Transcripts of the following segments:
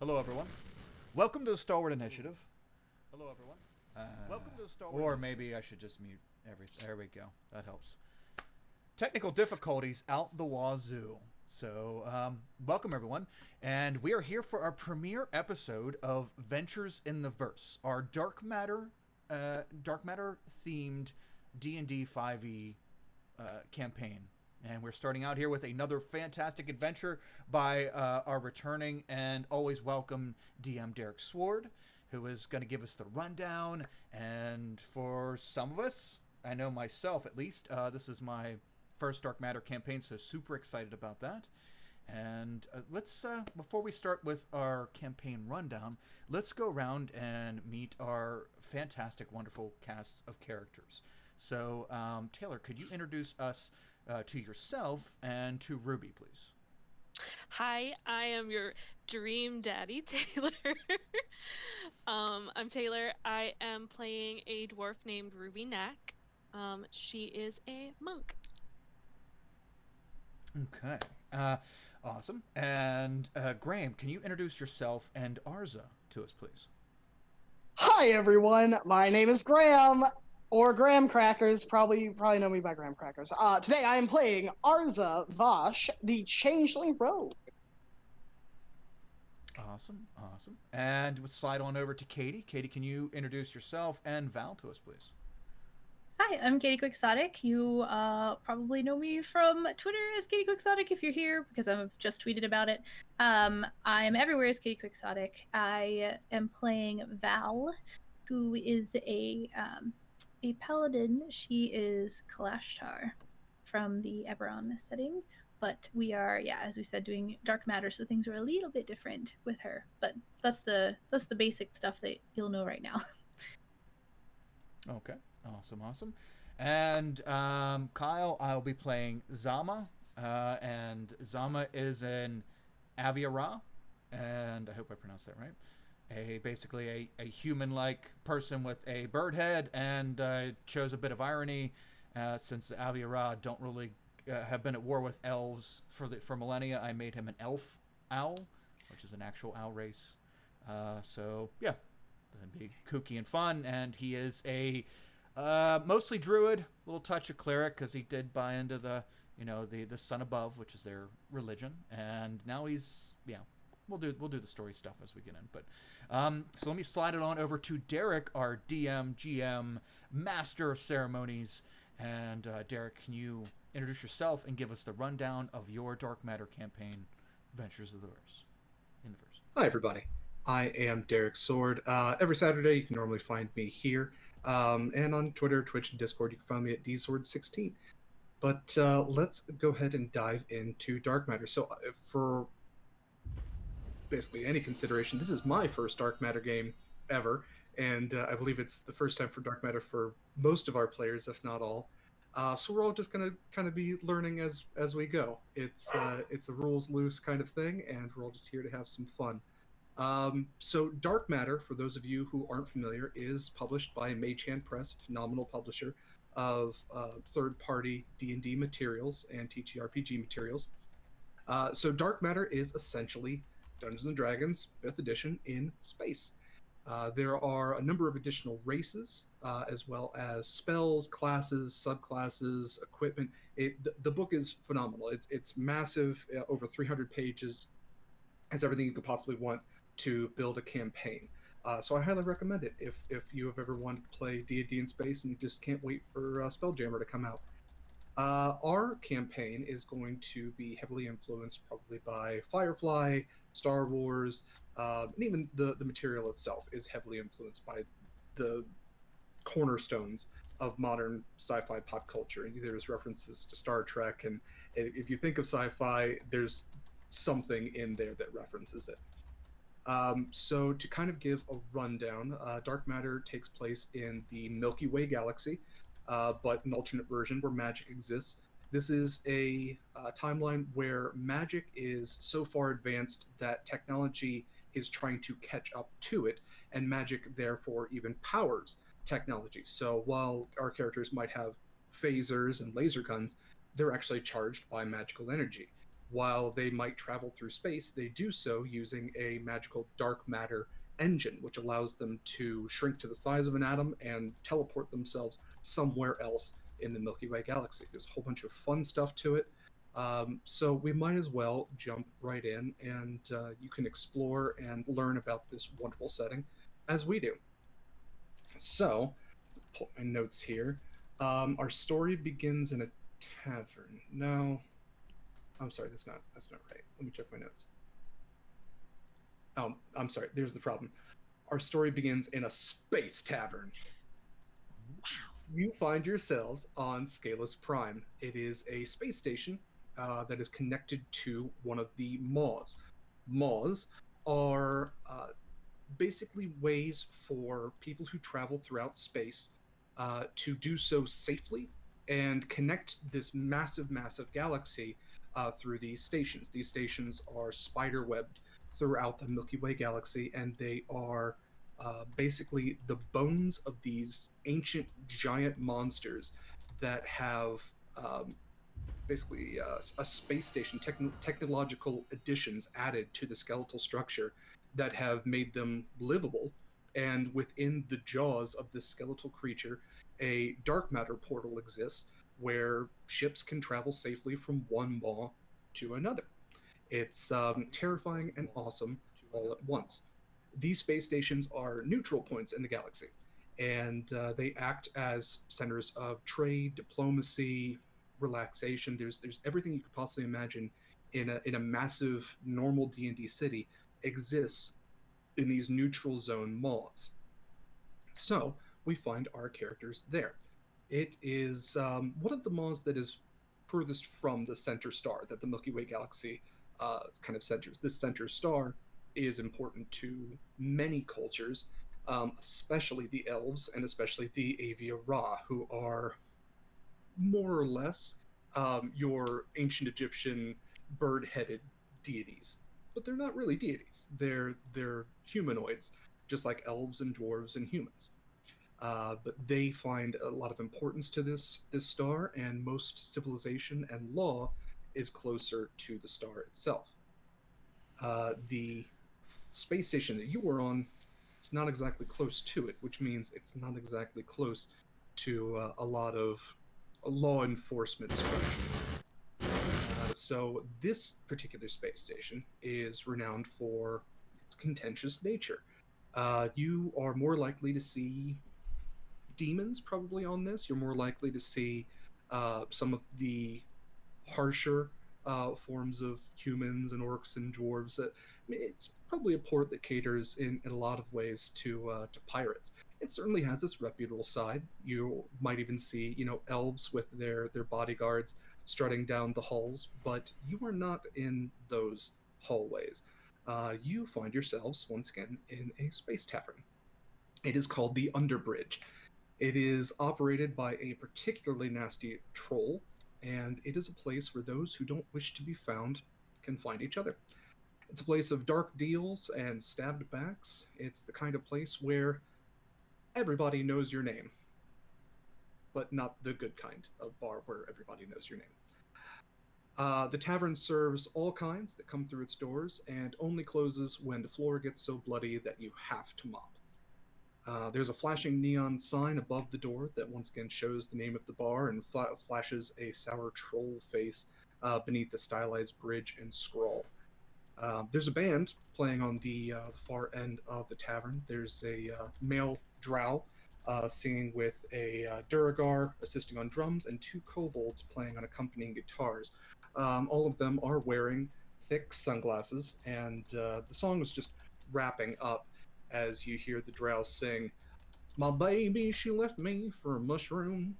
Hello, everyone. Welcome to the Stalwart Initiative. Hello, everyone. Welcome to the Stalwart Or maybe I should just mute everything. There we go. That helps. Technical difficulties out the wazoo. So, welcome everyone, and we are here for our premiere episode of Ventures in the Verse, our dark matter themed D&D 5e campaign. And we're starting out here with another fantastic adventure by our returning and always welcome DM Derek Sword, who is going to give us the rundown. And for some of us, I know myself at least, this is my first Dark Matter campaign, so super excited about that. And let's, before we start with our campaign rundown, let's go around and meet our fantastic, wonderful cast of characters. So, Taylor, could you introduce us to yourself and to Ruby, please? Hi, I am your dream daddy, Taylor. I'm Taylor. I am playing a dwarf named Ruby Knack. She is a monk. Okay. Awesome. And Graham, can you introduce yourself and Arza to us, please? Hi everyone, my name is Graham, or Graham Crackers. Probably know me by Graham Crackers. Today I am playing Arza Vosh, the Changeling Rogue. Awesome, awesome. And we'll slide on over to Katie. Katie, can you introduce yourself and Val to us, please? Hi, I'm Katie Quixotic. You probably know me from Twitter as Katie Quixotic if you're here, because I've just tweeted about it. I'm everywhere as Katie Quixotic. I am playing Val, who is a paladin. She is Kalashtar from the Eberron setting. But we are, yeah, as we said, doing dark matter, so things are a little bit different with her. But that's the basic stuff that you'll know right now. Okay, awesome, awesome. And Kyle, I'll be playing Zama, and Zama is an Aviara, and I hope I pronounced that right. Basically a human-like person with a bird head, and chose a bit of irony, since the Aviara don't really have been at war with elves for millennia. I made him an elf owl, which is an actual owl race. So yeah, that'd be kooky and fun. And he is a mostly druid, a little touch of cleric because he did buy into the sun above, which is their religion. And now he's we'll do the story stuff as we get in. But so let me slide it on over to Derek, our DM, GM, master of ceremonies. And Derek, can you introduce yourself and give us the rundown of your Dark Matter campaign, Ventures of the Verse, in the Verse? Hi, everybody. I am Derek Sword. Every Saturday, you can normally find me here. And on Twitter, Twitch, and Discord, you can find me at dsword16. But let's go ahead and dive into Dark Matter. So for basically any consideration, this is my first Dark Matter game ever. And I believe it's the first time for Dark Matter for most of our players, if not all. So we're all just going to kind of be learning as we go. It's a rules loose kind of thing, and we're all just here to have some fun. So Dark Matter, for those of you who aren't familiar, is published by Mage Hand Press, phenomenal publisher of third-party D&D materials and TTRPG materials. So Dark Matter is essentially Dungeons & Dragons 5th edition in space. There are a number of additional races, as well as spells, classes, subclasses, equipment. The book is phenomenal. It's massive, over 300 pages, has everything you could possibly want to build a campaign. So I highly recommend it if you have ever wanted to play D&D in space and you just can't wait for Spelljammer to come out. Our campaign is going to be heavily influenced probably by Firefly, Star Wars, and even the material itself is heavily influenced by the cornerstones of modern sci-fi pop culture. There's references to Star Trek, and if you think of sci-fi, there's something in there that references it. So to kind of give a rundown, Dark Matter takes place in the Milky Way galaxy, but an alternate version where magic exists. This is a timeline where magic is so far advanced that technology is trying to catch up to it, and magic therefore even powers technology. So while our characters might have phasers and laser guns, they're actually charged by magical energy. While they might travel through space, they do so using a magical dark matter engine, which allows them to shrink to the size of an atom and teleport themselves somewhere else in the Milky Way galaxy. There's a whole bunch of fun stuff to it. So we might as well jump right in, and you can explore and learn about this wonderful setting as we do. So, pull up my notes here. Our story begins in a tavern. No, I'm sorry, that's not right. Let me check my notes. Oh, I'm sorry. There's the problem. Our story begins in a space tavern. Wow. You find yourselves on Scalus Prime. It is a space station that is connected to one of the maws. Maws are basically ways for people who travel throughout space to do so safely and connect this massive, massive galaxy through these stations. These stations are spider-webbed throughout the Milky Way galaxy, and they are basically the bones of these ancient giant monsters that have basically a space station, technological additions added to the skeletal structure that have made them livable. And within the jaws of this skeletal creature, a dark matter portal exists where ships can travel safely from one maw to another. It's terrifying and awesome all at once. These space stations are neutral points in the galaxy, and they act as centers of trade, diplomacy, relaxation. There's everything you could possibly imagine in a massive normal D&D city exists in these neutral zone malls. So we find our characters there. It is one of the malls that is furthest from the center star that the Milky Way galaxy kind of centers. This center star is important to many cultures, especially the elves and especially the Avia Ra, who are more or less your ancient Egyptian bird-headed deities. But they're not really deities. They're humanoids, just like elves and dwarves and humans. But they find a lot of importance to this star, and most civilization and law is closer to the star itself. The space station that you were on, it's not exactly close to it, which means it's not exactly close to a lot of law enforcement structure. So this particular space station is renowned for its contentious nature. You are more likely to see demons probably on this. You're more likely to see some of the harsher forms of humans and orcs and dwarves. It's probably a port that caters in a lot of ways to pirates. It certainly has its reputable side. You might even see, elves with their bodyguards strutting down the halls, but you are not in those hallways. You find yourselves once again in a space tavern. It is called the Underbridge. It is operated by a particularly nasty troll, and it is a place where those who don't wish to be found can find each other. It's a place of dark deals and stabbed backs. It's the kind of place where everybody knows your name, but not the good kind of bar where everybody knows your name. The tavern serves all kinds that come through its doors and only closes when the floor gets so bloody that you have to mop. There's a flashing neon sign above the door that once again shows the name of the bar and flashes a sour troll face beneath the stylized bridge and scroll. There's a band playing on the far end of the tavern. There's a male drow singing with a Duragar assisting on drums and two kobolds playing on accompanying guitars. All of them are wearing thick sunglasses, and the song is just wrapping up as you hear the drow sing, "My baby, she left me for a mushroom.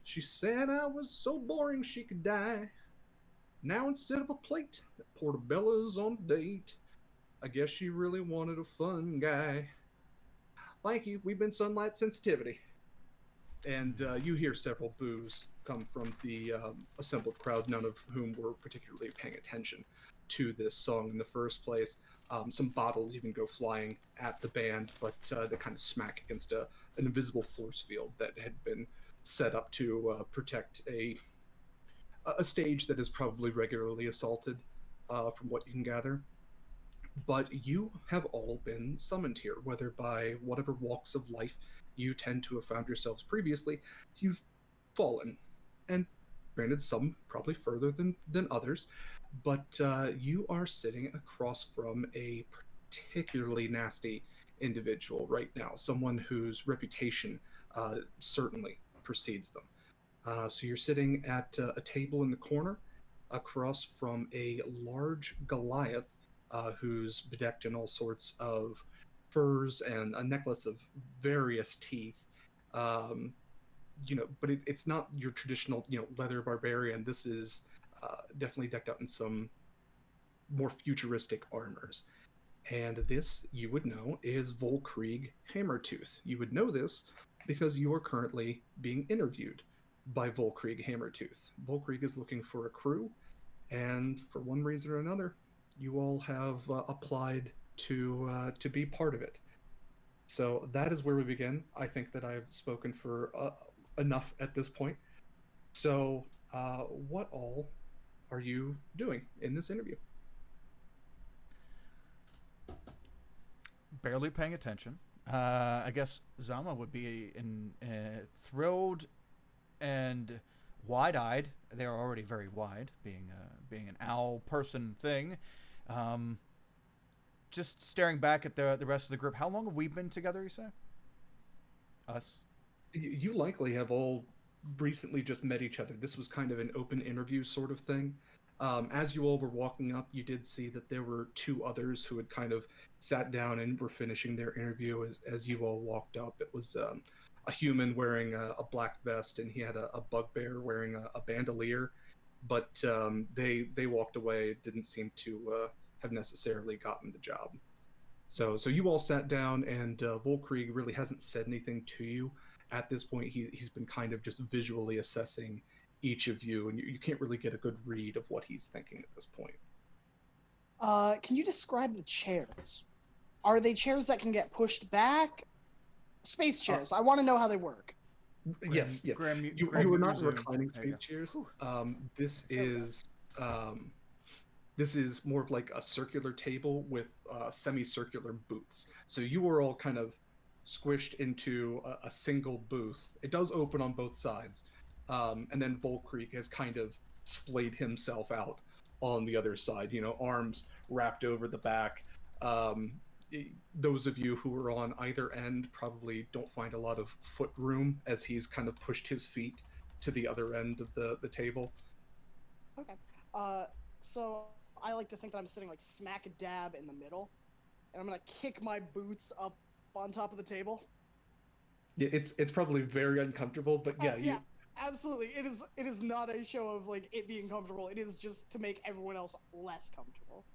She said I was so boring she could die. Now instead of a plate that Portobella's on a date, I guess she really wanted a fun guy. Thank you, we've been Sunlight Sensitivity." And you hear several boos come from the assembled crowd, none of whom were particularly paying attention to this song in the first place. Some bottles even go flying at the band, but they kind of smack against an invisible force field that had been set up to protect a stage that is probably regularly assaulted, from what you can gather. But you have all been summoned here, whether by whatever walks of life you tend to have found yourselves previously. You've fallen, and granted, some probably further than others, but you are sitting across from a particularly nasty individual right now, someone whose reputation certainly precedes them. So you're sitting at a table in the corner across from a large Goliath who's bedecked in all sorts of furs and a necklace of various teeth. Um, but it's not your traditional, leather barbarian. This is definitely decked out in some more futuristic armors. And this, you would know, is Volkrieg Hammertooth. You would know this because you are currently being interviewed by Volkrieg Hammertooth. Volkrieg is looking for a crew, and for one reason or another, you all have applied to be part of it. So that is where we begin. I think that I've spoken for enough at this point. So, what all are you doing in this interview? Barely paying attention. I guess Zama would be thrilled and wide-eyed. They're already very wide, being an owl person thing. Um, just staring back at the rest of the group. How long have we been together? You say? Us. You likely have all recently just met each other. This was kind of an open interview sort of thing. As you all were walking up, you did see that there were two others who had kind of sat down and were finishing their interview as you all walked up. It was a human wearing a black vest, and he had a bugbear wearing a bandolier. But they walked away. It didn't seem to have necessarily gotten the job. So you all sat down, and Volkrieg really hasn't said anything to you at this point. He's been kind of just visually assessing each of you, and you can't really get a good read of what he's thinking at this point. Can you describe the chairs? Are they chairs that can get pushed back? Space chairs. I want to know how they work. Yes. Graham, You are not reclining space chairs. This is this is more of like a circular table with semicircular booths. So you are all kind of squished into a single booth. It does open on both sides. And then Volkrieg has kind of splayed himself out on the other side, arms wrapped over the back. Those of you who are on either end probably don't find a lot of foot room as he's kind of pushed his feet to the other end of the table. Okay. So I like to think that I'm sitting like smack dab in the middle, and I'm gonna kick my boots up on top of the table. Yeah, it's probably very uncomfortable, but Yeah, absolutely. It is not a show of like it being comfortable. It is just to make everyone else less comfortable.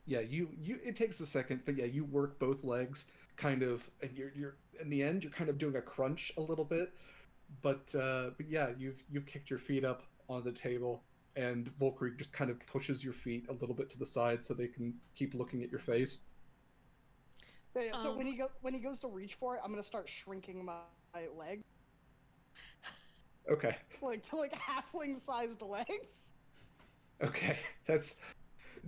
Yeah, you it takes a second, but yeah, you work both legs kind of, and you're in the end you're kind of doing a crunch a little bit, but yeah, you've kicked your feet up on the table, and Volkrieg just kind of pushes your feet a little bit to the side so they can keep looking at your face. Yeah, so when he goes to reach for it, I'm gonna start shrinking my leg. Okay. Like to like halfling sized legs. Okay, that's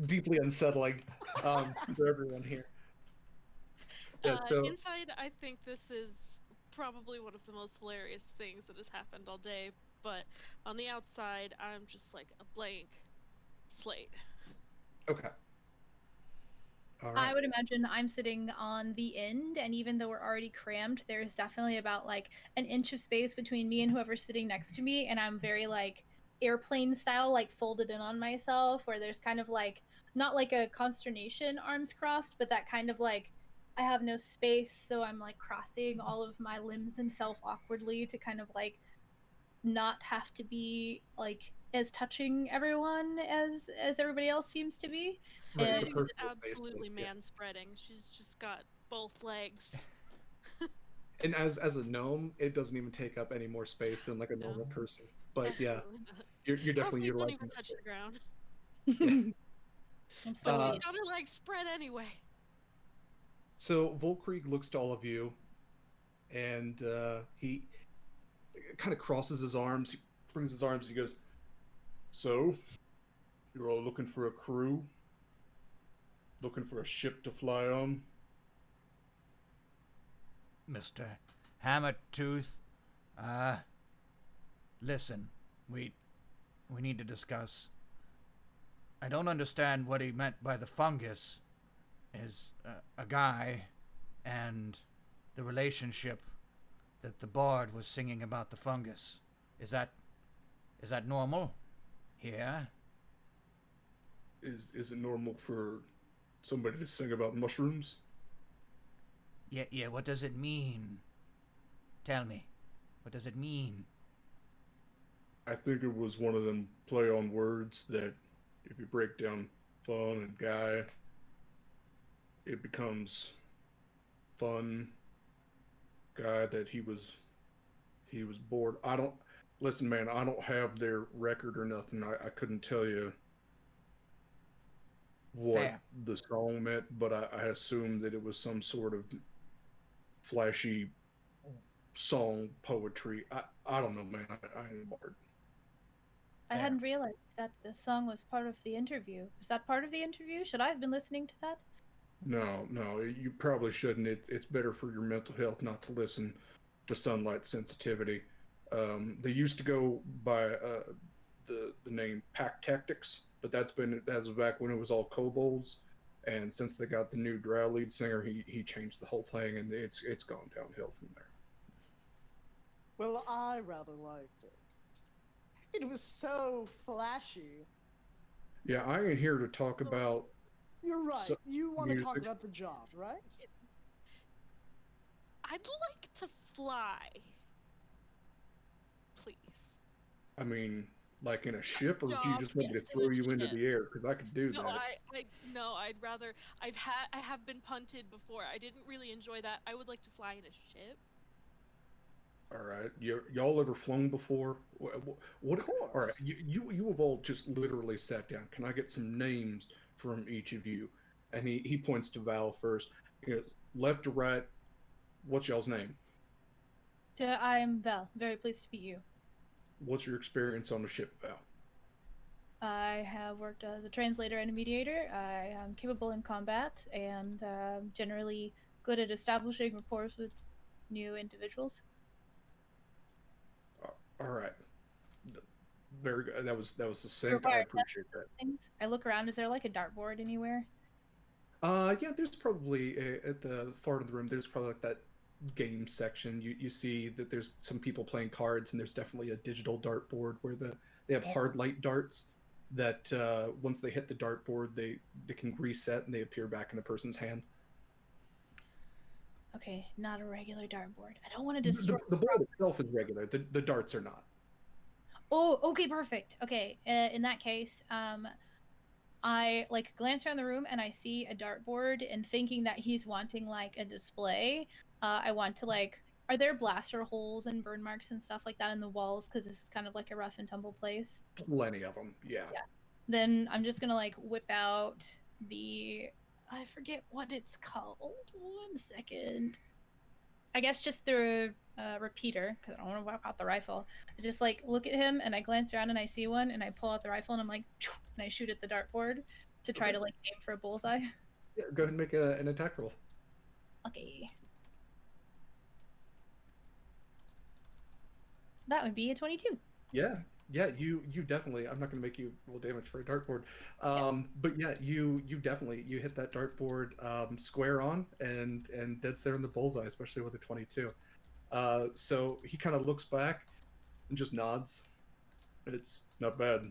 deeply unsettling for everyone here. Yeah, so Inside, I think this is probably one of the most hilarious things that has happened all day, but on the outside, I'm just like a blank slate. okay. All I right. would imagine I'm sitting on the end, and even though we're already crammed, there's definitely about like an inch of space between me and whoever's sitting next to me, and I'm very like airplane style, like folded in on myself, where there's kind of like not like a consternation, arms crossed, but that kind of like I have no space, so I'm like crossing all of my limbs and self awkwardly to kind of like not have to be like as touching everyone as everybody else seems to be. Right, And the She's personal absolutely space, yeah. man spreading. She's just got both legs. And as a gnome, it doesn't even take up any more space than like a normal No. person. But yeah, Absolutely not. you're Her definitely feet don't utilizing even that touch space. the ground. Yeah. I'm still But Uh, she's got her legs spread anyway. So Volkrieg looks to all of you, and he kind of crosses his arms, he brings his arms, he goes, So, you're all looking for a crew? Looking for a ship to fly on? Mr. Hammertooth, listen, we need to discuss. I don't understand what he meant by the fungus is a guy and the relationship that the bard was singing about the fungus. Is that normal here? Is it normal for somebody to sing about mushrooms? Yeah, what does it mean? Tell me. What does it mean? I think it was one of them play on words that if you break down fun and guy, it becomes fun guy that he was bored. I don't listen, man, I don't have their record or nothing. I couldn't tell you what Fair. the song meant, but I assumed that it was some sort of flashy song poetry. I don't know, man. I ain't bored. I Fair. hadn't realized that the song was part of the interview. Is that part of the interview? Should I have been listening to that? No, you probably shouldn't. It's better for your mental health not to listen to sunlight sensitivity. They used to go by the name Pack Tactics, but that was back when it was all kobolds. And since they got the new drow lead singer, he changed the whole thing, and it's gone downhill from there. Well, I rather liked it. It was so flashy. Yeah, I ain't here to talk about. You're right. You want to talk music. about the job, right? I'd like to fly. Please. I mean, like in a ship, or do you Job, just want me to yes, in throw a you into ship. the air? Because I could do No, that. no, I'd rather. I have been punted before. I didn't really enjoy that. I would like to fly in a ship. All right, y'all ever flown before? What? Of All right, course. you have all just literally sat down. Can I get some names from each of you? And he points to Val first. He goes, left to right. What's y'all's name? I'm Val. Very pleased to meet you. What's your experience on the ship, Val? I have worked as a translator and a mediator. I am capable in combat and generally good at establishing rapport with new individuals. All right, very good. That was You succinct. I require appreciate that. things. I look around. Is there like a dartboard anywhere? Yeah, there's probably at the far end of the room. There's probably like that game section. You see that there's some people playing cards, and there's definitely a digital dartboard where they have hard light darts that once they hit the dartboard, they can reset and they appear back in the person's hand. Okay, not a regular dartboard. I don't want to The, destroy. the board itself is regular. The darts are not. Oh, okay, perfect. Okay, in that case, I like glance around the room and I see a dartboard, and thinking that he's wanting like a display, I want to like, are there blaster holes and burn marks and stuff like that in the walls? Because this is kind of like a rough and tumble place. Plenty of them. Yeah. Then I'm just gonna like whip out the, I forget what it's called. 1 second. I guess just the repeater, because I don't want to whip out the rifle. I just like look at him and I glance around and I see one and I pull out the rifle and I'm like, and I shoot at the dartboard to try to like aim for a bullseye. Yeah, go ahead and make an attack roll. Okay. That would be a 22. Yeah, you definitely. I'm not going to make you roll damage for a dartboard, but yeah, you definitely you hit that dartboard square on and dead center in the bullseye, especially with a 22. So he kind of looks back and just nods. It's not bad,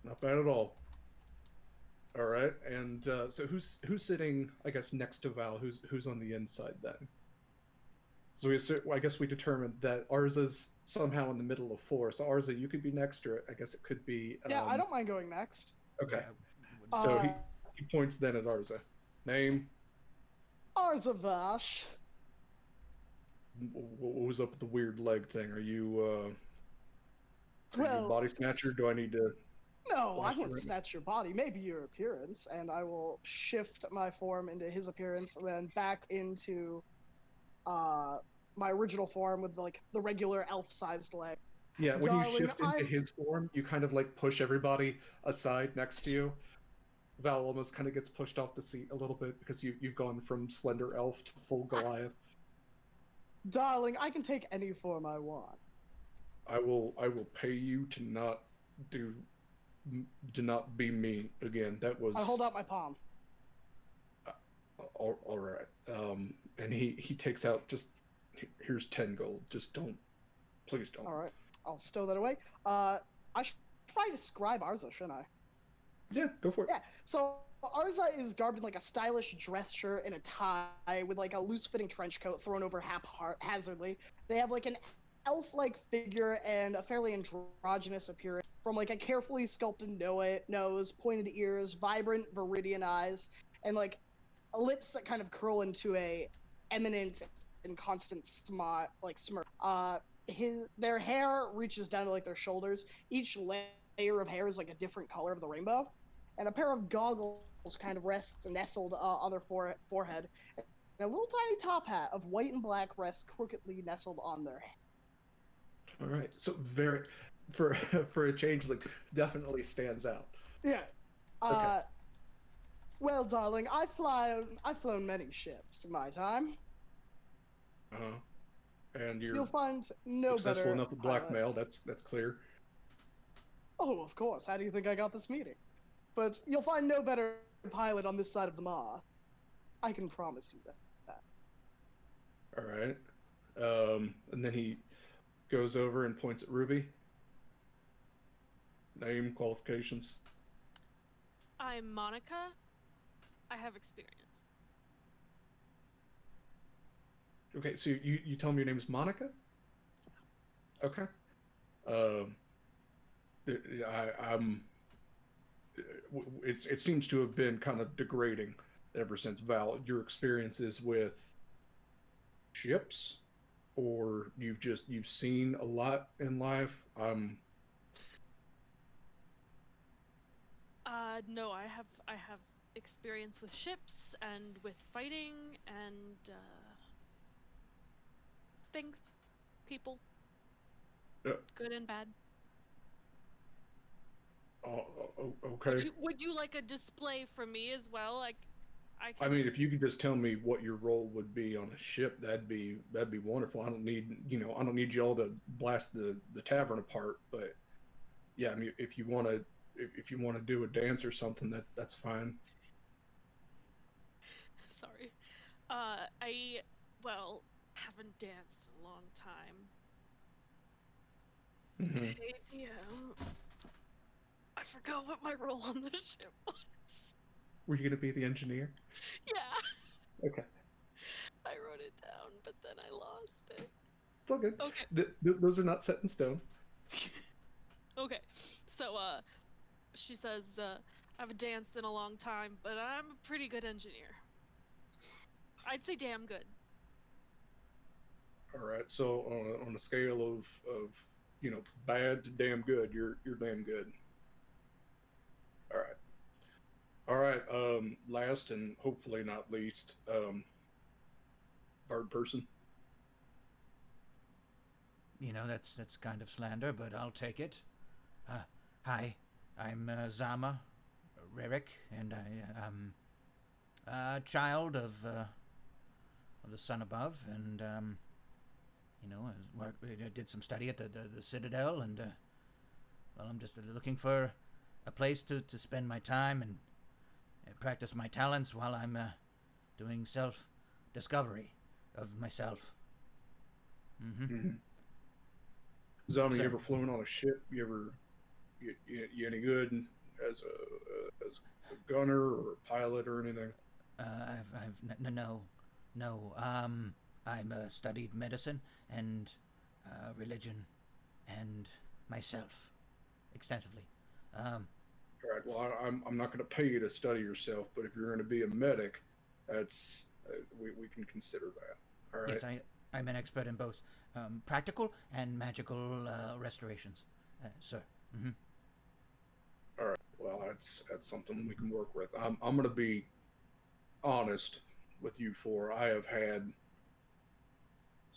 not bad at all. All right, and so who's sitting? I guess next to Val. Who's on the inside then? So I guess we determined that Arza's somehow in the middle of four. So Arza, you could be next, or I guess it could be. Yeah, I don't mind going next. Okay. Yeah, So he points then at Arza. Name? Arzavash. What was up with the weird leg thing? Are you a Well, body snatcher? Do I need to? no, I Blast you won't right now. snatch your body. Maybe your appearance, and I will shift my form into his appearance, and then back into my original form with like the regular elf-sized leg. Yeah, when you Darling, shift into his form, you kind of like push everybody aside next to you. Val almost kind of gets pushed off the seat a little bit because you've gone from slender elf to full Goliath. Darling, I can take any form I want. I will pay you to not do to not be me again. That was I hold out my palm. all right. And he takes out just here's 10 gold. Just don't, please don't. All right, I'll stow that away. I should try to describe Arza, shouldn't I? Yeah, go for it. Yeah. So Arza is garbed in like a stylish dress shirt and a tie with like a loose-fitting trench coat thrown over haphazardly. They have like an elf-like figure and a fairly androgynous appearance, from like a carefully sculpted nose, pointed ears, vibrant viridian eyes, and like lips that kind of curl into a eminent and constant smirk. Their hair reaches down to like their shoulders. Each layer of hair is like a different color of the rainbow, and a pair of goggles kind of rests nestled on their forehead. And a little tiny top hat of white and black rests crookedly nestled on their head. All right. So very for for a changeling, definitely stands out. Yeah. Okay. Well, darling, I've flown many ships in my time. Uh-huh. And you're You'll find no successful better enough with pilot. blackmail. That's clear. Oh, of course. How do you think I got this meeting? But you'll find no better pilot on this side of the Maw. I can promise you that. All right. And then he goes over and points at Ruby. Name, qualifications. I'm Monica. I have experience. Okay, so you tell me your name is Monica? Okay. I'm. It seems to have been kind of degrading ever since Val. Your experiences with ships, or you've seen a lot in life. No, I have experience with ships and with fighting and things, people, good and bad. Okay. Would you like a display from me as well? Like, I I can. mean, if you could just tell me what your role would be on a ship, that'd be wonderful. I don't need you all to blast the tavern apart, but yeah, I mean, if you want to do a dance or something, that's fine. Sorry. Well, haven't danced in a long time. Mm-hmm. Hey, DM. I forgot what my role on the ship was. Were you gonna be the engineer? Yeah. Okay. I wrote it down, but then I lost it. It's all good. Okay. Those are not set in stone. Okay. So, she says, I haven't danced in a long time, but I'm a pretty good engineer. I'd say damn good. All right. So on a scale of bad to damn good, you're damn good. All right. All right. Last and hopefully not least, bird person. That's kind of slander, but I'll take it. Hi, I'm Zama Rerik, and I am a child of the sun above, and I did some study at the Citadel, and well, I'm just looking for a place to spend my time and practice my talents while I'm doing self-discovery of myself. Mm-hmm. Zama, So, you ever flown on a ship? You any good as a gunner or a pilot or anything? No. I'm studied medicine and religion and myself extensively. All right. Well, I'm not going to pay you to study yourself, but if you're going to be a medic, that's we can consider that. All right. Yes, I'm an expert in both practical and magical restorations, sir. Mm-hmm. All right. Well, that's something we can work with. I'm going to be honest with you four. I have had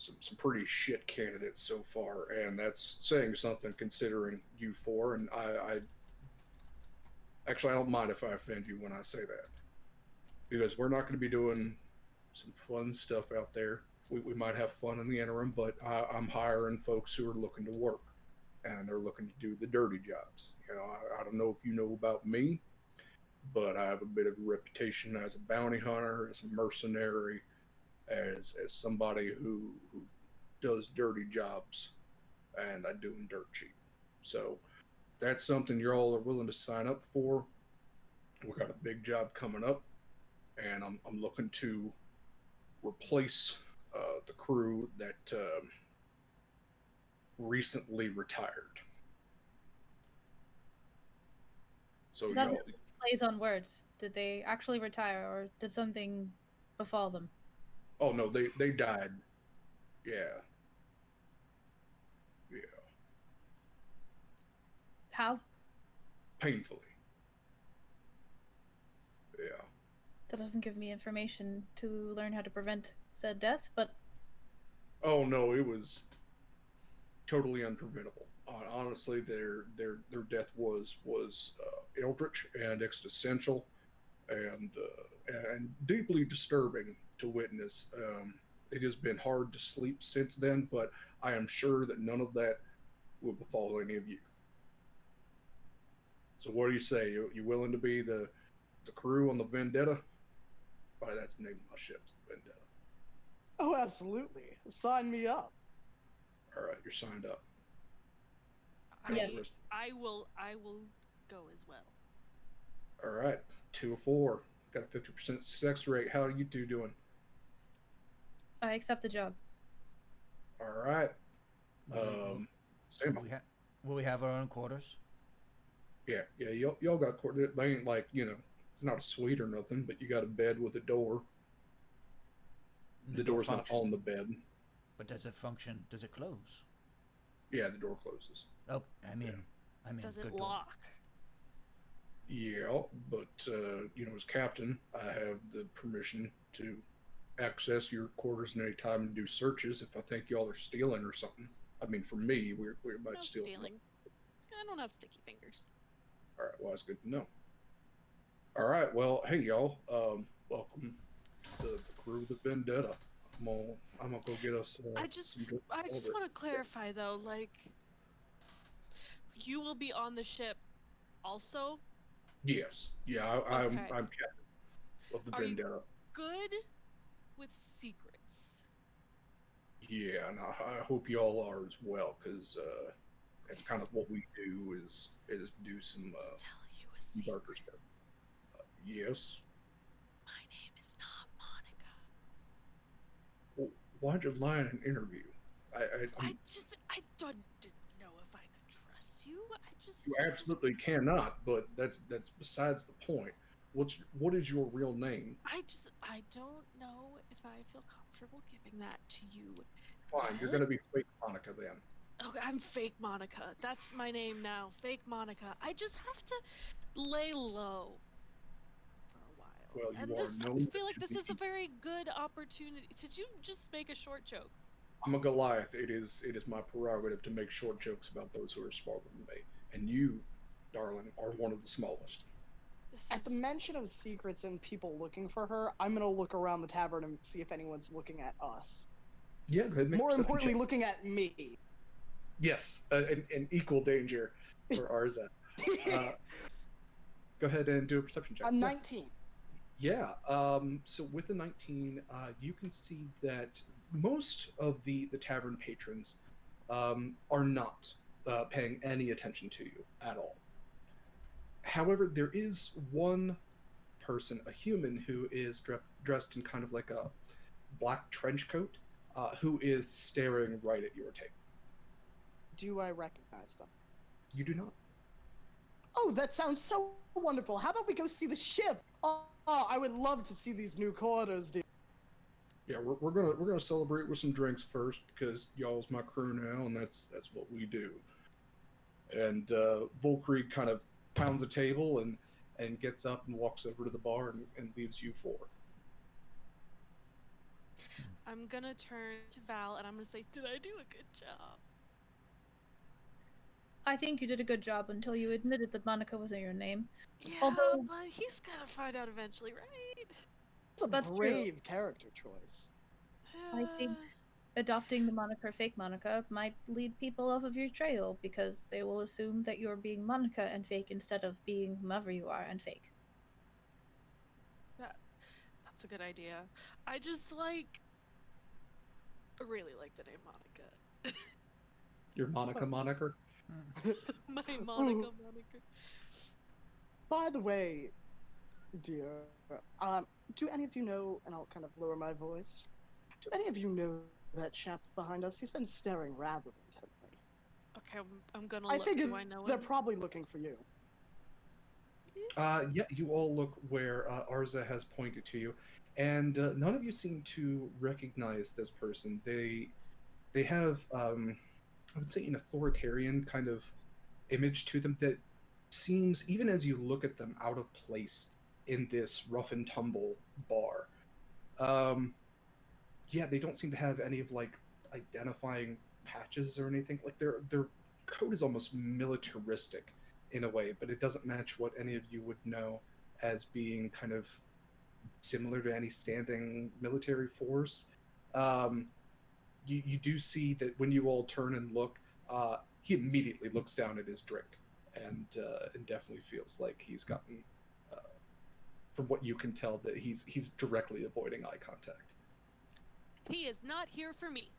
some pretty shit candidates so far, and that's saying something considering you four. And I actually I don't mind if I offend you when I say that, because we're not going to be doing some fun stuff out there. We might have fun in the interim, but I'm hiring folks who are looking to work, and they're looking to do the dirty jobs. You know, I don't know if you know about me, but I have a bit of a reputation as a bounty hunter, as a mercenary, as somebody who does dirty jobs, and I do them dirt cheap. So if that's something you all are willing to sign up for, we got a big job coming up, and I'm looking to replace the crew that recently retired. So Is that y'all, plays on words? Did they actually retire, or did something befall them? oh no, they died. Yeah, yeah, How? painfully. Yeah. That doesn't give me information to learn how to prevent said death, but Oh no, it was totally unpreventable. Honestly, their death was eldritch and existential, and deeply disturbing to witness. It has been hard to sleep since then, but I am sure that none of that will befall any of you. So, what do you say? You willing to be the crew on the Vendetta? Probably that's the name of my ship, the Vendetta. Oh, absolutely. Sign me up. All right, you're signed up. Yeah. I will go as well. All right, 2 of 4. Got a 50% success rate. How are you two doing? I accept the job. All right. Sam. Will we have our own quarters? Yeah. Y'all got quarters. They ain't like, it's not a suite or nothing, but you got a bed with a door. The door's not on the bed. But does it function? Does it close? Yeah, the door closes. Oh, I mean, Does it good lock? Yeah, but as captain, I have the permission to access your quarters at any time and do searches if I think y'all are stealing or something. I mean, for me, we might No steal. stealing. I don't have sticky fingers. All right, well, that's good to know. All right, well, hey y'all, welcome to the crew of the Vendetta. I'm gonna go get us. I just some good want to clarify though, like, you will be on the ship, also. Yes, yeah, I'm captain of the Vendetta. You good with secrets? Yeah, and I hope y'all are as well, because that's kind of what we do is do some Tell you a secret. darker stuff. Yes. My name is not Monica. Well, why'd you lie in an interview? I didn't know if I could trust you. You absolutely cannot, but that's besides the point. What is your real name? I don't know if I feel comfortable giving that to you. Fine, you're gonna be fake Monica then. Okay, I'm fake Monica. That's my name now. Fake Monica. I just have to lay low for a while. Well, you And are this, known I feel like to this be. is a very good opportunity. Did you just make a short joke? I'm a Goliath. It is my prerogative to make short jokes about those who are smaller than me. And you, darling, are one of the smallest. At the mention of secrets and people looking for her, I'm gonna look around the tavern and see if anyone's looking at us. Yeah, go ahead. More importantly, looking at me. Yes, an equal danger for Arza. Go ahead and do a perception check. 19. Yeah. So with a 19, you can see that most of the tavern patrons are not paying any attention to you at all. However, there is one person, a human, who is dressed in kind of like a black trench coat, who is staring right at your table. Do I recognize them? You do not. Oh, that sounds so wonderful. How about we go see the ship? Oh, I would love to see these new quarters, dude. Yeah, we're gonna celebrate with some drinks first, because y'all's my crew now, and that's what we do. And Volkrieg kind of pounds a table and gets up and walks over to the bar and leaves you four. I'm gonna turn to Val and I'm gonna say, did I do a good job? I think you did a good job until you admitted that Monica wasn't your name. Yeah, Although- but he's gonna find out eventually, right? It's a That's true. brave character choice. I think adopting the moniker Fake Monica might lead people off of your trail because they will assume that you're being Monica and fake instead of being whomever you are and fake. That's a good idea. I just really like the name Monica. Your Monica moniker? My Monica Ooh. moniker. By the way, dear, do any of you know, and I'll kind of lower my voice, do any of you know that chap behind us? He's been staring rather intently. Okay, I'm gonna I look. figure Do I know they're him? probably looking for you. Yeah, you all look where Arza has pointed to you, and none of you seem to recognize this person. They have, I would say, an authoritarian kind of image to them that seems, even as you look at them, out of place in this rough and tumble bar. Yeah, they don't seem to have any of like identifying patches or anything. Like their coat is almost militaristic in a way, but it doesn't match what any of you would know as being kind of similar to any standing military force. Um, you do see that when you all turn and look, he immediately looks down at his drink and definitely feels like he's gotten, uh, from what you can tell, that he's directly avoiding eye contact. He is not here for me.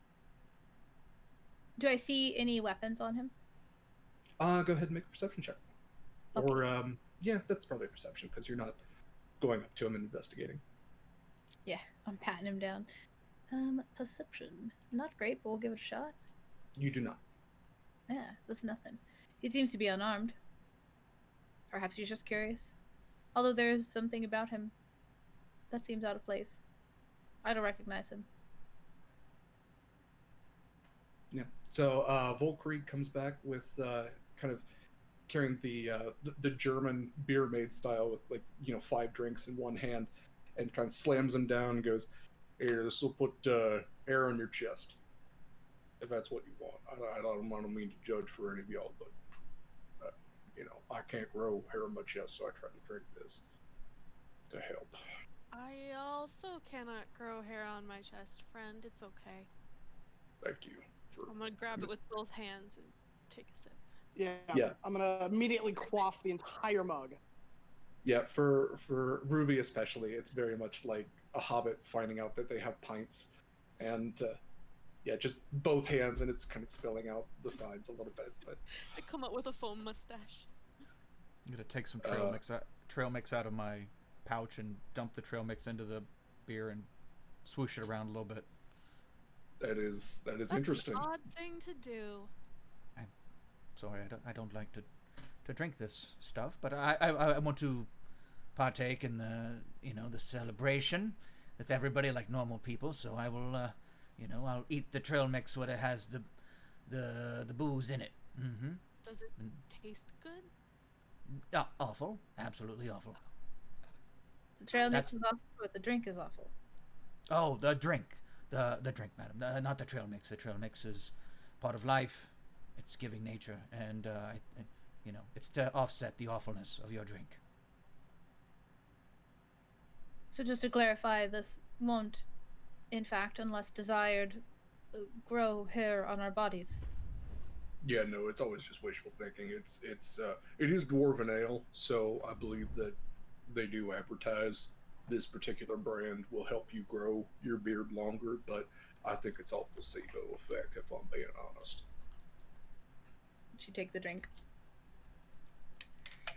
Do I see any weapons on him? Go ahead and make a perception check. Okay. Or yeah, that's probably a perception because you're not going up to him and investigating. Yeah, I'm patting him down. Perception. Not great, but we'll give it a shot. You do not. Yeah, that's nothing. He seems to be unarmed. Perhaps he's just curious. Although there's something about him that seems out of place. I don't recognize him. Yeah. So Volkrieg comes back with kind of carrying the German beer maid style with, like, 5 drinks in one hand, and kind of slams them down and goes, "Here, this will put air on your chest, if that's what you want. I don't want to mean to judge for any of y'all, but I can't grow hair on my chest, so I try to drink this to help." I also cannot grow hair on my chest, friend. It's okay. Thank you for. I'm gonna grab it with both hands and take a sip. Yeah. I'm gonna immediately quaff the entire mug. Yeah, for Ruby especially, it's very much like a hobbit finding out that they have pints, and yeah, just both hands, and it's kind of spilling out the sides a little bit. But I come up with a foam mustache. I'm gonna take some trail mix out of my pouch and dump the trail mix into the beer and swoosh it around a little bit. that is That's interesting. an odd thing to do. Sorry, I don't like to drink this stuff, but I want to partake in the celebration with everybody like normal people. So I will I'll eat the trail mix when it has the booze in it. Mm-hmm. Does it taste good? Awful, absolutely awful. The trail mix is awful, but the drink is awful. Oh, the drink, the drink, madam, not the trail mix. The trail mix is part of life. It's giving nature, and it's to offset the awfulness of your drink. So just to clarify, this won't, in fact, unless desired, grow hair on our bodies. Yeah, no, it's always just wishful thinking. It is dwarven ale, so I believe that they do advertise this particular brand will help you grow your beard longer, but I think it's all placebo effect, if I'm being honest. She takes a drink.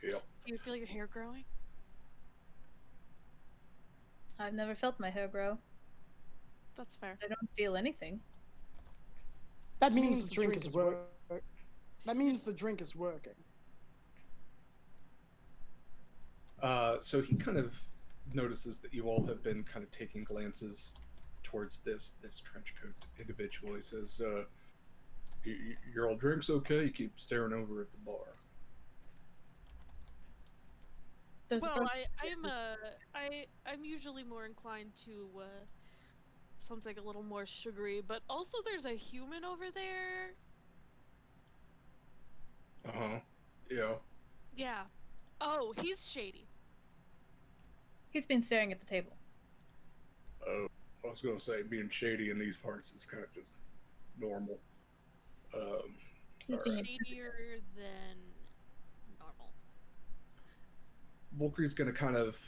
Yep. Do you feel your hair growing? I've never felt my hair grow. That's fair. I don't feel anything. That means the drink is working. That means the drink is working. So he kind of notices that you all have been kind of taking glances towards this trench coat individual. He says, your all drinks okay? You keep staring over at the bar. Well, I'm usually more inclined to something a little more sugary, but also there's a human over there. Uh-huh. Yeah. Yeah. Oh, he's shady. He's been staring at the table. Oh, I was gonna say being shady in these parts is kind of just normal. He's All being right. Shadier than normal. Volkri's gonna kind of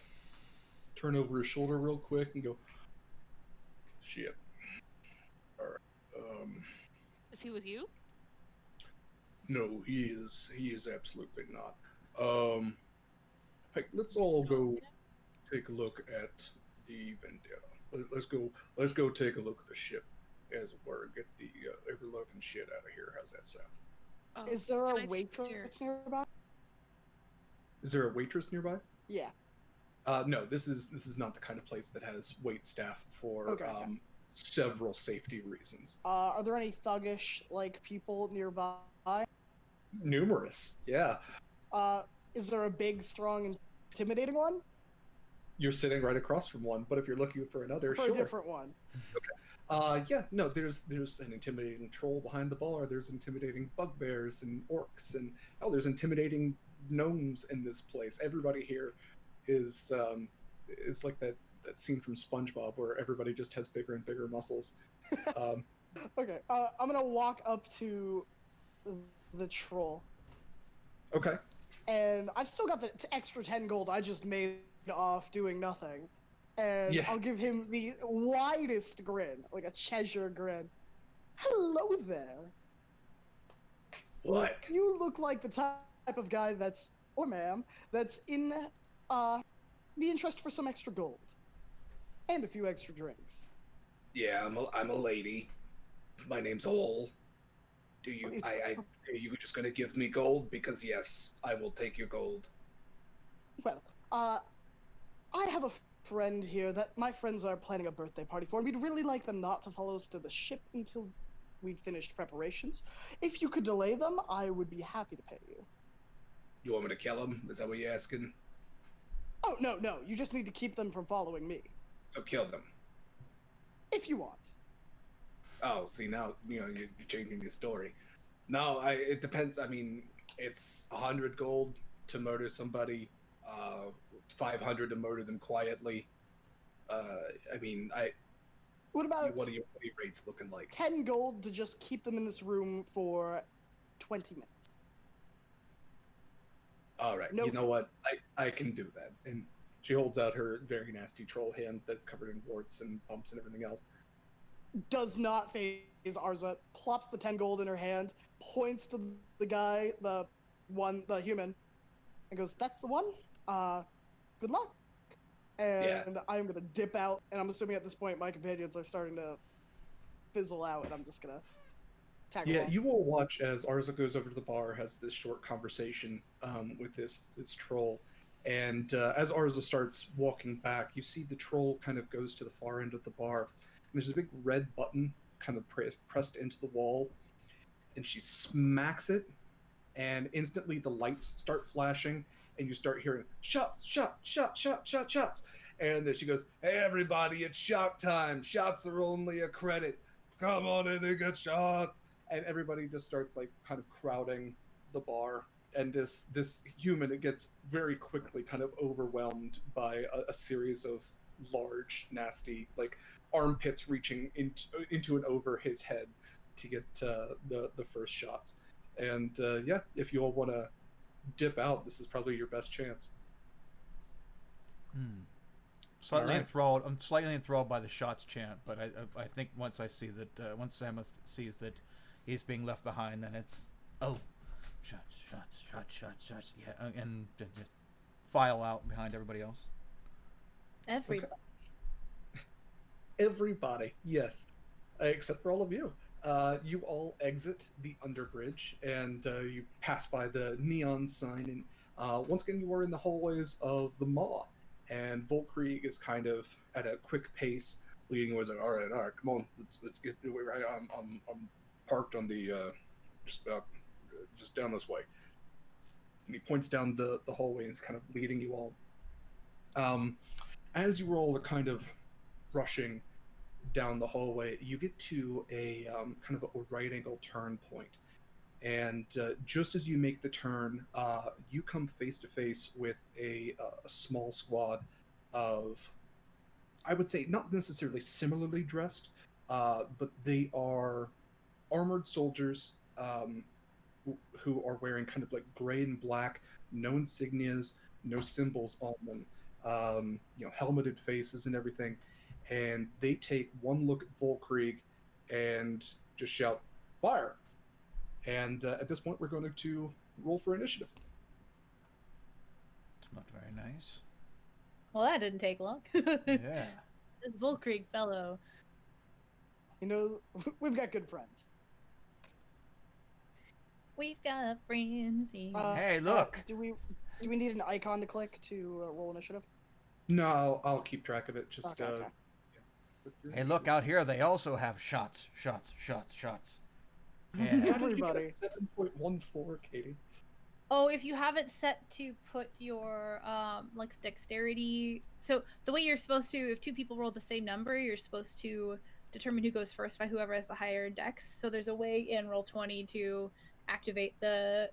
turn over his shoulder real quick and go, "Shit." All right. Is he with you? No, he is. He is absolutely not. Um, hey, let's all go take a look at the Vendetta. Let's go. Let's go take a look at the ship, as it were, and get the ever-loving shit out of here. How's that sound? Oh, Is there can a I take the chair? waitress nearby? Is there a waitress nearby? Yeah. No. This is not the kind of place that has wait staff for Okay. several safety reasons. Are there any thuggish like people nearby? Numerous. Yeah. Is there a big, strong, intimidating one? You're sitting right across from one, but if you're looking for another, For sure. a different one. Yeah, no, there's an intimidating troll behind the bar. There's intimidating bugbears and orcs, and there's intimidating gnomes in this place. Everybody here is like that scene from SpongeBob where everybody just has bigger and bigger muscles. Okay. I'm gonna walk up to the troll, Okay. and I've still got the extra 10 gold I just made off doing nothing. And Yeah. I'll give him the widest grin, like a Cheshire grin. Hello there. What? You look like the type of guy that's, or ma'am, that's in the interest for some extra gold. And a few extra drinks. Yeah, I'm a lady. My name's Ol. Do you? Are you just gonna give me gold? Because yes, I will take your gold. Well, I have a friend here that my friends are planning a birthday party for, and we'd really like them not to follow us to the ship until we've finished preparations. If you could delay them, I would be happy to pay you. You want me to kill him? Is that what you're asking? Oh, no, you just need to keep them from following me. So kill them. If you want. Oh, see now, you're changing the story. No, it depends. I mean, it's 100 gold to murder somebody, 500 to murder them quietly. I mean, What about what are your rates looking like? 10 gold to just keep them in this room for 20 minutes? All right, Nope. you know what? I can do that. And she holds out her very nasty troll hand that's covered in warts and bumps and everything else. Does not phase Arza, plops the 10 gold in her hand, points to the guy, the human, and goes, "That's the one? Good luck." And I'm gonna dip out, and I'm assuming at this point my companions are starting to fizzle out, and I'm just gonna tag along. You will watch as Arza goes over to the bar, has this short conversation with this troll, and as Arza starts walking back, you see the troll kind of goes to the far end of the bar, and there's a big red button kind of pressed into the wall, and she smacks it, and instantly the lights start flashing, and you start hearing shots, shots, and then she goes, "Hey everybody, it's shot time. Shots are only a credit. Come on in and get shots." And everybody just starts like kind of crowding the bar, and this human, it gets very quickly kind of overwhelmed by a series of large, nasty, like armpits reaching into and over his head to get the first shots. And if you all want to dip out, this is probably your best chance. Slightly Alright. enthralled. I'm slightly enthralled by the shots chant, but I think once I see that once Samuel sees that he's being left behind, then it's shots. Yeah, and file out behind everybody else. Everybody. Everybody, yes, except for all of you. You all exit the underbridge, and you pass by the neon sign, and once again you are in the hallways of the Maw. And Volkrieg is kind of at a quick pace, leading was like, all right, come on, let's get. I'm parked on the just down this way. And he points down the hallway and is kind of leading you all. As you all are kind of rushing down the hallway, you get to a kind of a right angle turn point. And just as you make the turn, you come face to face with a small squad of, I would say, not necessarily similarly dressed, but they are armored soldiers who are wearing kind of like gray and black, no insignias, no symbols on them, helmeted faces and everything. And they take one look at Volkrieg and just shout, "Fire!" And at this point, we're going to roll for initiative. It's not very nice. Well, that didn't take long. Yeah. This Volkrieg fellow. You know, we've got good friends. We've got friends. Hey, look. Do we need an icon to click to roll initiative? No, I'll keep track of it. Just Okay. Hey, look out here. They also have shots. Yeah. Everybody. 7.14, Katie. Oh, if you have it set to put your like dexterity. So the way you're supposed to, if two people roll the same number, you're supposed to determine who goes first by whoever has the higher dex. So there's a way in Roll20 to activate the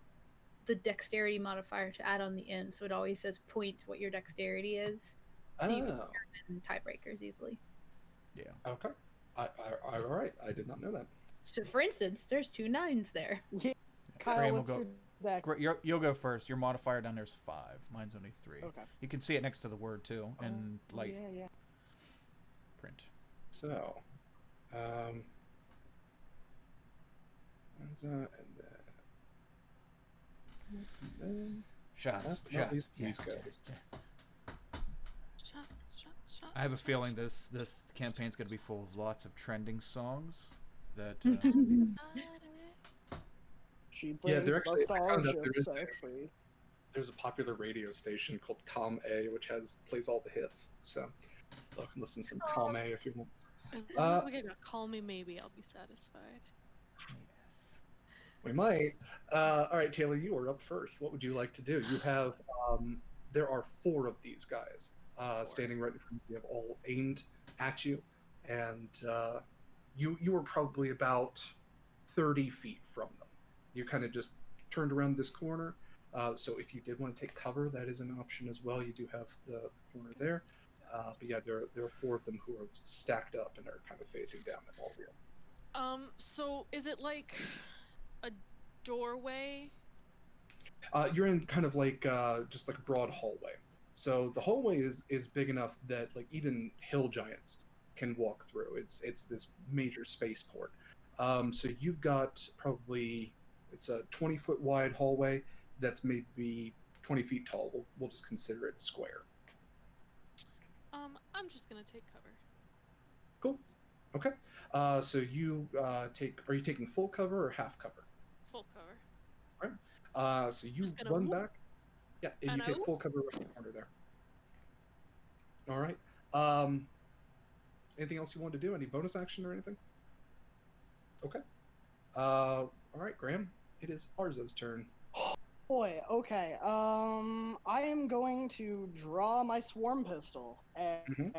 dexterity modifier to add on the end. So it always says point what your dexterity is. So you can determine tiebreakers easily. Yeah. Okay. All right. I did not know that. So for instance, there's 2 9s there. Kyle, Graham will what's go. your deck? You'll go first. Your modifier down there's 5. Mine's only 3. Okay. You can see it next to the word too, in light Yeah. print. So, and then Shots. not these Yeah. guys. Shots. I have a feeling this campaign's going to be full of lots of trending songs that. She Yeah, plays they're actually- I found out nostalgia there is sexy. There's a popular radio station called Com A, which plays all the hits. So, look and listen to some Com A if you want. As long as we get a call me maybe, I'll be satisfied. Yes. We might. All right, Taylor, you are up first. What would you like to do? You have, there are 4 of these guys standing right in front of you, have all aimed at you, and you are probably about 30 feet from them. You kind of just turned around this corner. So if you did want to take cover, that is an option as well. You do have the corner there. But yeah, there are 4 of them who are stacked up and are kind of facing down at all of you. So is it like a doorway? You're in kind of like just like a broad hallway. So the hallway is big enough that like even hill giants can walk through. It's this major spaceport. So you've got probably, it's a 20-foot wide hallway that's maybe 20 feet tall. We'll just consider it square. I'm just gonna take cover. Cool. Okay. So you are you taking full cover or half cover? Full cover. All right. So you Just gonna run whoop. back. Yeah, and you Hello? take full cover right in the corner there. All right. Anything else you want to do? Any bonus action or anything? Okay. All right, Graham. It is Arza's turn. Boy, okay. I am going to draw my swarm pistol, and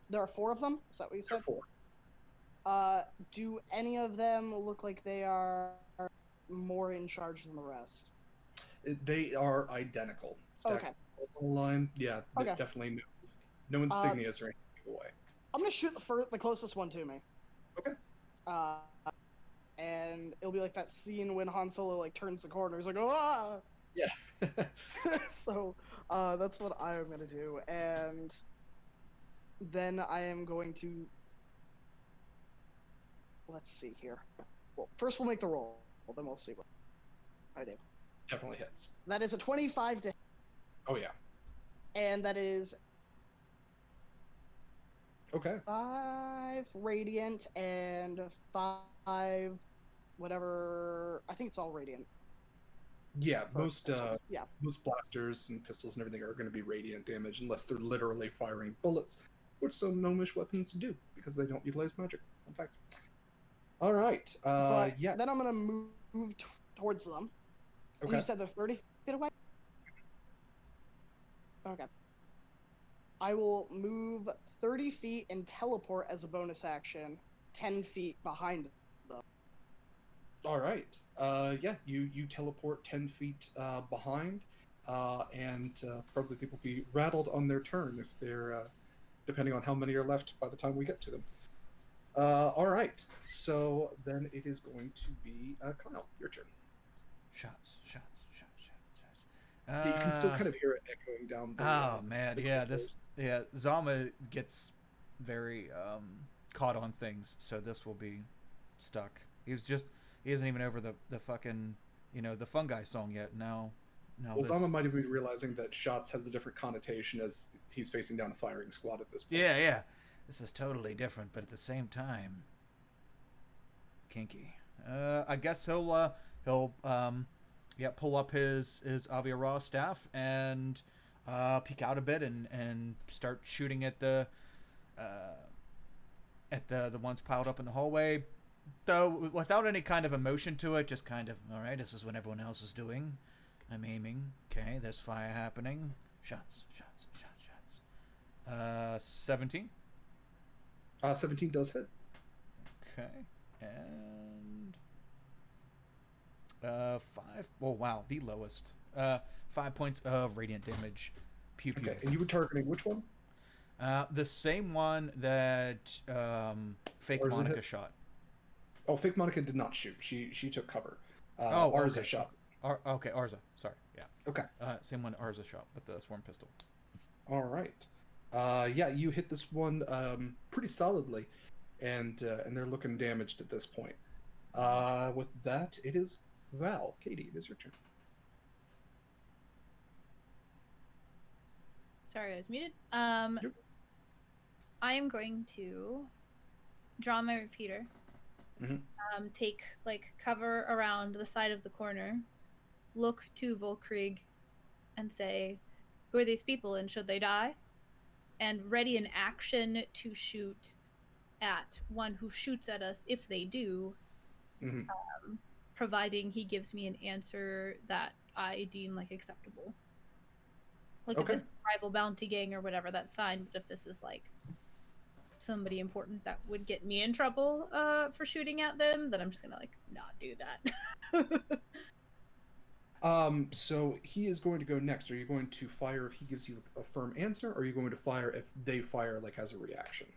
there are 4 of them. Is that what you said? 4. Do any of them look like they are more in charge than the rest? They are identical. Stacked Okay. on the line. Yeah, Okay. definitely no insignias or anything away. I'm gonna shoot the closest one to me. Okay. And it'll be like that scene when Han Solo like turns the corner. He's like, "Oh!" Ah! Yeah. So that's what I am gonna do, and then I am going to. Let's see here. Well, first we'll make the roll, then we'll see what I do. Definitely hits. That is a 25 to, Oh yeah. and that is Okay. 5 radiant and 5 whatever. I think it's all radiant. Yeah, for most this one. Yeah. most blasters and pistols and everything are going to be radiant damage unless they're literally firing bullets, which some gnomish weapons do because they don't utilize magic. In fact. All right. But Yeah. then I'm gonna move towards them. And Okay. you said they're 30 feet away? Okay. I will move 30 feet and teleport as a bonus action, 10 feet behind them. All right. Yeah, you teleport 10 feet behind, and probably people will be rattled on their turn if they're, depending on how many are left by the time we get to them. All right. So then it is going to be Kyle, your turn. Shots. Yeah, you can still kind of hear it echoing down the. Oh man, the yeah, corridors. Zama gets very caught on things, so this will be stuck. He isn't even over the fucking the fungi song yet. Now Well, this. Zama might be realizing that shots has a different connotation as he's facing down a firing squad at this point. Yeah. This is totally different, but at the same time, kinky. I guess he'll pull up his Avia Raw staff and peek out a bit and start shooting at the ones piled up in the hallway, though without any kind of emotion to it. Just kind of, all right, this is what everyone else is doing. I'm aiming. Okay, there's fire happening. Shots. 17. 17 does hit. Okay, and 5. Oh wow, the lowest. 5 points of radiant damage. Pew pew. Okay, and you were targeting which one? The same one that fake Or is it Monica hit? shot. Oh, fake Monica did not shoot. She took cover. Oh, Arza okay. shot. Okay, Arza. Sorry, yeah. Okay. Same one Arza shot with the swarm pistol. All right. Yeah, you hit this one pretty solidly, and they're looking damaged at this point. With that, it is Val. Katie, it is your turn. Sorry, I was muted. Yep. I am going to draw my repeater. Mhm. Take cover around the side of the corner, look to Volkrieg, and say, "Who are these people, and should they die?" And ready an action to shoot at one who shoots at us if they do, Mhm. providing he gives me an answer that I deem acceptable. If Okay. this is rival bounty gang or whatever, that's fine. But if this is somebody important that would get me in trouble for shooting at them, then I'm just gonna not do that. So he is going to go next. Are you going to fire if he gives you a firm answer, or are you going to fire if they fire as a reaction?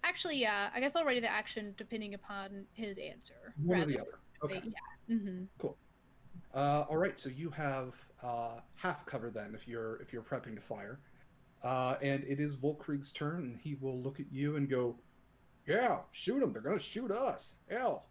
Actually, yeah, I guess I'll ready the action depending upon his answer. One or the other. Okay. Yeah. Mm-hmm. Cool. All right. So you have half cover then if you're prepping to fire, and it is Volkrieg's turn, and he will look at you and go, "Yeah, shoot them. They're gonna shoot us. Hell."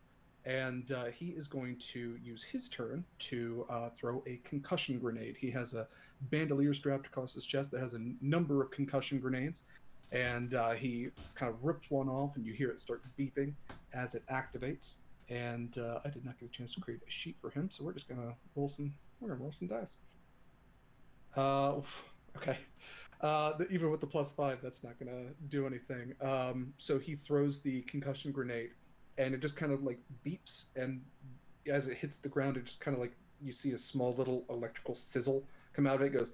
And he is going to use his turn to throw a concussion grenade. He has a bandolier strapped across his chest that has a number of concussion grenades, and he kind of rips one off, and you hear it start beeping as it activates. And I did not get a chance to create a sheet for him, so we're just gonna roll some. We're gonna roll some dice. Okay. Even with the +5, that's not gonna do anything. So he throws the concussion grenade, and it just kind of beeps, and as it hits the ground, it just kind of you see a small little electrical sizzle come out of it. It goes,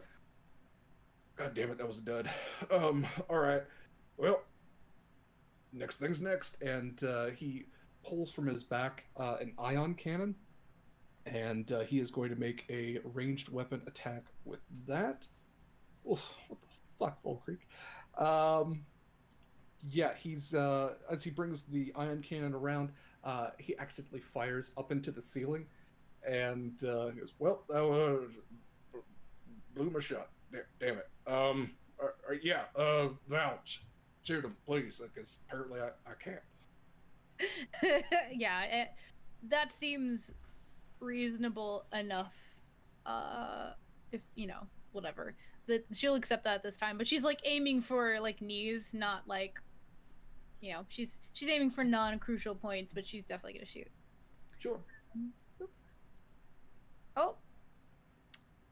"God damn it, that was a dud." All right, well, next thing's next, and he pulls from his back an ion cannon, and he is going to make a ranged weapon attack with that. Oof, what the fuck, Volkrieg? Yeah, he's as he brings the ion cannon around, he accidentally fires up into the ceiling, and he goes, "Well, that blew my shot. Damn it. Yeah, Val, shoot him, please, because apparently I can't." Yeah, that seems reasonable enough. If whatever, that she'll accept that this time. But she's aiming for knees, not she's aiming for non-crucial points, but she's definitely gonna shoot. Sure. Oh,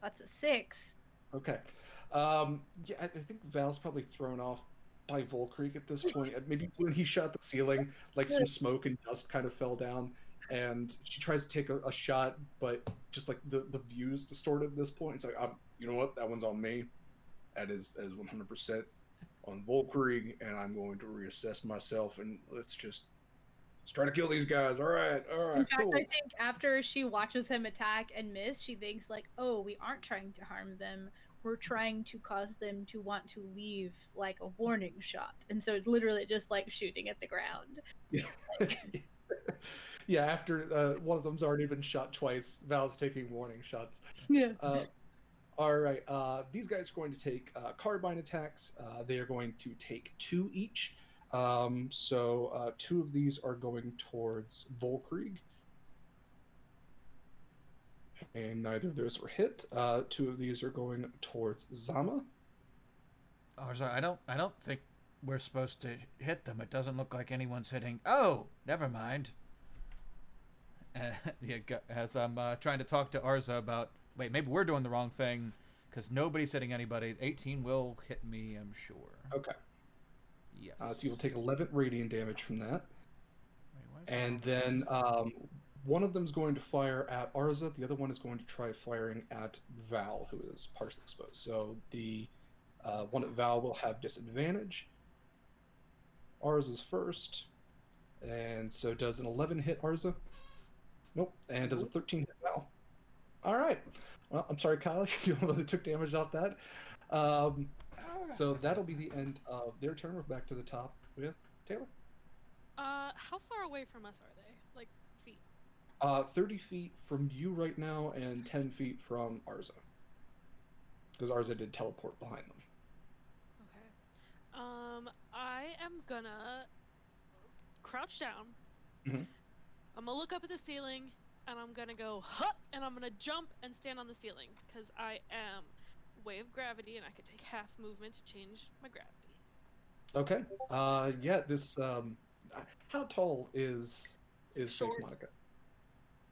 that's a 6. Okay. Yeah, I think Val's probably thrown off by Volkrieg at this point. Maybe when he shot the ceiling, some smoke and dust kind of fell down, and she tries to take a shot, but just the view's distorted at this point. It's you know what, that one's on me. That is 100% on Volkrieg, and I'm going to reassess myself, and let's try to kill these guys. All right, In fact, cool. I think after she watches him attack and miss, she thinks like, "Oh, we aren't trying to harm them. We're trying to cause them to want to leave like a warning shot." And so it's literally just like shooting at the ground. Yeah. Yeah, after one of them's already been shot twice, Val's taking warning shots. Yeah. All right, these guys are going to take carbine attacks. They are going to take 2 each. So 2 of these are going towards Volkrieg, and neither of those were hit. 2 of these are going towards Zama. Oh, sorry, I don't think we're supposed to hit them. It doesn't look like anyone's hitting. Oh, never mind. Yeah, as I'm trying to talk to Arza about, wait, maybe we're doing the wrong thing, because nobody's hitting anybody. 18 will hit me, I'm sure. Okay. Yes. So you will take 11 radiant damage from that. Wait, and then one of them is going to fire at Arza. The other one is going to try firing at Val, who is partially exposed. So the one at Val will have disadvantage. Arza's first. And so does an 11 hit Arza? Nope. And does a 13 hit Val? All right. Well, I'm sorry, Kyle. You really took damage off that. So that'll be the end of their turn. We're back to the top with Taylor. How far away from us are they? Like, feet? 30 feet from you right now and 10 feet from Arza. Because Arza did teleport behind them. Okay. I am gonna crouch down. Mhm. I'm gonna look up at the ceiling, and I'm gonna go, huh! And I'm gonna jump and stand on the ceiling, because I am way of gravity, and I could take half movement to change my gravity. Okay. Yeah, this how tall is Short. fake Monica?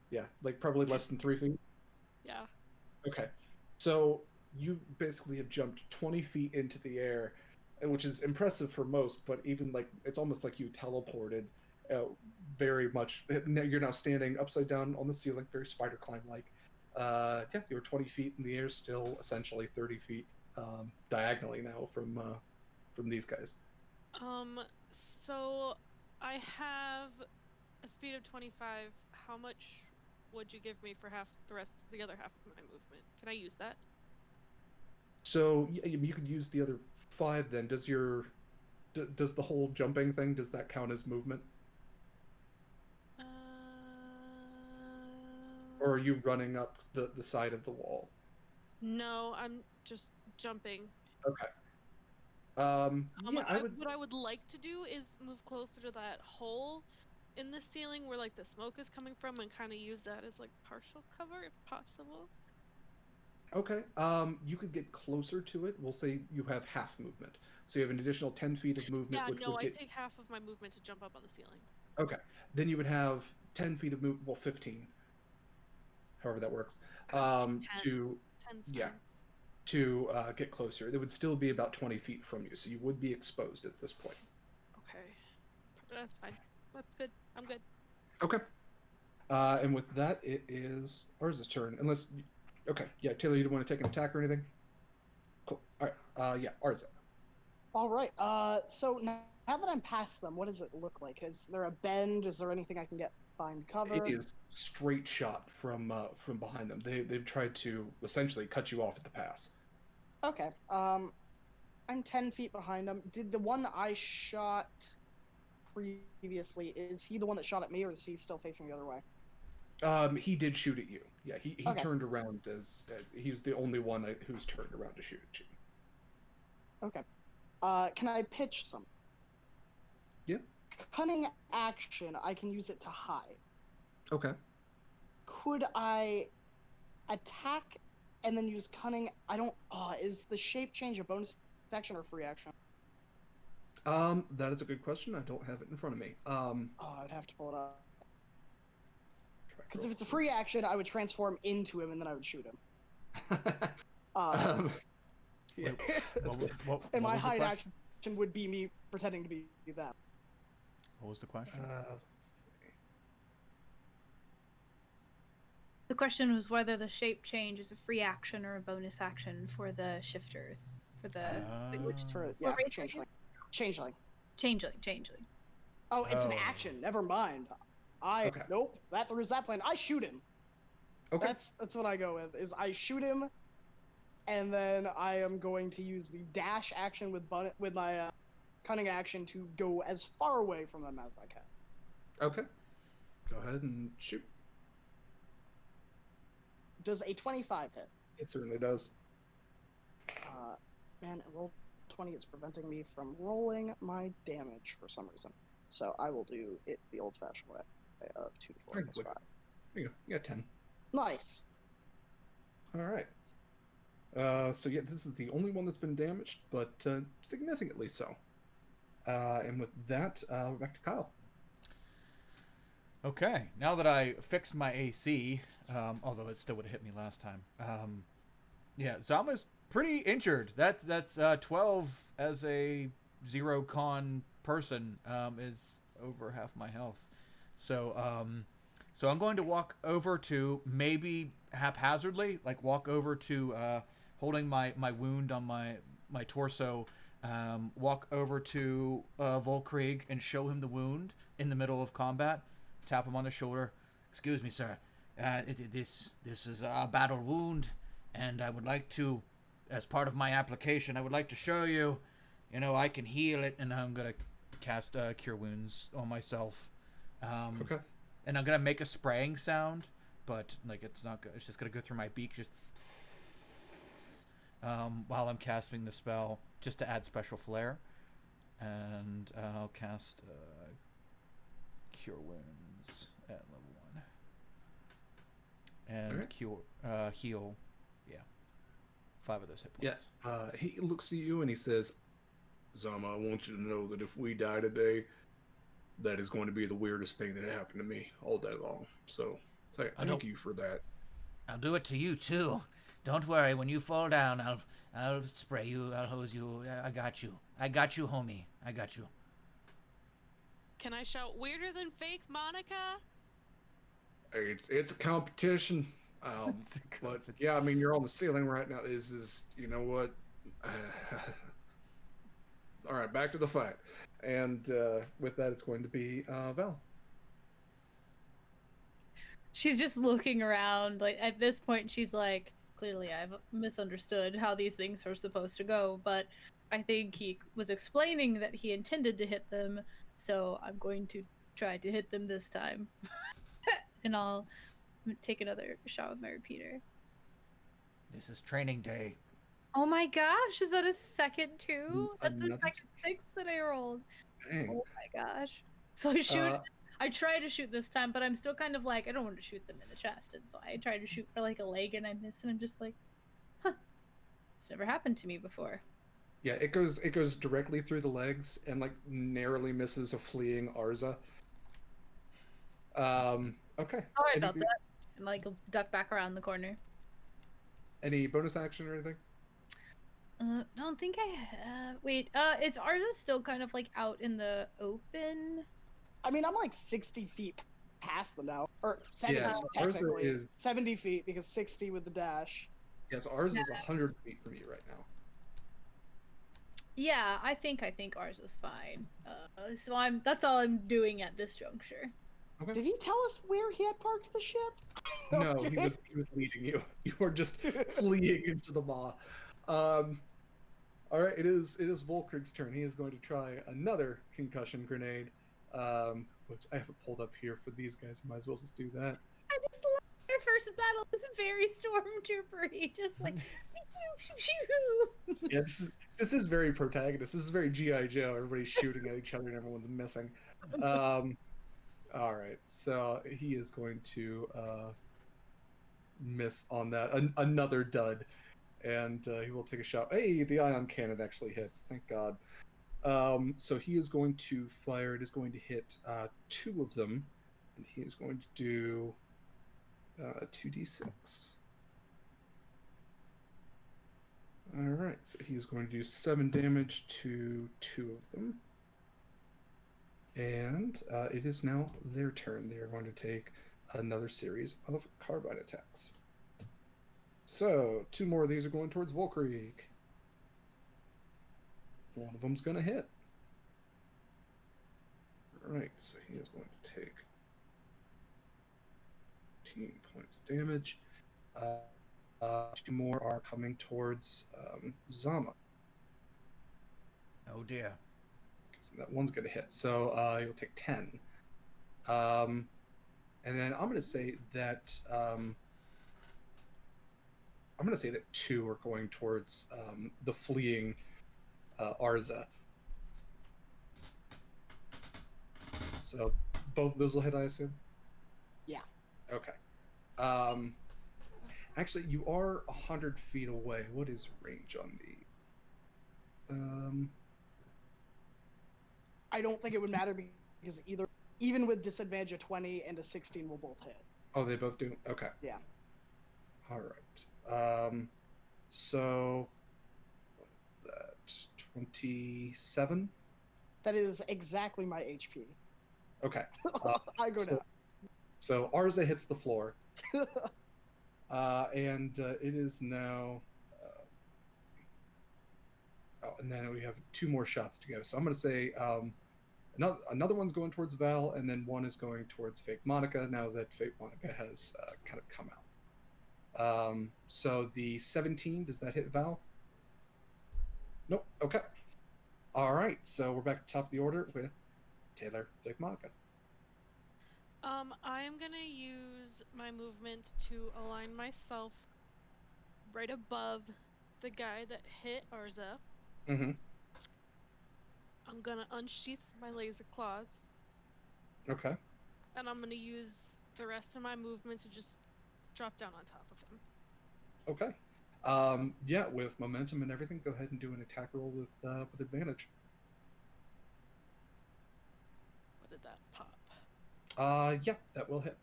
Yeah, like probably less than 3 feet. Yeah. Okay. So you basically have jumped 20 feet into the air, which is impressive for most, but even like it's almost like you teleported very much. You're now standing upside down on the ceiling, very spider climb like. Yeah, you're 20 feet in the air, still essentially 30 feet diagonally now from these guys. So I have a speed of 25. How much would you give me for the other half of my movement? Can I use that? So you could use the other 5 then. Does the whole jumping thing, does that count as movement? Or are you running up the side of the wall? No, I'm just jumping. Okay. Yeah, what I would like to do is move closer to that hole in the ceiling where like the smoke is coming from, and kind of use that as like partial cover if possible. Okay. You could get closer to it. We'll say you have half movement, so you have an additional 10 feet of movement. Yeah, which no, would I get... take half of my movement to jump up on the ceiling. Okay, then you would have 10 feet of movement. Well, 15. However that works. 10. To 10's yeah, fine. to get closer. It would still be about 20 feet from you, so you would be exposed at this point. Okay, that's fine. That's good. I'm good. Okay. And with that, it is Arza's turn. Unless, okay, yeah, Taylor, you don't want to take an attack or anything? Cool. All right. Yeah, Arza. All right. So now that I'm past them, what does it look like? Is there a bend? Is there anything I can get behind cover? It is straight shot from behind them. They've tried to essentially cut you off at the pass. Okay. I'm 10 feet behind them. Did the one that I shot previously, is he the one that shot at me, or is he still facing the other way? He did shoot at you. Yeah, he Okay. turned around as he was the only one who's turned around to shoot at you. Okay. Can I pitch something? Yeah. Cunning action, I can use it to hide. Okay. Could I attack and then use cunning? I don't. Is the shape change a bonus action or free action? That is a good question. I don't have it in front of me. I'd have to pull it up. Because if it's a free action, I would transform into him and then I would shoot him. Yeah. And my hide action would be me pretending to be that. What was the question? The question was whether the shape change is a free action or a bonus action for the shifters, for the For what yeah, race are you? changeling. Changeling. Oh, it's an Oh. action. Never mind. Okay. Nope. That throws that plan. I shoot him. Okay. That's what I go with. Is I shoot him, and then I am going to use the dash action with my cunning action to go as far away from them as I can. Okay. Go ahead and shoot. Does a 25 hit? It certainly does. Man, roll 20 is preventing me from rolling my damage for some reason. So I will do it the old-fashioned way of 2d4 plus 5. There you go. You got 10. Nice. All right. So yeah, this is the only one that's been damaged, but significantly so. And with that, we're back to Kyle. Okay, now that I fixed my AC, although it still would have hit me last time. Yeah, Zama's pretty injured. That's 12 as a 0 con person is over half my health. So I'm going to walk over to, maybe haphazardly, like walk over to holding my wound on my torso. Walk over to Volkrieg and show him the wound in the middle of combat. Tap him on the shoulder. Excuse me, sir. This is a battle wound, and I would like to, as part of my application, I would like to show you, I can heal it, and I'm gonna cast Cure Wounds on myself. Okay. And I'm gonna make a spraying sound, but like it's not good. It's just gonna go through my beak, just while I'm casting the spell, just to add special flair. And I'll cast Cure Wounds at level 1. And Alright. heal, 5 of those hit points. Yeah. He looks at you and he says, Zama, I want you to know that if we die today, that is going to be the weirdest thing that happened to me all day long. So thank you for that. I'll do it to you too. Don't worry. When you fall down, I'll spray you. I'll hose you. I got you. I got you, homie. I got you. Can I shout weirder than fake Monica? It's a competition. But yeah, I mean, you're on the ceiling right now. You know what? All right, back to the fight. And with that, it's going to be Val. She's just looking around. Like at this point, she's like, clearly I've misunderstood how these things are supposed to go, but I think he was explaining that he intended to hit them, so I'm going to try to hit them this time. And I'll take another shot with my repeater. This is training day. Oh my gosh, is that a second two? That's the Another second 6 that I rolled. Dang. Oh my gosh. So I shoot. I try to shoot this time, but I'm still kind of like, I don't want to shoot them in the chest. And so I try to shoot for like a leg and I miss, and I'm just like, huh. It's never happened to me before. Yeah, it goes directly through the legs and like narrowly misses a fleeing Arza. Okay. Sorry about that. And like duck back around the corner. Any bonus action or anything? Don't think I have. Wait, is Arza still kind of like out in the open? I mean, I'm like 60 feet past them now. Or 70 Yeah, so technically. Arza is 70 feet because 60 with the dash. yes, ours is 100 feet from you right now. Yeah, I think Arza's fine. So that's all I'm doing at this juncture. Okay. Did he tell us where he had parked the ship? No, Okay. he was leading you. You were just fleeing into the maw. All right, it is Volkrig's turn. He is going to try another concussion grenade, which I have it pulled up here for these guys. I might as well just do that. I just love our first battle is very stormtrooper-y, just like Yeah, this is very protagonist. This is very G.I. Joe. Everybody's shooting at each other and everyone's missing. All right, so he is going to miss on that. Another dud. And he will take a shot. Hey, the ion cannon actually hits. Thank God. So he is going to fire. It is going to hit 2 of them. And he is going to do 2d6. All right, so he is going to do 7 damage to 2 of them. And it is now their turn. They are going to take another series of carbine attacks. So 2 more of these are going towards Volkrieg. one of them's going to hit. All right, so he is going to take 15 points of damage. 2 more are coming towards Zama. Oh dear. So that one's going to hit. So you'll take 10. And then I'm going to say that 2 are going towards the fleeing Arza. So both of those will hit, I assume? Yeah. Okay. Actually, you are 100 feet away. What is range on the... I don't think it would matter because even with disadvantage, a 20 and a 16 will both hit. Oh, they both do? Okay. Yeah. All right. So that 27? That is exactly my HP. Okay. I go down. So Arza hits the floor. And it is now... and then we have 2 more shots to go. So I'm going to say another one's going towards Val, and then one is going towards Fake Monica, now that Fake Monica has kind of come out. So the 17, does that hit Val? Nope. Okay. All right. So we're back at the top of the order with Taylor, Fake Monica. I am gonna use my movement to align myself right above the guy that hit Arza. Mm-hmm. I'm gonna unsheath my laser claws. Okay. And I'm gonna use the rest of my movement to just drop down on top of him. Okay. Yeah, with momentum and everything, go ahead and do an attack roll with advantage. What did that pop? Yeah, that will hit.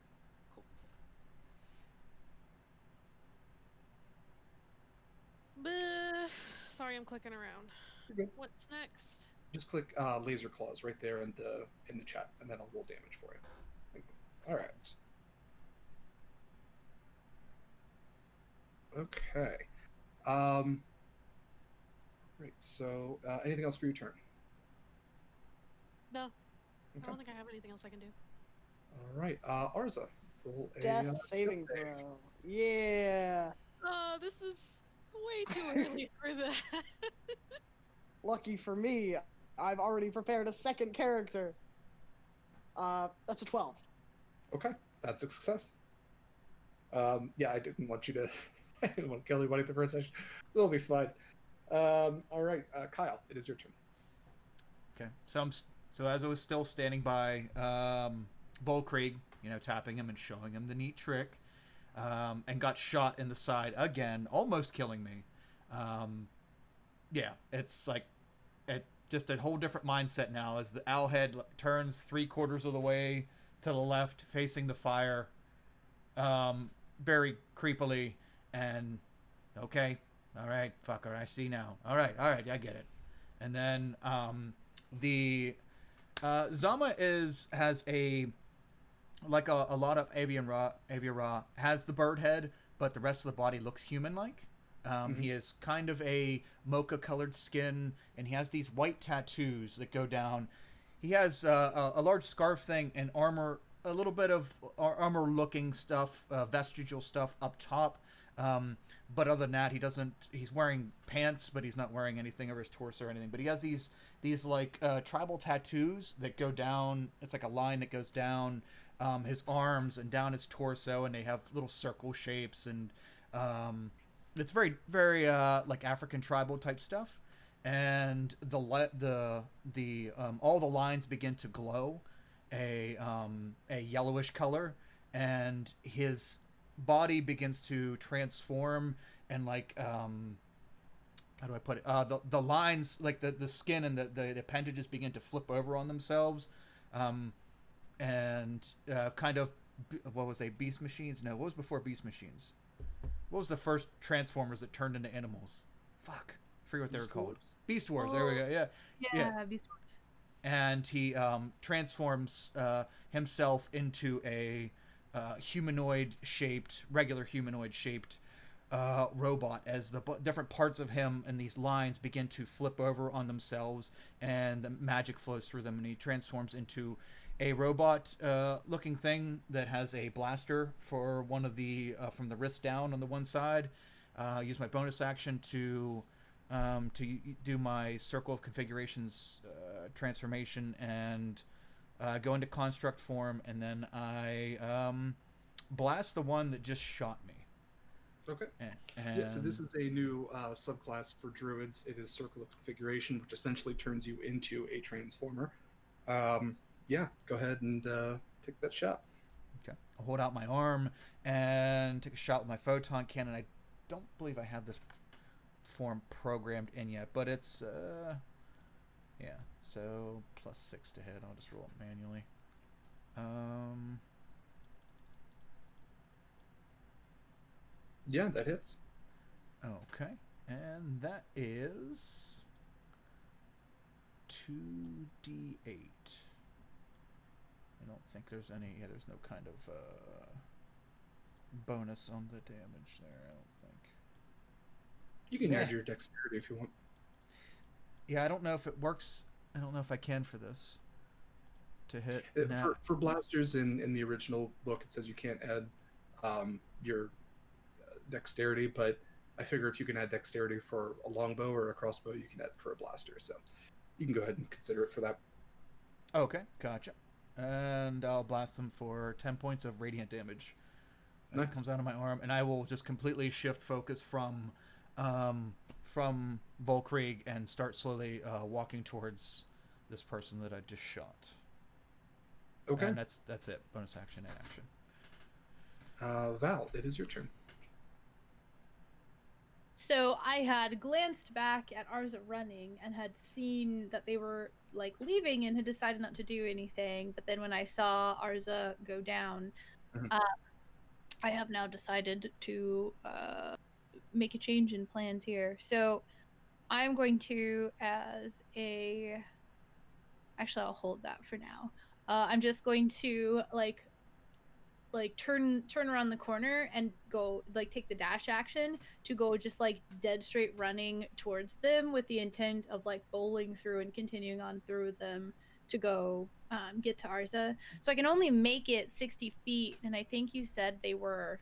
Cool. Bleh. Sorry, I'm clicking around. You're good. What's next? Just click laser claws right there in the chat, and then I'll roll damage for you. All right. Okay. Right. So, anything else for your turn? No. Okay. I don't think I have anything else I can do. All right. Arza, roll a Death saving death save. throw. Yeah. Oh, this is way too early for that. Lucky for me, I've already prepared a second character. That's a 12. Okay, that's a success. Yeah, I didn't want you to. I didn't want to kill anybody the first session. We'll be fine. All right, Kyle, it is your turn. Okay. So as I was still standing by Volkrieg, tapping him and showing him the neat trick, and got shot in the side again, almost killing me. Yeah, it's like just a whole different mindset now as the owl head turns 3/4 of the way to the left, facing the fire, very creepily, and okay, all right, fucker, I see now. All right, I get it. And then the Zama has a lot of avian raw has the bird head, but the rest of the body looks human-like. He is kind of a mocha-colored skin, and he has these white tattoos that go down. He has a large scarf thing and armor, a little bit of armor-looking stuff, vestigial stuff up top. But other than that, he's wearing pants, but he's not wearing anything over his torso or anything. But he has these like tribal tattoos that go down. It's like a line that goes down his arms and down his torso, and they have little circle shapes, and it's very, very like African tribal type stuff. And the all the lines begin to glow a yellowish color, and his body begins to transform, and like how do I put it? The lines, like the skin and the appendages begin to flip over on themselves, and kind of, what was they? Beast machines? No, what was before beast machines? What was the first Transformers that turned into animals? Fuck, I forget what they were called. Beast Wars. Oh, There we go. Yeah. Beast Wars. And he transforms himself into a regular humanoid shaped robot as the different parts of him and these lines begin to flip over on themselves, and the magic flows through them, and he transforms into a robot looking thing that has a blaster for one of the from the wrist down on the one side. Use my bonus action to do my circle of configurations transformation and go into construct form, and then I blast the one that just shot me. Okay. And Yeah, so this is a new subclass for druids. It is Circle of Configuration, which essentially turns you into a transformer. Yeah, go ahead and take that shot. Okay. I'll hold out my arm and take a shot with my photon cannon. I don't believe I have this form programmed in yet, but it's yeah. So +6 to hit. I'll just roll it manually. Yeah, that hits. Okay, and that is 2d8. I don't think there's any. Yeah, there's no kind of bonus on the damage there. I don't think. You can add your dexterity if you want. Yeah, I don't know if it works. I don't know if I can for this to hit. For blasters in the original book, it says you can't add your dexterity, but I figure if you can add dexterity for a longbow or a crossbow, you can add it for a blaster. So you can go ahead and consider it for that. Okay, gotcha. And I'll blast them for 10 points of radiant damage as it comes out of my arm, and I will just completely shift focus from Volkrieg and start slowly walking towards this person that I just shot. Okay. And that's it. Bonus action and action. Val, it is your turn. So I had glanced back at Arza running and had seen that they were like leaving and had decided not to do anything. But then when I saw Arza go down, I have now decided to make a change in plans here. So I'm going to, actually, I'll hold that for now. I'm just going to like turn around the corner and go take the dash action to go just dead straight running towards them with the intent of bowling through and continuing on through them to go get to Arza. So I can only make it 60 feet, and I think you said they were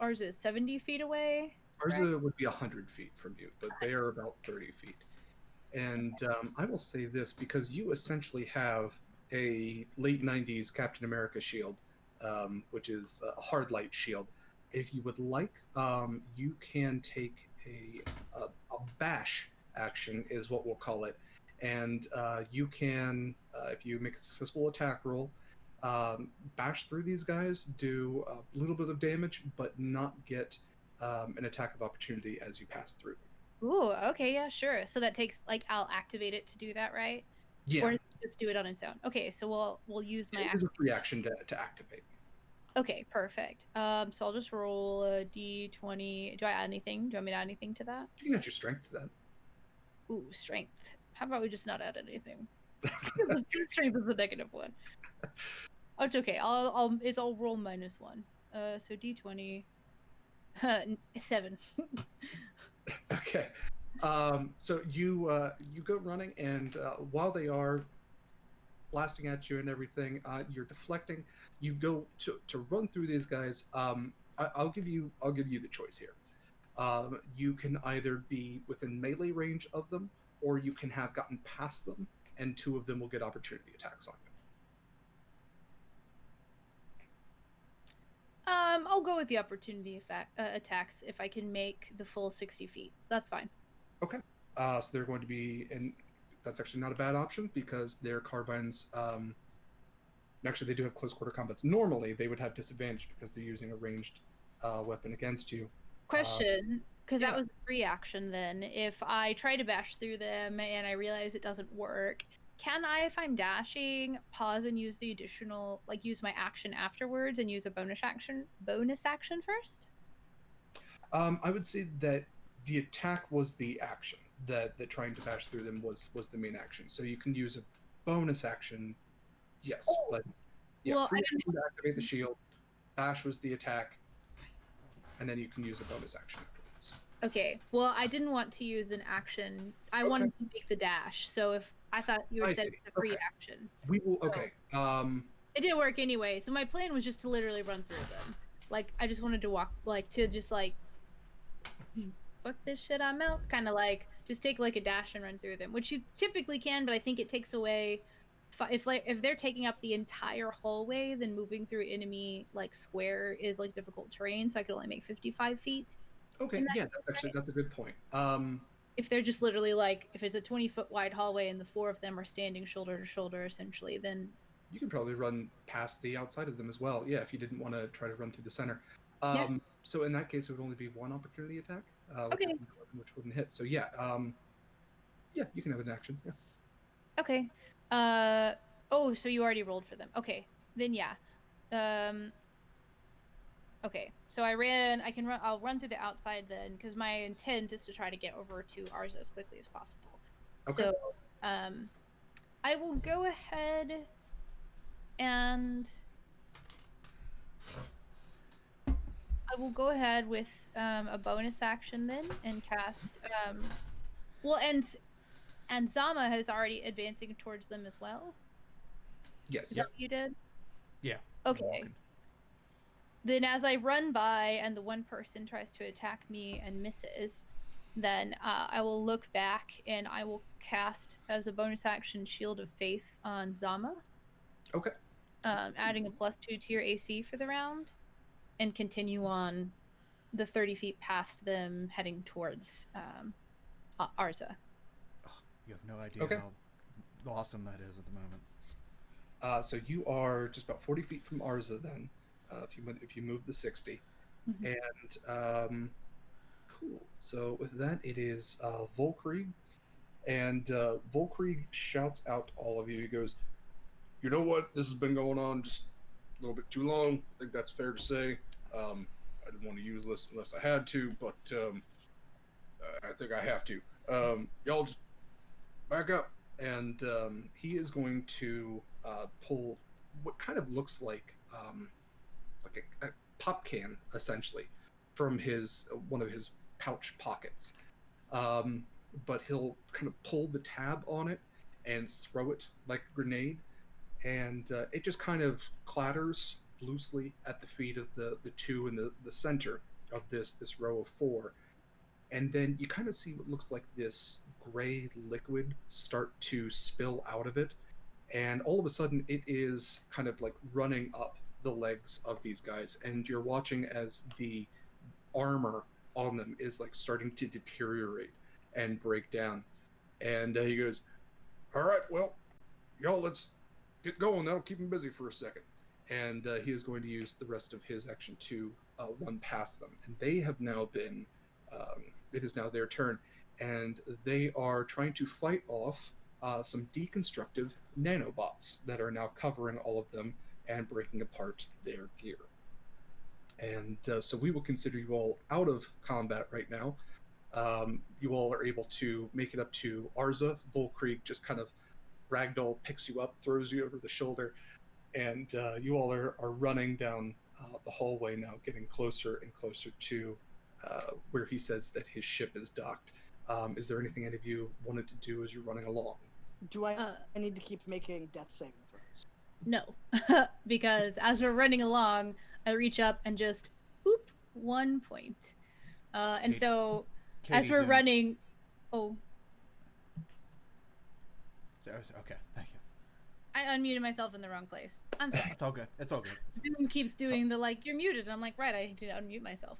Arza is 70 feet away. Arza would be 100 feet from you, but they are about 30 feet. And I will say this, because you essentially have a late 90s Captain America shield, which is a hard light shield. If you would like, you can take a bash action, is what we'll call it. And you can, if you make a successful attack roll, bash through these guys, do a little bit of damage, but not get an attack of opportunity as you pass through them. Ooh, okay, yeah, sure. So that takes I'll activate it to do that, right? Yeah. Or just do it on its own. Okay, so we'll use my. It is a free action to activate. Okay, perfect. So I'll just roll a d20. Do I add anything? Do you want me to add anything to that? You can add your strength to that. Ooh, strength. How about we just not add anything? Strength is a -1. Oh, it's okay. I'll roll -1. So d20. 7. Okay. So you go running, and while they are blasting at you and everything, you're deflecting. You go to run through these guys. I'll give you the choice here. You can either be within melee range of them, or you can have gotten past them, and 2 of them will get opportunity attacks on you. I'll go with the opportunity attacks if I can make the full 60 feet. That's fine. Okay. So they're going to be, and that's actually not a bad option, because their carbines, actually they do have close quarter combats. Normally they would have disadvantage because they're using a ranged weapon against you. Question, because that was a free action then. If I try to bash through them and I realize it doesn't work, can I, if I'm dashing, pause and use the additional, use my action afterwards and use a bonus action first? I would say that the attack was the action. That trying to bash through them was the main action. So you can use a bonus action, yes, but yeah, free action to activate the shield. Bash was the attack. and then you can use a bonus action afterwards. Okay. Well, I didn't want to use an action. I wanted to make the dash. So if I thought you were I saying see. it's a free Okay. action. We will. Okay. It didn't work anyway. So my plan was just to literally run through them. Like I just wanted to walk, like to just like fuck this shit, I'm out. Kind of like just take like a dash and run through them, which you typically can, but I think it takes away. If they're taking up the entire hallway, then moving through enemy like square is like difficult terrain. So I could only make 55 feet. Okay. Yeah, that's a good point. If they're just literally like if it's a 20-foot wide hallway and the four of them are standing shoulder to shoulder, essentially, then you can probably run past the outside of them as well. Yeah, if you didn't want to try to run through the center. Yeah. So in that case, it would only be one opportunity attack, Okay. which wouldn't hit. So yeah, yeah, you can have an action. Yeah. Okay. Oh, so you already rolled for them. Okay. Then yeah. Okay. So I'll run through the outside then, because my intent is to try to get over to Arza as quickly as possible. Okay. So I will go ahead and I will go ahead with a bonus action then and cast well, and Zama is already advancing towards them as well. Yes. Is that what you did? Yeah. Okay. Then as I run by and the one person tries to attack me and misses, then I will look back and I will cast as a bonus action Shield of Faith on Zama. Okay. Adding a +2 to your AC for the round, and continue on the 30 feet past them, heading towards Arza. Oh, you have no idea how awesome that is at the moment. So you are just about 40 feet from Arza then, if you move the 60. Mm-hmm. And cool. So with that, it is Volkrieg. And Volkrieg shouts out all of you. He goes, "You know what? This has been going on just a little bit too long. I think that's fair to say. I didn't want to use this unless I had to, but I think I have to. Y'all just back up." And he is going to pull what kind of looks like a pop can, essentially, from one of his pouch pockets. But he'll kind of pull the tab on it and throw it like a grenade, and it just kind of clatters loosely at the feet of the two in the center of this row of four. And then you kind of see what looks like this gray liquid start to spill out of it, and all of a sudden it is kind of like running up the legs of these guys, and you're watching as the armor on them is like starting to deteriorate and break down. And he goes, "All right, well, y'all, let's get going. That'll keep him busy for a second." And he is going to use the rest of his action to run past them. And they have now been, it is now their turn. And they are trying to fight off some deconstructive nanobots that are now covering all of them and breaking apart their gear. And so we will consider you all out of combat right now. You all are able to make it up to Arza. Volkrieg just kind of ragdoll picks you up, throws you over the shoulder, and you all are running down the hallway now, getting closer and closer to where he says that his ship is docked. Is there anything any of you wanted to do as you're running along? Do I need to keep making death saving throws? No, because as we're running along, I reach up and just boop 1 point. And so as we're running, Okay, thank you. I unmuted myself in the wrong place. I'm sorry. It's all good. It's all good. Zoom keeps doing the like, you're muted. And I'm like, right, I need to unmute myself.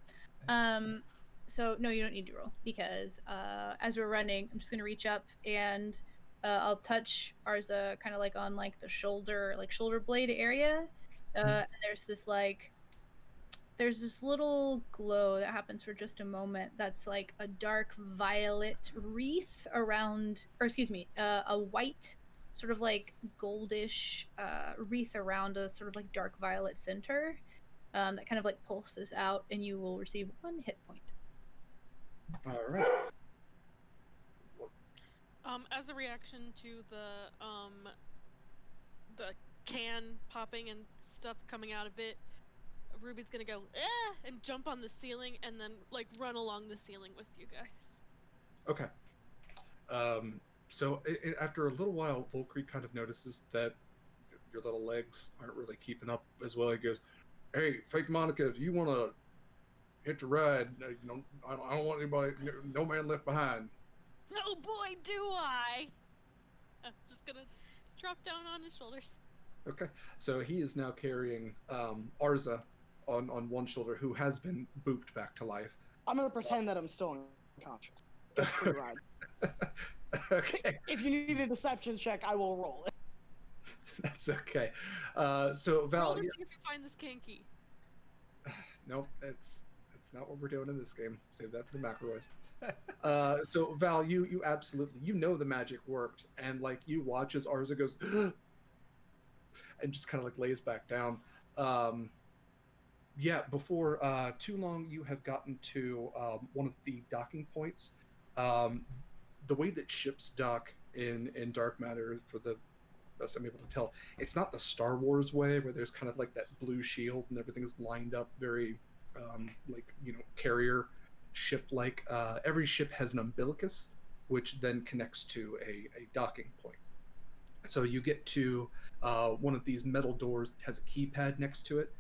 So no, you don't need to roll, because as we're running, I'm just gonna reach up and I'll touch Arza kind of like on like the shoulder blade area. And there's this little glow that happens for just a moment. That's like a dark violet wreath around, or excuse me, a white sort of like goldish wreath around a sort of like dark violet center that kind of like pulses out, and you will receive 1 hit point. All right. As a reaction to the can popping and stuff coming out of it, Ruby's gonna go and jump on the ceiling and then like run along the ceiling with you guys. Okay. So after a little while, Volkreed kind of notices that your little legs aren't really keeping up as well. He goes, "Hey, Fake Monica, if you want to hit the ride, I don't want anybody, no man left behind." Oh boy, do I! I'm just gonna drop down on his shoulders. Okay. So he is now carrying Arza on one shoulder, who has been booped back to life. I'm gonna pretend that I'm still unconscious. Get a free ride. Okay. If you need a deception check, I will roll it. That's okay. So Val, Roll to see if you find this kinky. nope, that's not what we're doing in this game. Save that for the McElroys. So Val, you absolutely, the magic worked, and like you watch as Arza goes and just kind of like lays back down. Yeah, before too long, you have gotten to one of the docking points. The way that ships dock in dark matter, for the best I'm able to tell, it's not the Star Wars way where there's kind of like that blue shield and everything's lined up very carrier ship like. Every ship has an umbilicus, which then connects to a docking point. So you get to one of these metal doors that has a keypad next to it,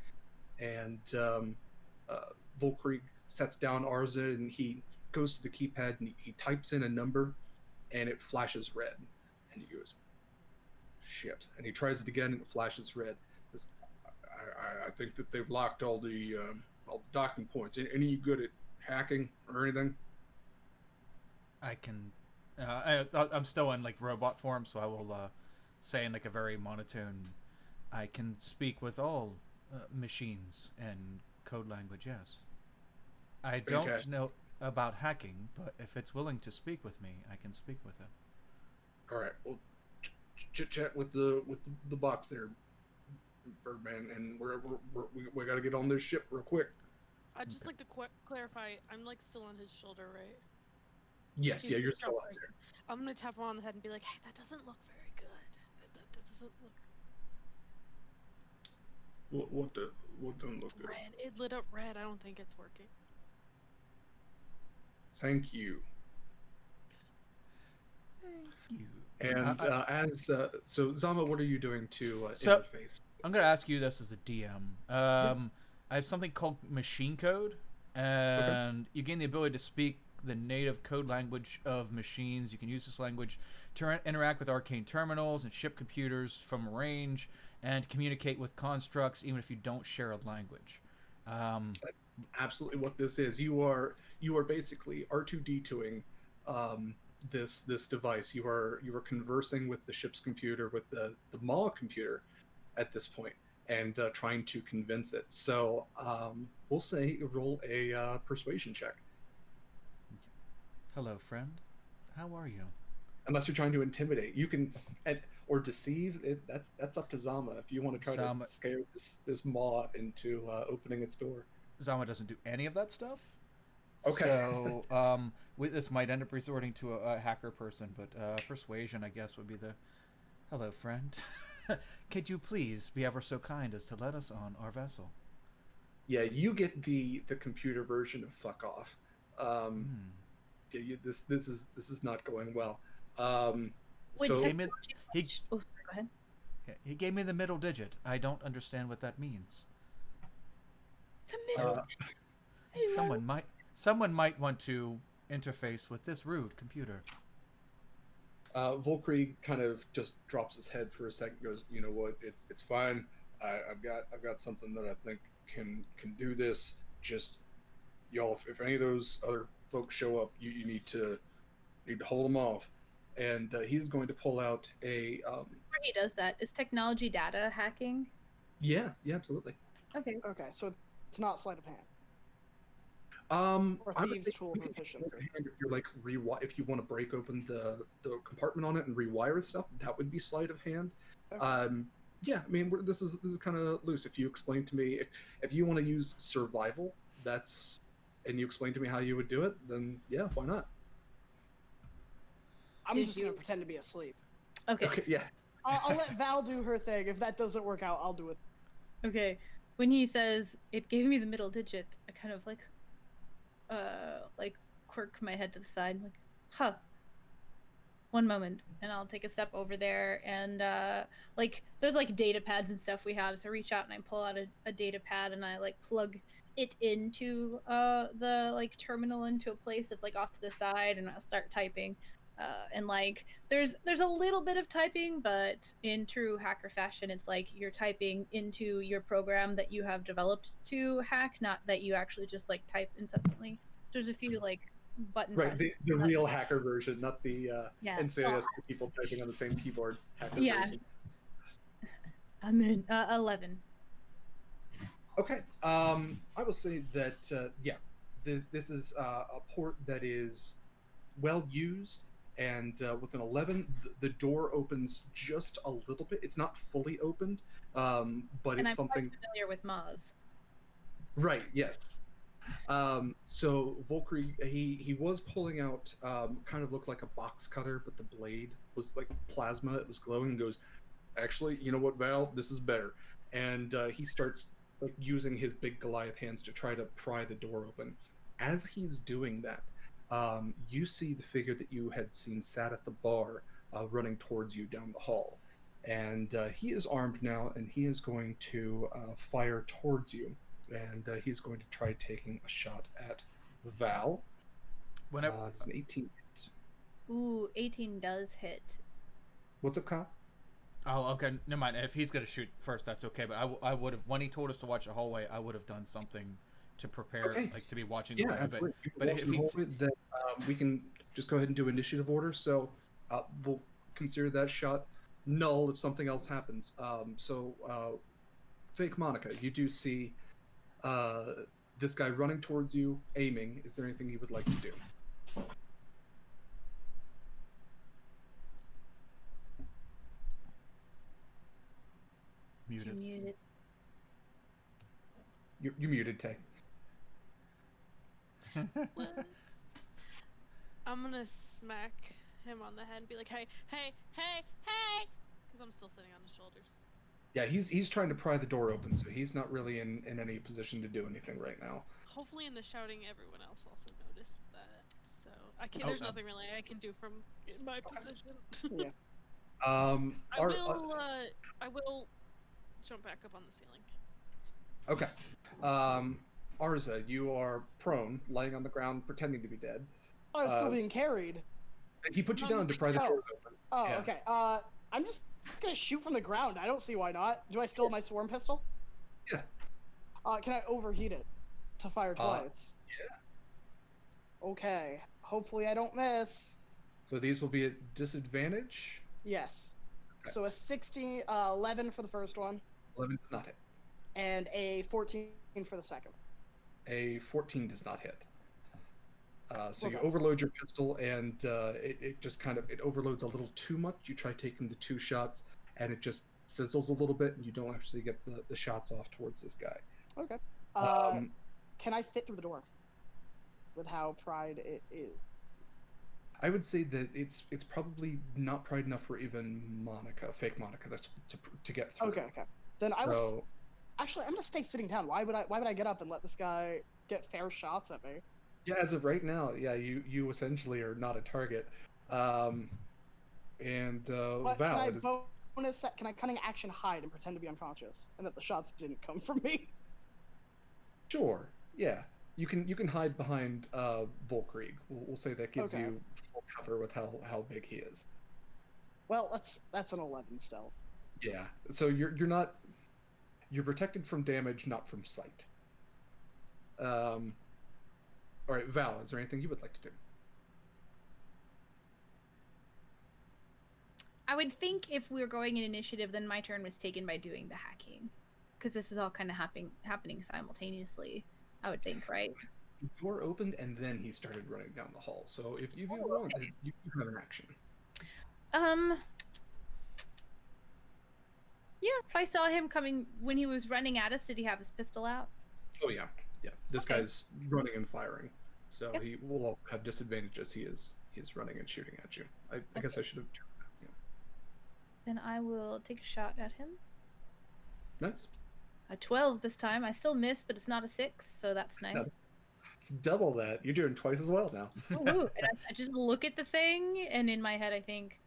and Volkreed sets down Arza, and he goes to the keypad and he types in a number, and it flashes red, and he goes, "Shit!" And he tries it again, and it flashes red. He goes, I think that they've locked all the docking points. Any you good at hacking or anything? I can. I'm still in like robot form, so I will say in like a very monotone. I can speak with all machines and code language. Yes. I don't know about hacking, but if it's willing to speak with me, I can speak with it. All right. Well, chit chat with the box there, Birdman, and we got to get on this ship real quick. I'd just like to clarify. I'm like still on his shoulder, right? Yes. He's Yeah, you're the still strong out person. there. I'm gonna tap him on the head and be like, "Hey, that doesn't look very good. That doesn't look What doesn't look good? red. It lit up red. I don't think it's working." Thank you. Thank you. And so Zama, what are you doing to So, interface? I'm going to ask you this as a DM. I have something called machine code, and you gain the ability to speak the native code language of machines. You can use this language to interact with arcane terminals and ship computers from range, and communicate with constructs even if you don't share a language. That's absolutely what this is. You are basically R2D2ing this device. You are conversing with the ship's computer, with the Maw computer at this point, and trying to convince it. So we'll say roll a persuasion check. Hello, friend. How are you? Unless you're trying to intimidate, you can or deceive. That's up to Zama. If you want to try to scare this Maw into opening its door. Zama doesn't do any of that stuff. Okay. So this might end up resorting to a hacker person, but persuasion, I guess, would be the hello, friend. Could you please be ever so kind as to let us on our vessel? Yeah, you get the computer version of fuck off. Yeah, this is not going well. Go ahead. Yeah, he gave me the middle digit. I don't understand what that means. The middle. Someone might want to interface with this rude computer. Volkreed kind of just drops his head for a second. Goes, you know what? It's fine. I've got something that I think can do this. Just y'all, if any of those other folks show up, you need to hold them off. And he's going to pull out a. Before he does that, is technology data hacking? Yeah, absolutely. Okay, so it's not sleight of hand. Or I would thieves' think tool proficiency. If you're like if you want to break open the compartment on it and rewire stuff, that would be sleight of hand. Okay. Yeah, I mean this is kind of loose. If you explain to me if you want to use survival, and you explain to me how you would do it, then yeah, why not? I'm just gonna pretend to be asleep. Okay. Yeah. I'll let Val do her thing. If that doesn't work out, I'll do it. Okay. when he says it gave me the middle digit, I kind of like quirk my head to the side, like, huh. One moment, and I'll take a step over there, and like there's like data pads and stuff we have, so I reach out and I pull out a data pad and I like plug it into the like terminal into a place that's like off to the side, and I'll start typing. And like there's a little bit of typing, but in true hacker fashion, it's like you're typing into your program that you have developed to hack, not that you actually just like type incessantly. There's a few like button Right, presses. the real hacker version, not the Yeah. NCIS people typing on the same keyboard hacker Yeah. version. I'm in 11. Okay, I will say that yeah, this is a port that is well used, and with an 11, the door opens just a little bit. It's not fully opened, but And it's I'm something. quite familiar with Maz. Right. Yes. So Volkrieg, he was pulling out, kind of looked like a box cutter, but the blade was like plasma. It was glowing. And goes, actually, you know what, Val? This is better. And he starts like using his big Goliath hands to try to pry the door open. As he's doing that, you see the figure that you had seen sat at the bar, running towards you down the hall. And he is armed now, and he is going to fire towards you. And he's going to try taking a shot at Val. It's an 18 hit. Ooh, 18 does hit. What's up, Kyle? Oh, okay. Never mind. If he's gonna shoot first, that's okay. But I would have, when he told us to watch the hallway, I would have done something to prepare, Okay. like to be watching the Yeah, hallway. absolutely. But if he's, That we can just go ahead and do initiative order. So we'll consider that shot null if something else happens. Fake Monica, you do see this guy running towards you, aiming. Is there anything you would like to do? muted. Muted. You're muted, Tay. What? I'm gonna smack him on the head and be like, hey, hey, hey, hey! Because I'm still sitting on his shoulders. Yeah, he's trying to pry the door open, so he's not really in any position to do anything right now. Hopefully in the shouting, everyone else also noticed that. So I can't. There's nothing really I can do from my position. Yeah. I will jump back up on the ceiling. Okay. Arza, you are prone, laying on the ground, pretending to be dead. I was still being carried. He put you No, down to pry the door open. Oh, Yeah. okay. I'm just gonna shoot from the ground. I don't see why not. Do I still have my swarm pistol? Yeah. Can I overheat it to fire twice? Yeah. Okay. Hopefully I don't miss. So these will be at disadvantage. Yes. Okay. So a 11 for the first one, 11 does not hit. and a 14 for the second. A 14 does not hit. So Okay. you overload your pistol, and it just kind of overloads a little too much. You try taking the 2 shots, and it just sizzles a little bit, and you don't actually get the shots off towards this guy. Okay. Can I fit through the door with how pried it is? I would say that it's probably not pried enough for even fake Monica, to get through. Okay. Then I was actually I'm gonna stay sitting down. Why would I get up and let this guy get fair shots at me? Yeah, as of right now, yeah, you essentially are not a target. But Val, can I cunning action hide and pretend to be unconscious and that the shots didn't come from me? Sure, yeah, you can hide behind Volkrieg. We'll say that gives you full cover with how big he is. Well, that's an 11 stealth. Yeah, so you're protected from damage, not from sight. All right, Val, is there anything you would like to do? I would think if we were going in initiative, then my turn was taken by doing the hacking, because this is all kind of happening simultaneously. I would think, right? The door opened, and then he started running down the hall. So if you want, okay. you have an action. Yeah, if I saw him coming when he was running at us, did he have his pistol out? Oh yeah. This Okay. guy's running and firing, so Yep. he will also have disadvantages. He's running and shooting at you. I guess I should have. Yeah. Then I will take a shot at him. Nice. A 12 this time. I still miss, but it's not a 6, so that's nice. It's double that. You're doing twice as well now. Ooh, and I just look at the thing, and in my head I think,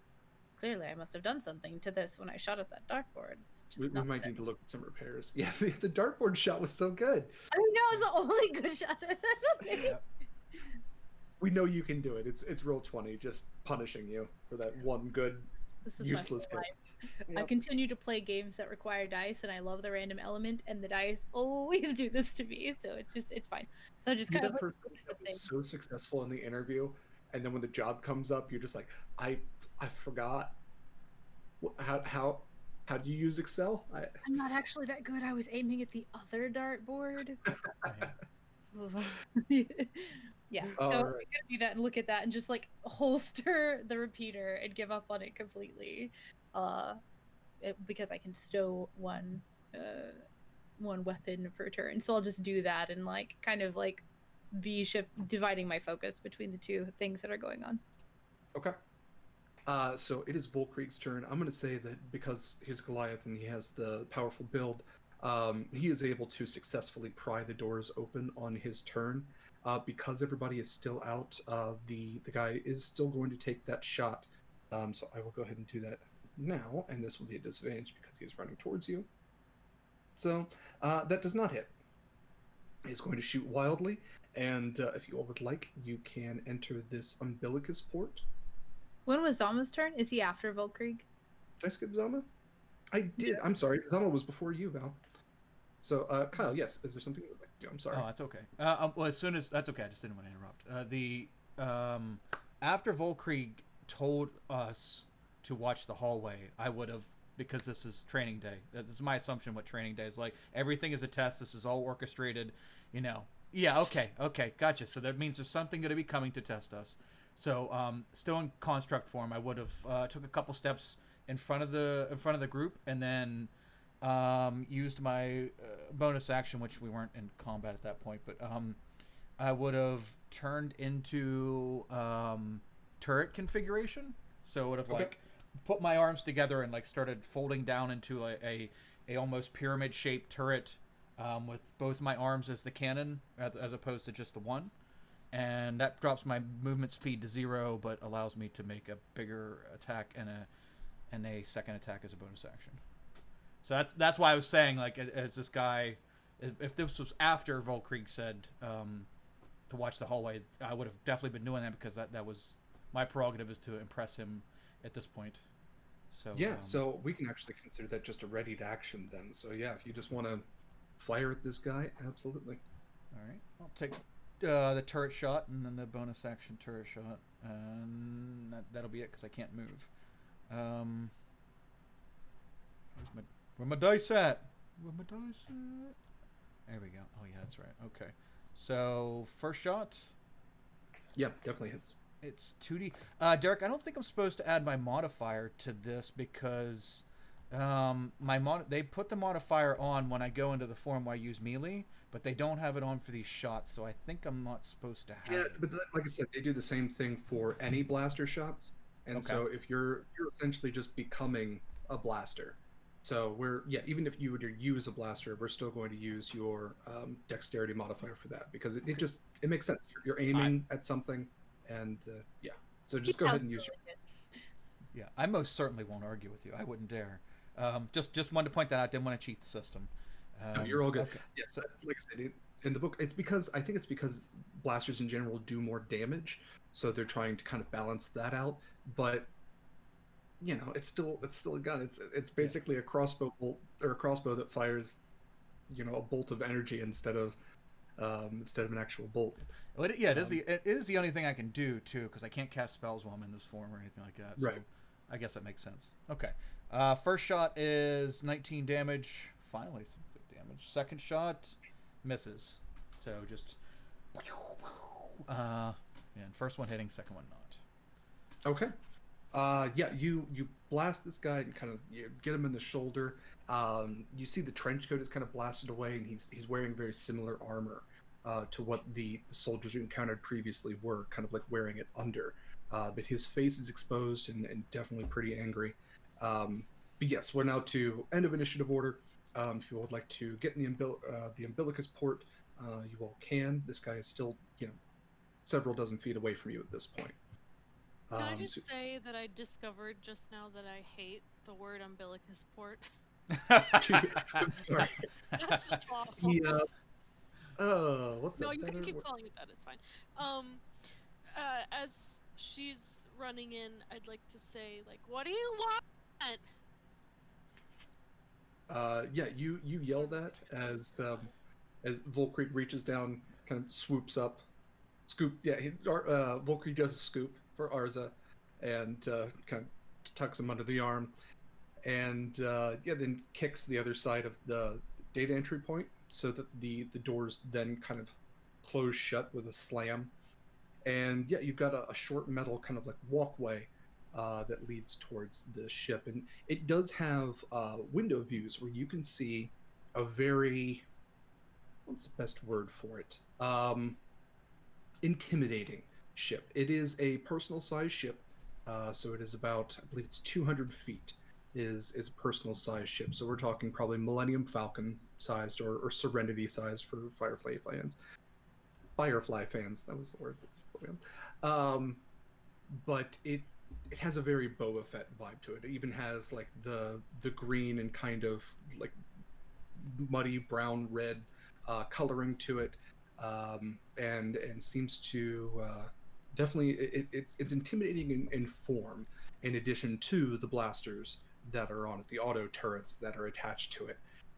clearly I must have done something to this when I shot at that dartboard. It's just We might need to look at some repairs. Yeah, the dartboard shot was so good. I know, it's the only good shot I've had. We know you can do it. It's roll 20, just punishing you for that one good, This is useless my hit. life. I continue to play games that require dice, and I love the random element, and the dice always do this to me, so it's fine. So just You're kind of that person that was so successful in the interview, and then when the job comes up, you're just like, I forgot. How do you use Excel? I'm not actually that good. I was aiming at the other dartboard. Yeah, so I gotta do that and look at that and just like holster the repeater and give up on it completely, because I can stow one weapon per turn. So I'll just do that and like kind of like be dividing my focus between the two things that are going on. Okay. So it is Volkrieg's turn. I'm going to say that because he's Goliath and he has the powerful build, he is able to successfully pry the doors open on his turn. Because everybody is still out, the guy is still going to take that shot. So I will go ahead and do that now, and this will be a disadvantage because he is running towards you. So that does not hit. He's going to shoot wildly, and if you all would like, you can enter this umbilicus port. When was Zama's turn? Is he after Volkrieg? Did I skip Zama? I did. I'm sorry. Zama was before you, Val. So, Kyle, yes. Is there something you would like to do? I'm sorry. Oh, that's okay. Well, as soon as that's okay. I just didn't want to interrupt. After Volkrieg told us to watch the hallway, I would have, because this is training day. This is my assumption. What training day is like. Everything is a test. This is all orchestrated. You know. Yeah. Okay. Gotcha. So that means there's something going to be coming to test us. So, still in construct form, I would have took a couple steps in front of the group, and then used my bonus action, which we weren't in combat at that point, but I would have turned into turret configuration. So I would have like put my arms together and like started folding down into a almost pyramid shaped turret, with both my arms as the cannon as opposed to just the one. And that drops my movement speed to 0, but allows me to make a bigger attack and a second attack as a bonus action. So that's why I was saying, like, as this guy, if this was after Volkrieg said to watch the hallway, I would have definitely been doing that, because that was my prerogative, is to impress him at this point. So yeah, so we can actually consider that just a ready to action then. So yeah, if you just want to fire at this guy, absolutely. All right, I'll take the turret shot and then the bonus action turret shot, and that'll be it because I can't move. Where my dice at? Where my dice at? There we go. Oh yeah, that's right. Okay. So first shot. Yeah, definitely hits. It's 2D. Derek, I don't think I'm supposed to add my modifier to this because they put the modifier on when I go into the form where I use melee, but they don't have it on for these shots, so I think I'm not supposed to have it. But like I said, they do the same thing for any blaster shots, and so if you're essentially just becoming a blaster. So even if you were to use a blaster, we're still going to use your dexterity modifier for that, because it makes sense. You're aiming at something, and so just go ahead and use your. Yeah, I most certainly won't argue with you. I wouldn't dare. Just wanted to point that out. Didn't want to cheat the system. No, you're all good. Okay. Yeah, so like I said, in the book, it's because blasters in general do more damage, so they're trying to kind of balance that out. But it's still a gun. It's basically a crossbow bolt, or a crossbow that fires, a bolt of energy instead of an actual bolt. Well, it is the only thing I can do too, because I can't cast spells while I'm in this form or anything like that. So right. I guess that makes sense. Okay. First shot is 19 damage. Finally, some good damage. Second shot misses. So just and first one hitting, second one not. Okay. You blast this guy and kind of get him in the shoulder. You see the trench coat is kind of blasted away, and he's wearing very similar armor to what the soldiers you encountered previously were, kind of like wearing it under. But his face is exposed and definitely pretty angry. But yes, we're now to end of initiative order. If you would like to get in the umbilicus port, you all can. This guy is still, several dozen feet away from you at this point. Can I just say that I discovered just now that I hate the word umbilicus port? I'm sorry. That's just awful. What's No, that you can better keep word? calling it that. It's fine. As she's running in, I'd like to say, like, what do you want? Yeah, you yell that as Volkreek reaches down, kind of swoops up, scoop. Yeah, Volkreek does a scoop for Arza, and kind of tucks him under the arm, and then kicks the other side of the data entry point so that the doors then kind of close shut with a slam. And yeah, you've got a short metal kind of like walkway that leads towards the ship, and it does have window views where you can see a very, what's the best word for it, intimidating ship. It is a personal size ship, so it is about, I believe it's 200 feet is a personal size ship. So we're talking probably Millennium Falcon sized or Serenity sized for Firefly fans. Firefly fans, that was the word. But it has a very Boba Fett vibe to it. It even has like the green and kind of like muddy brown red coloring to it, and seems to definitely it's intimidating in form. In addition to the blasters that are on it, the auto turrets that are attached to it,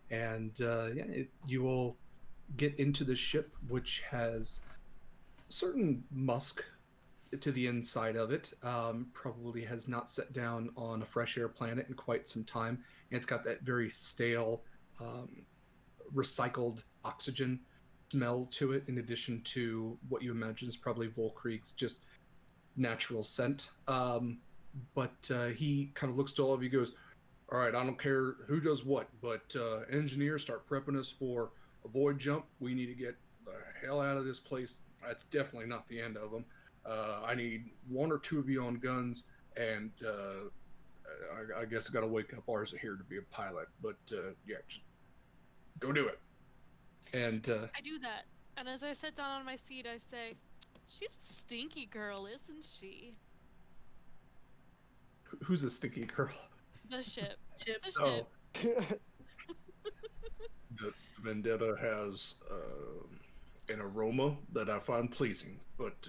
and you will get into the ship, which has certain musk to the inside of it. Probably has not set down on a fresh air planet in quite some time. And it's got that very stale, recycled oxygen smell to it, in addition to what you imagine is probably Volkreek's just natural scent. But he kind of looks to all of you, goes, "All right, I don't care who does what, but engineers, start prepping us for a void jump. We need to get the hell out of this place. That's definitely not the end of them. I need one or two of you on guns, and I guess I got to wake up Arza here to be a pilot. But yeah, just go do it." And I do that, and as I sit down on my seat, I say, "She's a stinky girl, isn't she?" who's a stinky girl? The ship. Ship. The Oh, ship. the Vendetta has an aroma that I find pleasing, but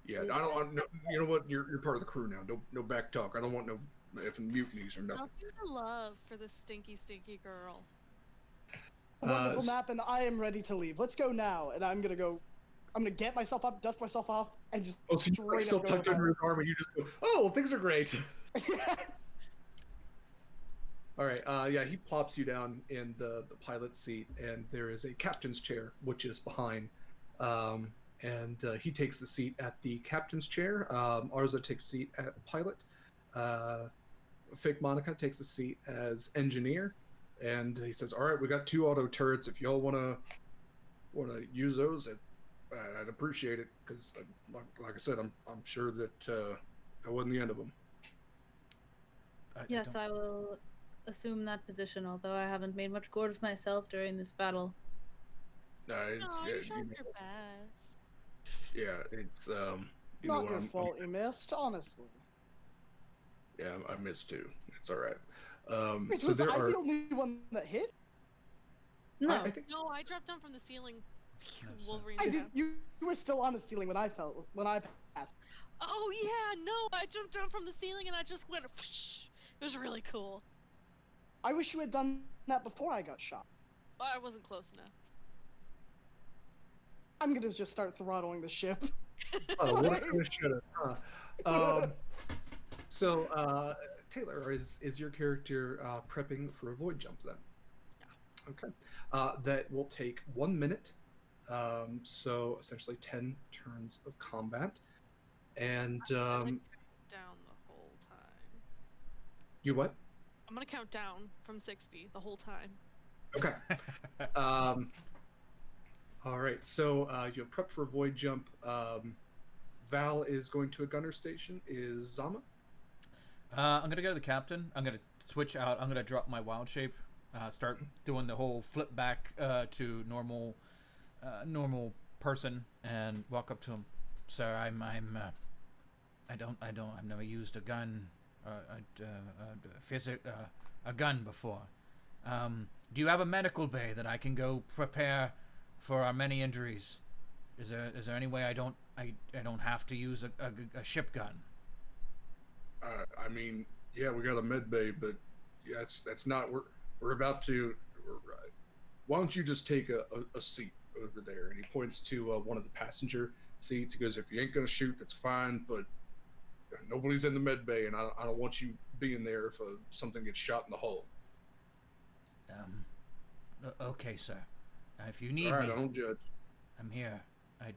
yeah, I don't want. No, you know what? You're part of the crew now. No back talk. I don't want no effing mutinies or nothing. Nothing but love for this stinky, stinky girl. Wonderful map, and I am ready to leave. Let's go now. And I'm gonna get myself up, dust myself off, and just Oh, so you're like still tucked under his arm, and you just go, "Oh, well, things are great." All right. Yeah, he plops you down in the pilot's seat, and there is a captain's chair, which is behind. And he takes the seat at the captain's chair. Arza takes a seat at pilot. Fake Monica takes a seat as engineer, and he says, "All right, we got 2 auto turrets. If y'all wanna use those, I'd appreciate it, because like I said, I'm sure that that wasn't the end of them." Yes, I will assume that position, although I haven't made much gourd of myself during this battle. It's, You tried your best. yeah, it's you Not know, your fault you missed, honestly. Yeah, I missed too. It's all right. Wait, so was there I are. the only one that hit? No. I think No, I dropped down from the ceiling. No, sir. Wolverine. I did. down. You were still on the ceiling when I passed. Oh yeah, no, I jumped down from the ceiling and I just went. It was really cool. I wish you had done that before I got shot. I wasn't close enough. I'm gonna just start throttling the ship. Oh, what I kind of should have. Huh? So, Taylor, is your character prepping for a void jump then? Yeah. Okay. That will take 1 minute. So essentially 10 turns of combat. And I'm gonna count down the whole time. you what? I'm gonna count down from 60 the whole time. Okay. All right. So you have prepped for a void jump. Val is going to a gunner station. Is Zama? I'm gonna go to the captain. I'm gonna switch out. I'm gonna drop my wild shape start doing the whole flip back to normal person, and walk up to him. Sir, I've never used a gun, a gun before. Do you have a medical bay that I can go prepare for our many injuries? Is there any way I don't have to use a ship gun? I mean, yeah, we got a med bay, but yeah, that's not. We're about to. Why don't you just take a seat over there? And he points to one of the passenger seats. He goes, "If you ain't gonna shoot, that's fine, but nobody's in the med bay, and I don't want you being there if something gets shot in the hull." Okay, sir. If you need All right, me, I don't judge. I'm here. I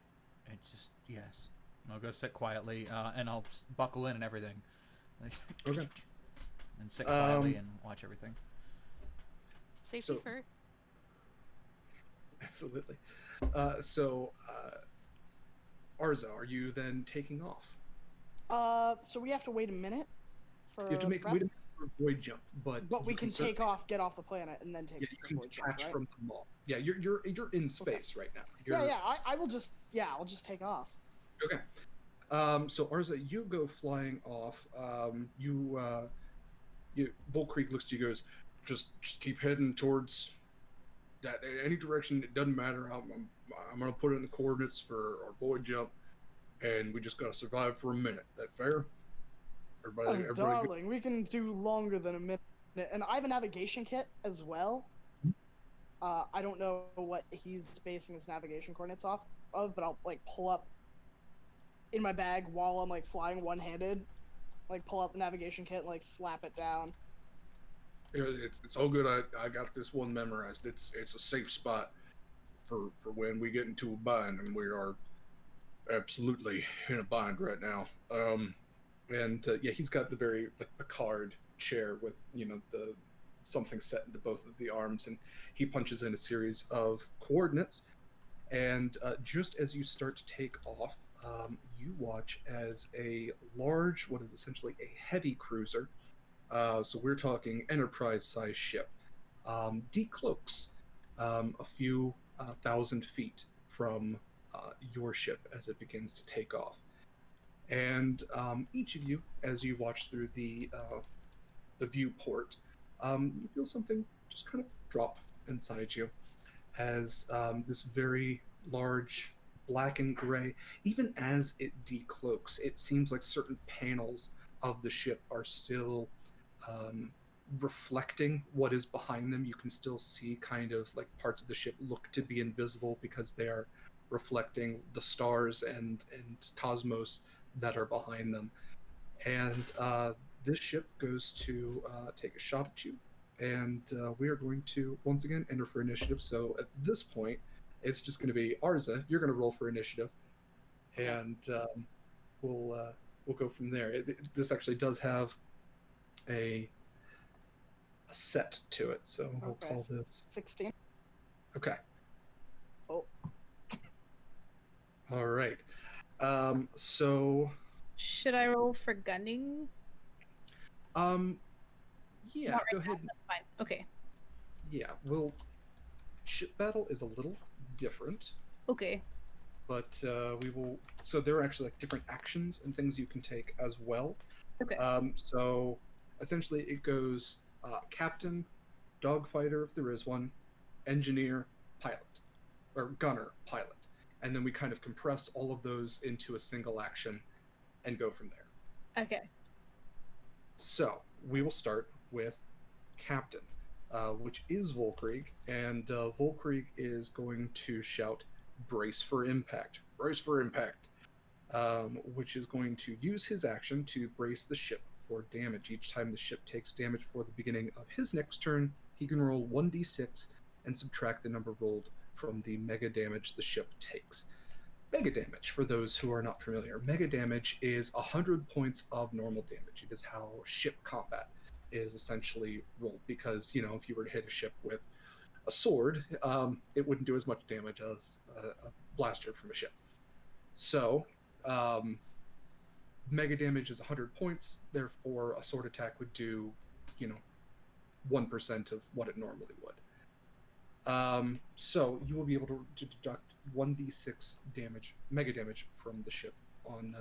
just yes. I'll go sit quietly, and I'll buckle in and everything. Okay. And sit quietly and watch everything. Safety first. Absolutely. Arza, are you then taking off? So we have to wait a minute for. You have to wait a minute for a void jump, but we can take off, get off the planet, and then take. Yeah, you can void detach jump, right? from the mall. Yeah, you're in space right now. I'll just take off. Okay. So Arza, you go flying off. Volcreek looks to you, goes, just keep heading towards that any direction. It doesn't matter. I'm gonna put in the coordinates for our void jump, and we just gotta survive for a minute. That fair? Everybody Darling, we can do longer than a minute, and I have a navigation kit as well. I don't know what he's basing his navigation coordinates off of, but I'll pull up in my bag while I'm flying one-handed, pull out the navigation kit and slap it down. It's all good. I got this one memorized. It's a safe spot for when we get into a bind, and we are absolutely in a bind right now. He's got the very Picard chair with the something set into both of the arms, and he punches in a series of coordinates. And just as you start to take off, you watch as a large, what is essentially a heavy cruiser, so we're talking Enterprise-sized ship, decloaks a few thousand feet from your ship as it begins to take off. And each of you, as you watch through the viewport, you feel something just kind of drop inside you as this very large black and gray, even as it decloaks, it seems like certain panels of the ship are still reflecting what is behind them. You can still see kind of parts of the ship look to be invisible because they are reflecting the stars and cosmos that are behind them. And this ship goes to take a shot at you, and we are going to once again enter for initiative. So at this point, it's just going to be Arza. You're going to roll for initiative, and we'll go from there. This actually does have a set to it, so we'll call this 16. Okay. Oh. All right. So should I roll for gunning? Yeah, Not go right ahead. now, that's fine. Okay. Yeah, well, ship battle is a little different. Okay. But we will. So there are actually different actions and things you can take as well. Okay. So essentially, it goes captain, dogfighter if there is one, engineer, pilot, or gunner, pilot, and then we kind of compress all of those into a single action and go from there. Okay. So we will start with captain, which is Volkrieg, and Volkrieg is going to shout, "Brace for impact! Brace for impact!" Which is going to use his action to brace the ship for damage. Each time the ship takes damage before the beginning of his next turn, he can roll 1d6 and subtract the number rolled from the mega damage the ship takes. Mega damage, for those who are not familiar, mega damage is 100 points of normal damage. It is how ship combat is essentially rolled, because, if you were to hit a ship with a sword, it wouldn't do as much damage as a blaster from a ship. So, mega damage is 100 points, therefore a sword attack would do, 1% of what it normally would. So you will be able to deduct 1d6 damage, mega damage, from the ship on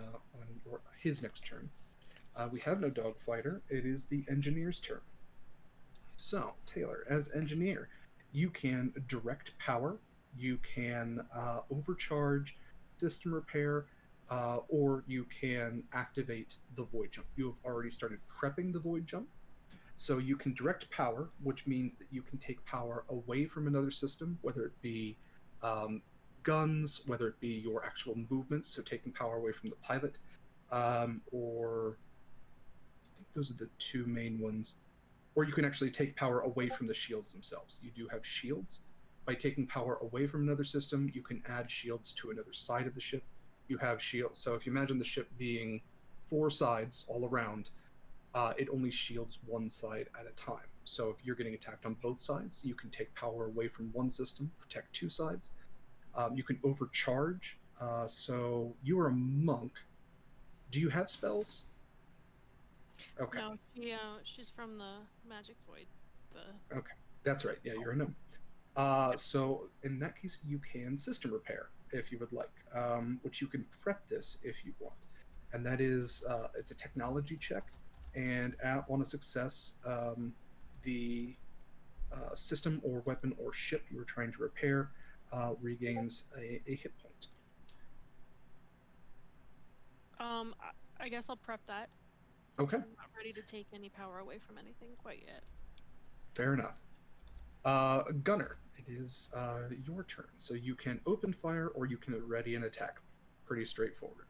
his next turn. We have no dogfighter. It is the engineer's turn. So, Taylor, as engineer, you can direct power, you can overcharge, system repair, or you can activate the void jump. You have already started prepping the void jump. So you can direct power, which means that you can take power away from another system, whether it be guns, whether it be your actual movement, so taking power away from the pilot, or I think those are the two main ones. Or you can actually take power away from the shields themselves. You do have shields. By taking power away from another system, you can add shields to another side of the ship. You have shields. So if you imagine the ship being 4 sides all around, it only shields one side at a time. So if you're getting attacked on both sides, you can take power away from one system, protect 2 sides. You can overcharge. So you are a monk. Do you have spells? Okay. No, she's from the Magic Void. Okay, that's right. Yeah, you're a gnome. So in that case, you can system repair if you would like, which you can prep this if you want. And that is, it's a technology check, and on a success, the system or weapon or ship you are trying to repair regains a hit point. I guess I'll prep that. Okay. I'm not ready to take any power away from anything quite yet. Fair enough. Gunner, it is your turn. So you can open fire or you can ready an attack. Pretty straightforward.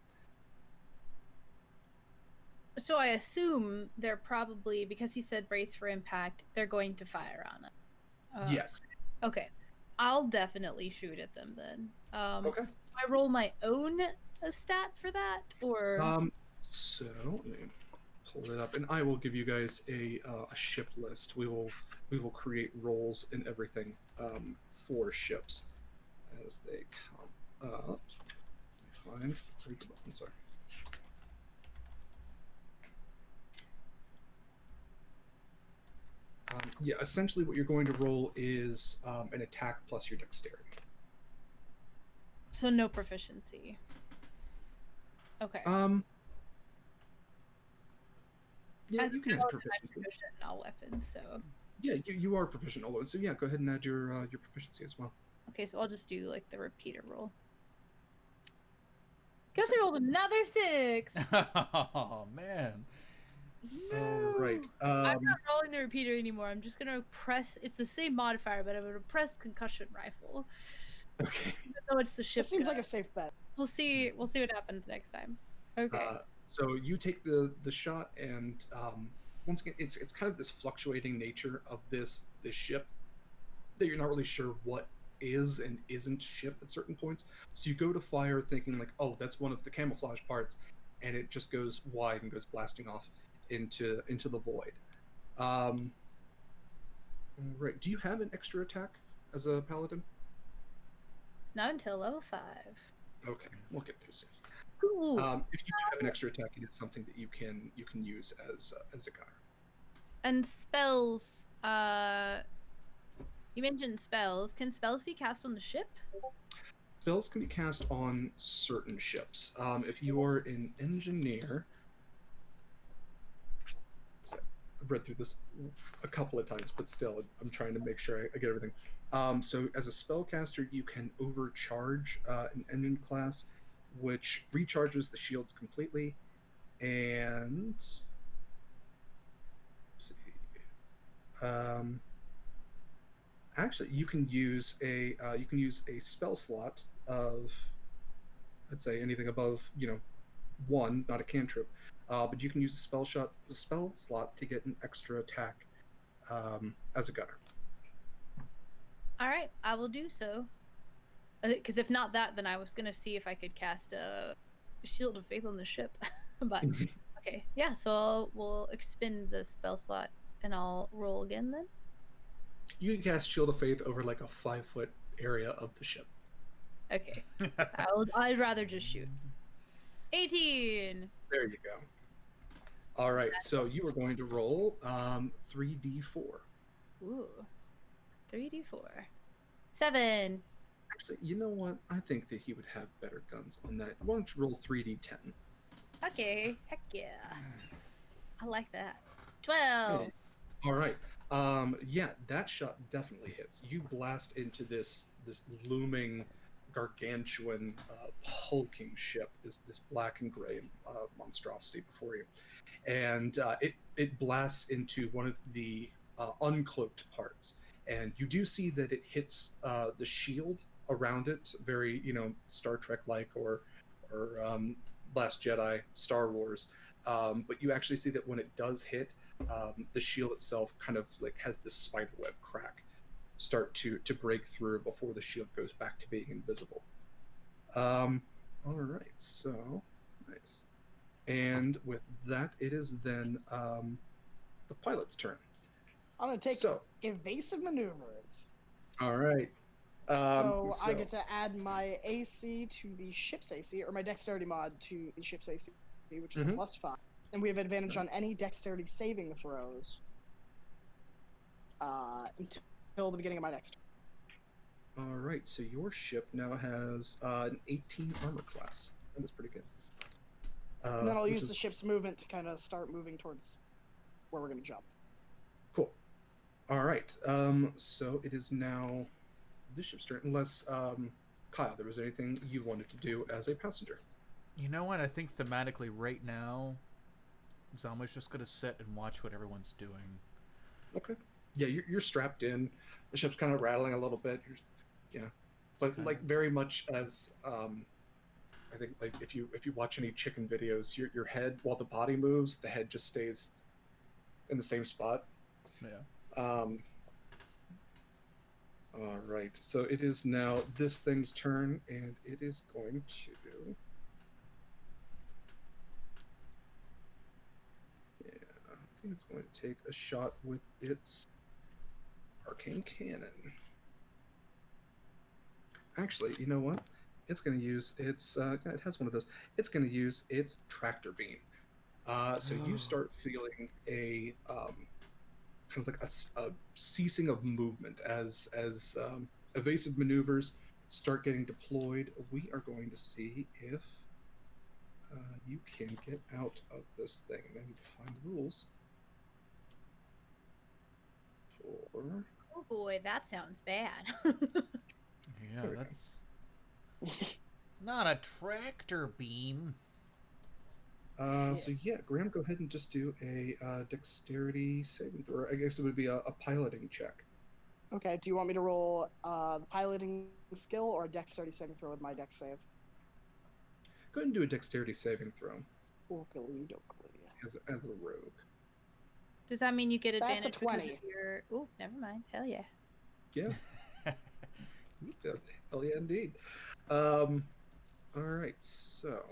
So I assume they're probably, because he said brace for impact, they're going to fire on it. Yes. Okay. I'll definitely shoot at them then. Okay. I roll my own stat for that, or so let me pull it up, and I will give you guys a ship list. We will create roles and everything for ships as they come up. Let me find the button. Sorry. Yeah, essentially what you're going to roll is an attack plus your dexterity. So no proficiency. Okay. Yeah, As you can add proficiency. I'm proficient in all weapons, so. Yeah, you are proficient all over. So yeah, go ahead and add your proficiency as well. Okay, so I'll just do like the repeater roll. Guess I rolled another 6. Oh man. No. Right. I'm not rolling the repeater anymore. I'm just gonna press. It's the same modifier, but I'm gonna press concussion rifle. Okay. Even though it's the ship. It seems like a safe bet. We'll see. We'll see what happens next time. Okay. So you take the shot, and once again, it's kind of this fluctuating nature of this ship that you're not really sure what is and isn't ship at certain points. So you go to fire thinking like, oh, that's one of the camouflage parts, and it just goes wide and goes blasting off into the void. Right. Do you have an extra attack as a paladin? Not until level 5. Okay, we'll get there soon. Ooh. If you do have an extra attack, it is something that you can use as a gunner. And spells. You mentioned spells. Can spells be cast on the ship? Spells can be cast on certain ships. If you are an engineer, I've read through this a couple of times, but still, I'm trying to make sure I get everything. So as a spellcaster, you can overcharge an engine class, which recharges the shields completely, and let's see. Actually, you can use a spell slot of, let's say, anything above 1, not a cantrip, but you can use a spell slot to get an extra attack as a gunner. All right, I will do so. Because if not that, then I was gonna see if I could cast a Shield of Faith on the ship. But okay, yeah. So we'll expend the spell slot, and I'll roll again then. You can cast Shield of Faith over like a 5-foot area of the ship. Okay, I'd rather just shoot. 18. There you go. All right, so you are going to roll 3d4. Ooh. 3d4. 7. Actually, you know what? I think that he would have better guns on that. Why don't you roll 3d10? Okay. Heck yeah. I like that. 12. Hey. All right. Yeah, that shot definitely hits. You blast into this looming, gargantuan, hulking ship. This black and gray monstrosity before you, and it blasts into one of the uncloaked parts, and you do see that it hits the shield around it, very Star Trek like or Last Jedi, Star Wars. But you actually see that when it does hit, the shield itself kind of like has this spiderweb crack start to break through before the shield goes back to being invisible. All right, so nice. And with that, it is then the pilot's turn. I'm gonna take So, evasive maneuvers. all right. So I get to add my AC to the ship's AC, or my dexterity mod to the ship's AC, which is +5. And we have advantage on any dexterity saving throws until the beginning of my next turn. All right, so your ship now has an 18 armor class. That is pretty good. And then I'll use the ship's movement to kind of start moving towards where we're going to jump. Cool. All right. So it is now the ship's turn, unless Kyle, there was anything you wanted to do as a passenger. You know what? I think thematically right now, Zalma's just going to sit and watch what everyone's doing. Okay. Yeah, you're strapped in. The ship's kind of rattling a little bit. But like very much as I think like if you watch any chicken videos, your head while the body moves, the head just stays in the same spot. Yeah. All right. So it is now this thing's turn, and it is going to. Yeah, I think it's going to take a shot with its arcane cannon. Actually, you know what? It's going to use its. It has one of those. It's going to use its tractor beam. So you start feeling a kind of like a ceasing of movement as evasive maneuvers start getting deployed. We are going to see if you can get out of this thing. I need to find the rules. Oh boy, that sounds bad. Yeah, that's not a tractor beam. So yeah, Graham, go ahead and just do a dexterity saving throw. I guess it would be a piloting check. Okay, do you want me to roll the piloting skill or a dexterity saving throw with my dex save? Go ahead and do a dexterity saving throw. Okey dokey. As a rogue. Does that mean you get advantage? That's a 20. Oh, never mind. Hell yeah. Yeah. Hell yeah, indeed. All right, so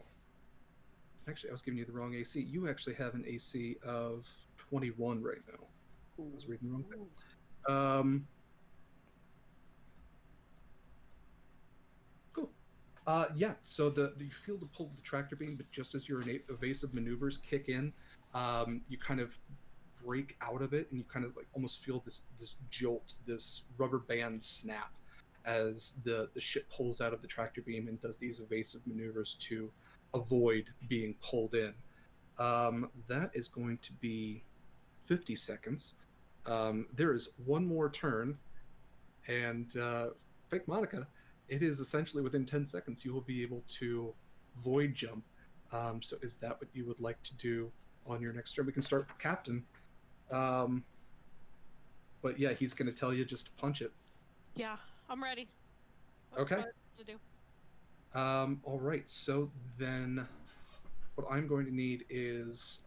actually, I was giving you the wrong AC. You actually have an AC of 21 right now. I was reading the wrong thing. Cool. Yeah, so you feel the pull of the tractor beam, but just as your innate evasive maneuvers kick in, you kind of break out of it, and you kind of like almost feel this jolt, this rubber band snap as the ship pulls out of the tractor beam and does these evasive maneuvers to avoid being pulled in. That is going to be 50 seconds. There is one more turn, and Fake Monica, it is essentially within 10 seconds you will be able to void jump. So is that what you would like to do on your next turn? We can start with Captain. But yeah, he's going to tell you just to punch it. Yeah, I'm ready. Okay. What I'm gonna do. All right. So then, what I'm going to need is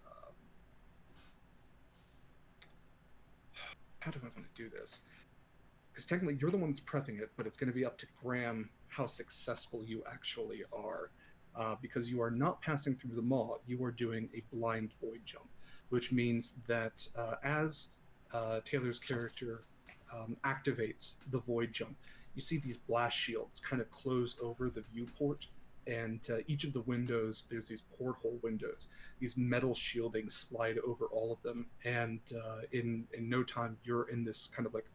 how do I want to do this? Because technically, you're the one that's prepping it, but it's going to be up to Graham how successful you actually are. Because you are not passing through the maw, you are doing a blind void jump, which means that as Taylor's character activates the void jump, you see these blast shields kind of close over the viewport and each of the windows, there's these porthole windows. These metal shieldings slide over all of them, and in no time, you're in this kind of like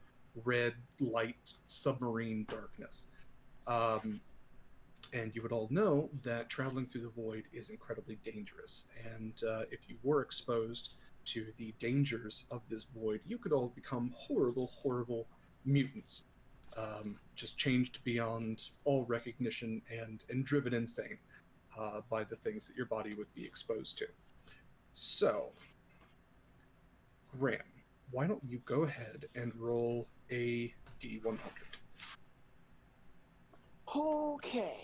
red light submarine darkness. Um, and you would all know that traveling through the void is incredibly dangerous. And if you were exposed to the dangers of this void, you could all become horrible, horrible mutants, just changed beyond all recognition and driven insane by the things that your body would be exposed to. So, Graham, why don't you go ahead and roll a D100? Okay.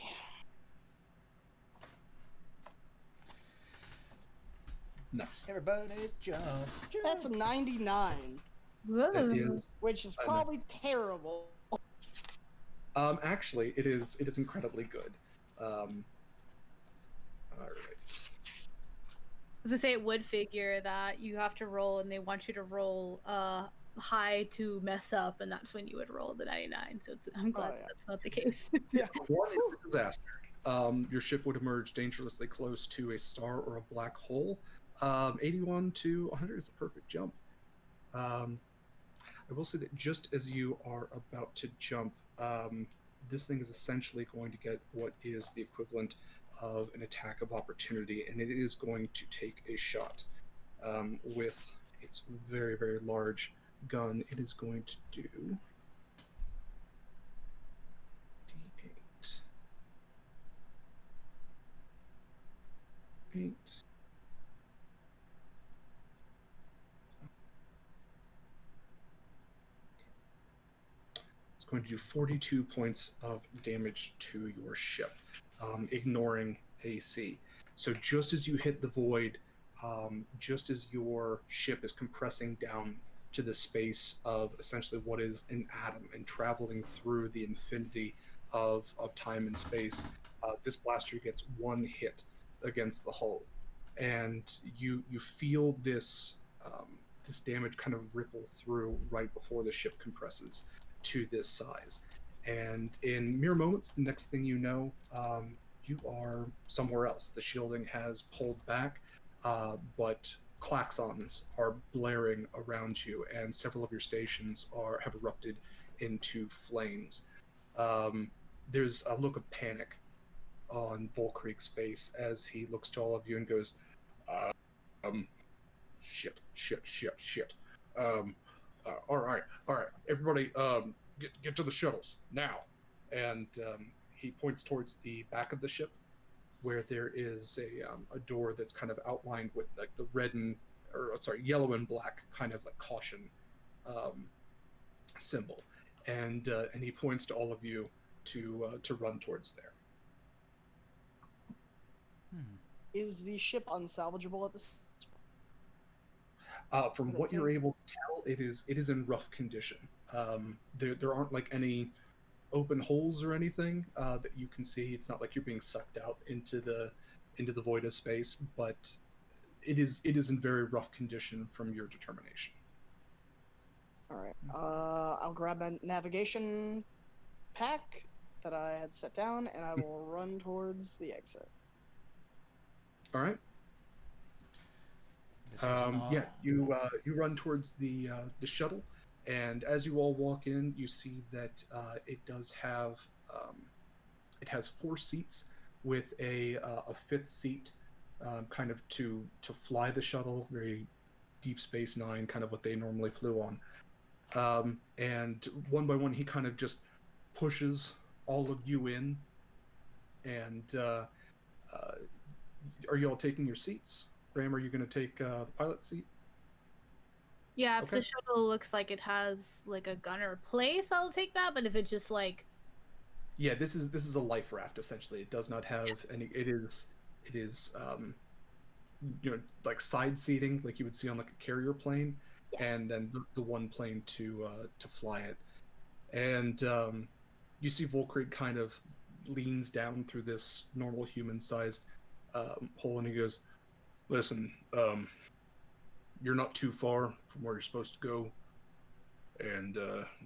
Nice. Everybody jump, jump. That's a 99, Whoa. That is which is probably terrible. actually, it is incredibly good. All right. As I say, it would figure that you have to roll, and they want you to roll high to mess up, and that's when you would roll the 99. So I'm glad yeah. that's not the case. Yeah. One is a disaster. Your ship would emerge dangerously close to a star or a black hole. 81 to 100 is a perfect jump. I will say that just as you are about to jump, this thing is essentially going to get what is the equivalent of an attack of opportunity, and it is going to take a shot with its very, very large gun. It is going to do D8. 8. It's going to do 42 points of damage to your ship, ignoring AC. So just as you hit the void, just as your ship is compressing down to the space of essentially what is an atom and traveling through the infinity of time and space, this blaster gets one hit against the hull, and you feel this this damage kind of ripple through right before the ship compresses to this size. And in mere moments, the next thing you know, you are somewhere else. The shielding has pulled back, but klaxons are blaring around you, and several of your stations have erupted into flames. There's a look of panic on Volkrieg's face as he looks to all of you and goes, shit. All right, everybody, get to the shuttles now. And he points towards the back of the ship, where there is a door that's kind of outlined with like the yellow and black kind of like caution symbol, and he points to all of you to run towards there. Is the ship unsalvageable at this? From what you're able to tell, it is in rough condition. There aren't like any open holes or anything that you can see. It's not like you're being sucked out into the void of space, but it is in very rough condition from your determination. All right. I'll grab my navigation pack that I had set down, and I will run towards the exit. All right. Yeah, you run towards the shuttle, and as you all walk in, you see that it has 4 seats with a fifth seat, kind of to fly the shuttle, very Deep Space Nine, kind of what they normally flew on. And one by one, he kind of just pushes all of you in. And are you all taking your seats? Graham, are you going to take the pilot seat? Yeah, if the shuttle looks like it has like a gunner place, I'll take that. But if it's just like, yeah, this is a life raft essentially. It does not have any. It is like side seating, like you would see on like a carrier plane, and then the one plane to fly it. And you see Volkrieg kind of leans down through this normal human-sized hole, and he goes, "Listen, you're not too far from where you're supposed to go, and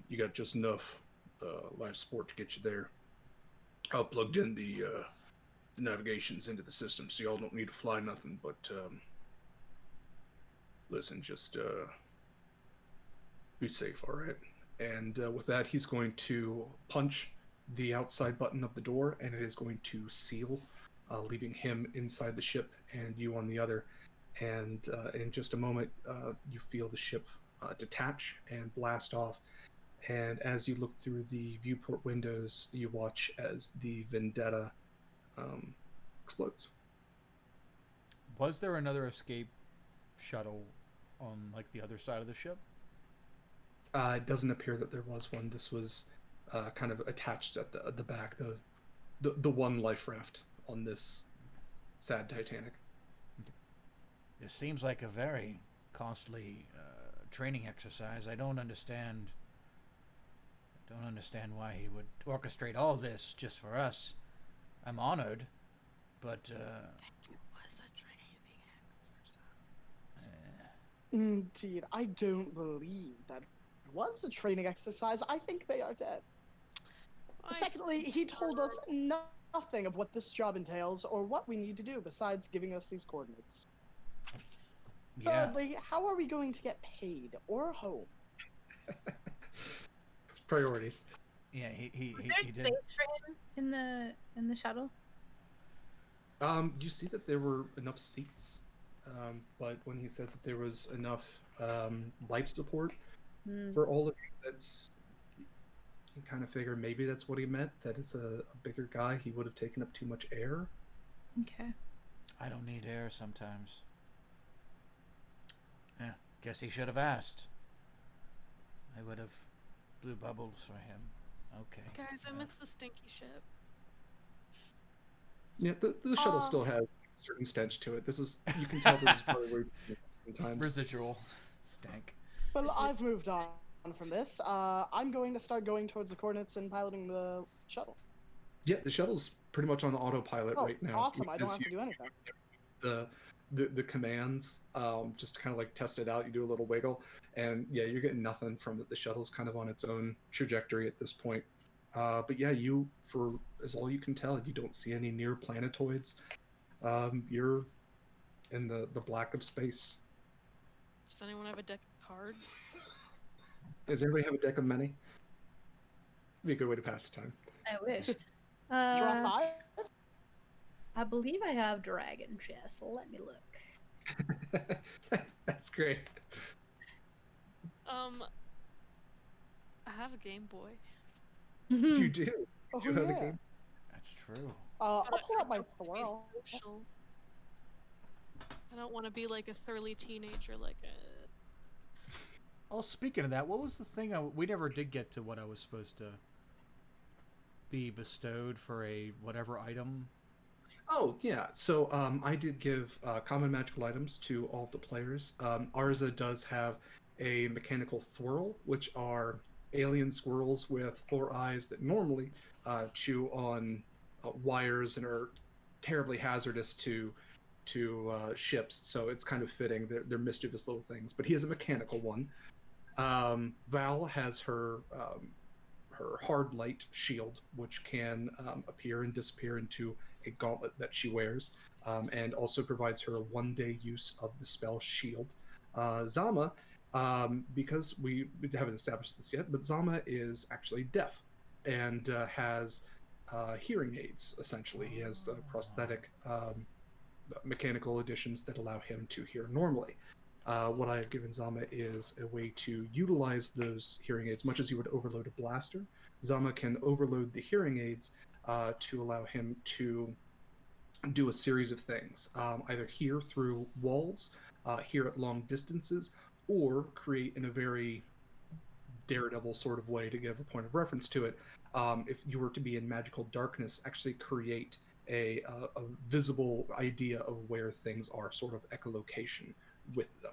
you got just enough life support to get you there. I plugged in the the navigation's into the system, so y'all don't need to fly nothing. But listen, just be safe, all right? And with that, he's going to punch the outside button of the door, and it is going to seal, leaving him inside the ship and you on the other. And in just a moment, you feel the ship detach and blast off. And as you look through the viewport windows, you watch as the Vendetta explodes. Was there another escape shuttle on like the other side of the ship? It doesn't appear that there was one. This was kind of attached at the back, the one life raft on this sad Titanic. This seems like a very costly training exercise. I don't understand why he would orchestrate all this just for us. I'm honored, but It was a training exercise. Indeed, I don't believe that was a training exercise. I think they are dead. Secondly, he told us nothing of what this job entails or what we need to do besides giving us these coordinates. yeah. Thirdly, how are we going to get paid or home? Priorities. Yeah, he There's did. space for him in the shuttle. You see that there were enough seats, but when he said that there was enough life support for all of you, that's you kind of figure maybe that's what he meant. That is a bigger guy. He would have taken up too much air. Okay. I don't need air sometimes. Yeah, guess he should have asked. I would have blew bubbles for him. Okay. Guys, I miss the stinky ship. Yeah, the shuttle still has a certain stench to it. This is you can tell this is probably where sometimes. Residual stank. Well, I've moved on from this. I'm going to start going towards the coordinates and piloting the shuttle. Yeah, the shuttle's pretty much on autopilot right now. Awesome! I don't have to do anything. The commands, just to kind of like test it out. You do a little wiggle, and yeah, you're getting nothing from it. The shuttle's kind of on its own trajectory at this point. But yeah, you, for as all you can tell, you don't see any near planetoids. You're in the black of space. Does anyone have a deck of cards? Does everybody have a deck of many? Be a good way to pass the time. I wish. Draw 5? I believe I have Dragon Chess. Let me look. That's great. I have a Game Boy. You do. Oh, You do have a yeah. game. That's true. I'll pull up my Be Thorl. social. I don't want to be like a surly teenager like a... Oh, speaking of that, what was the thing? We never did get to what I was supposed to be bestowed for a whatever item. Oh yeah, so I did give common magical items to all of the players. Arza does have a mechanical thwirl, which are alien squirrels with 4 eyes that normally chew on wires and are terribly hazardous to ships. So it's kind of fitting. They're mischievous little things. But he has a mechanical one. Val has her hard light shield, which can appear and disappear into a gauntlet that she wears, and also provides her a 1-day use of the spell shield. Zama, because we haven't established this yet, but Zama is actually deaf and has hearing aids, essentially. He has prosthetic mechanical additions that allow him to hear normally. What I have given Zama is a way to utilize those hearing aids, much as you would overload a blaster. Zama can overload the hearing aids to allow him to do a series of things, either hear through walls, hear at long distances, or create in a very Daredevil sort of way, to give a point of reference to it. If you were to be in magical darkness, actually create a visible idea of where things are, sort of echolocation with them.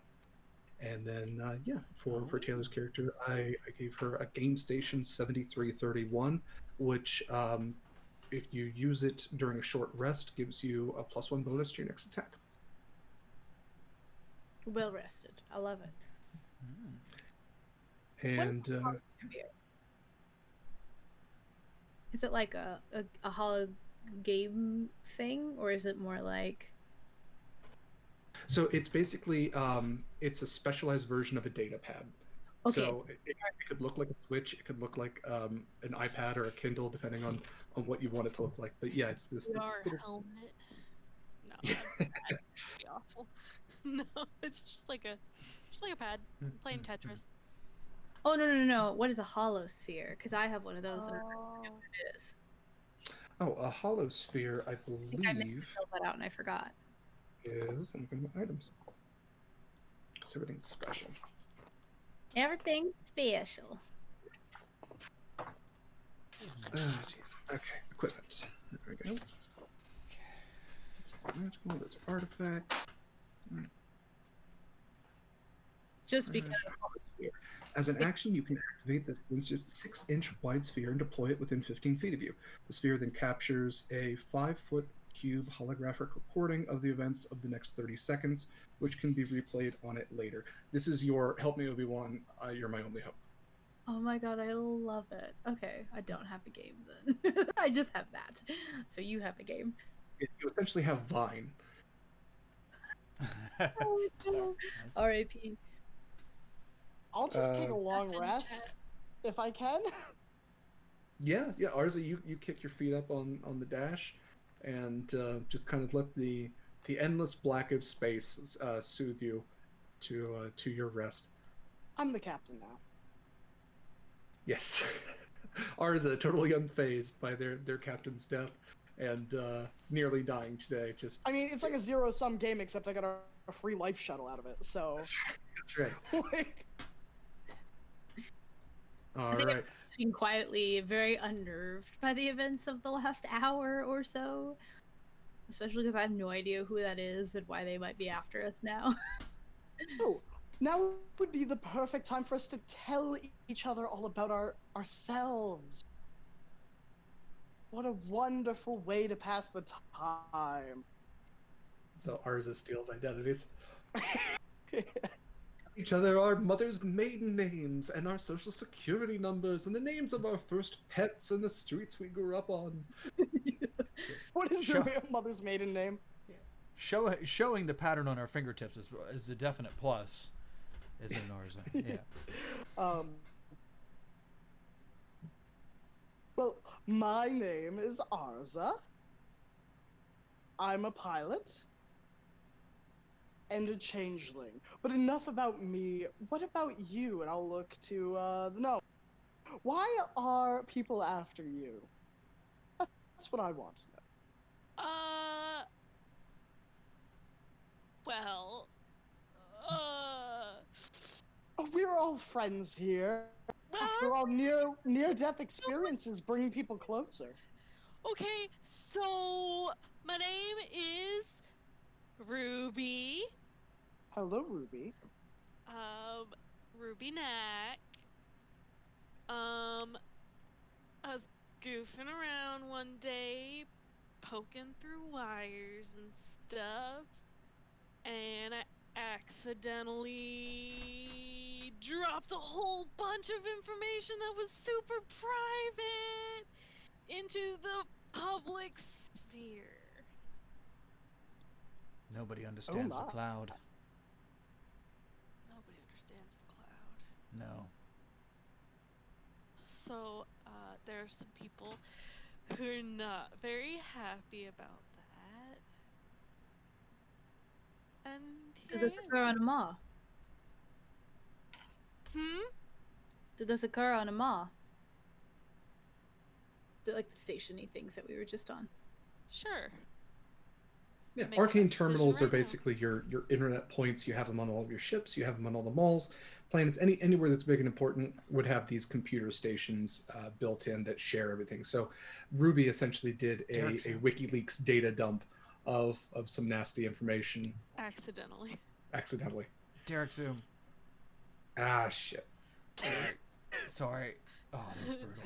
And then for Taylor's character, I gave her a Game Station 7331, which if you use it during a short rest, gives you a +1 bonus to your next attack. Well rested. I love it. And Is it like a game thing, or is it more like? So it's basically it's a specialized version of a data pad. Okay. So it could look like a Switch, it could look like an iPad or a Kindle, depending on what you want it to look like. But yeah, it's this VR little. helmet. No, that'd be awful. No, it's just like a pad. I'm playing Tetris. Oh no! What is a hollow sphere? Because I have one of those, and I don't know what it is. Oh, a hollow sphere, I I think I meant to believe, fill that out and I forgot. is. I'm going to items. So everything's special. Everything special. Jeez. Okay, equipment. There we go. Magical, those are artifacts. Just because. As an action, you can activate the 6-inch wide sphere and deploy it within 15 feet of you. The sphere then captures a 5-foot cube holographic recording of the events of the next 30 seconds, which can be replayed on it later. This is your help me, Obi-Wan. You're my only hope. Oh my god, I love it. Okay, I don't have a game then. I just have that. So you have a game. You essentially have Vine. Oh no. R.I.P. I'll just take a long rest if I can. Yeah, Arza, you kick your feet up on the dash, and just kind of let the endless black of space soothe you to your rest. I'm the captain now. Yes, Arza totally unfazed by their captain's death and nearly dying today. I mean, it's like a zero-sum game, except I got a free life shuttle out of it. So that's right. like... All right. Being quietly very unnerved by the events of the last hour or so, especially because I have no idea who that is and why they might be after us now. Oh, now would be the perfect time for us to tell each other all about ourselves. What a wonderful way to pass the time. So Arza steals identities. Each other our mother's maiden names and our social security numbers and the names of our first pets and the streets we grew up on. What is your mother's maiden name? Showing the pattern on our fingertips is a definite plus. Is it Arza? Yeah. Well, my name is Arza. I'm a pilot and a changeling. But enough about me. What about you? And I'll look to no. Why are people after you? That's what I want to know. Well, Oh, we're all friends here. After all, near-death experiences bring people closer. Okay, so my name is Ruby. Hello, Ruby. Ruby Knack. I was goofing around one day, poking through wires and stuff, and I accidentally dropped a whole bunch of information that was super private into the public sphere. Nobody understands the cloud. Nobody understands the cloud. No. So, there are some people who are not very happy about that. And Did here this occur on a mall? Did this occur on a mall? Like the stationy things that we were just on. Sure. Yeah, arcane terminals are basically your internet points. You have them on all of your ships. You have them on all the malls, planets. Anywhere that's big and important would have these computer stations built in that share everything. So Ruby essentially did a WikiLeaks data dump of some nasty information. Accidentally. Derek Zoom. Ah, shit. Sorry. Oh, that was brutal.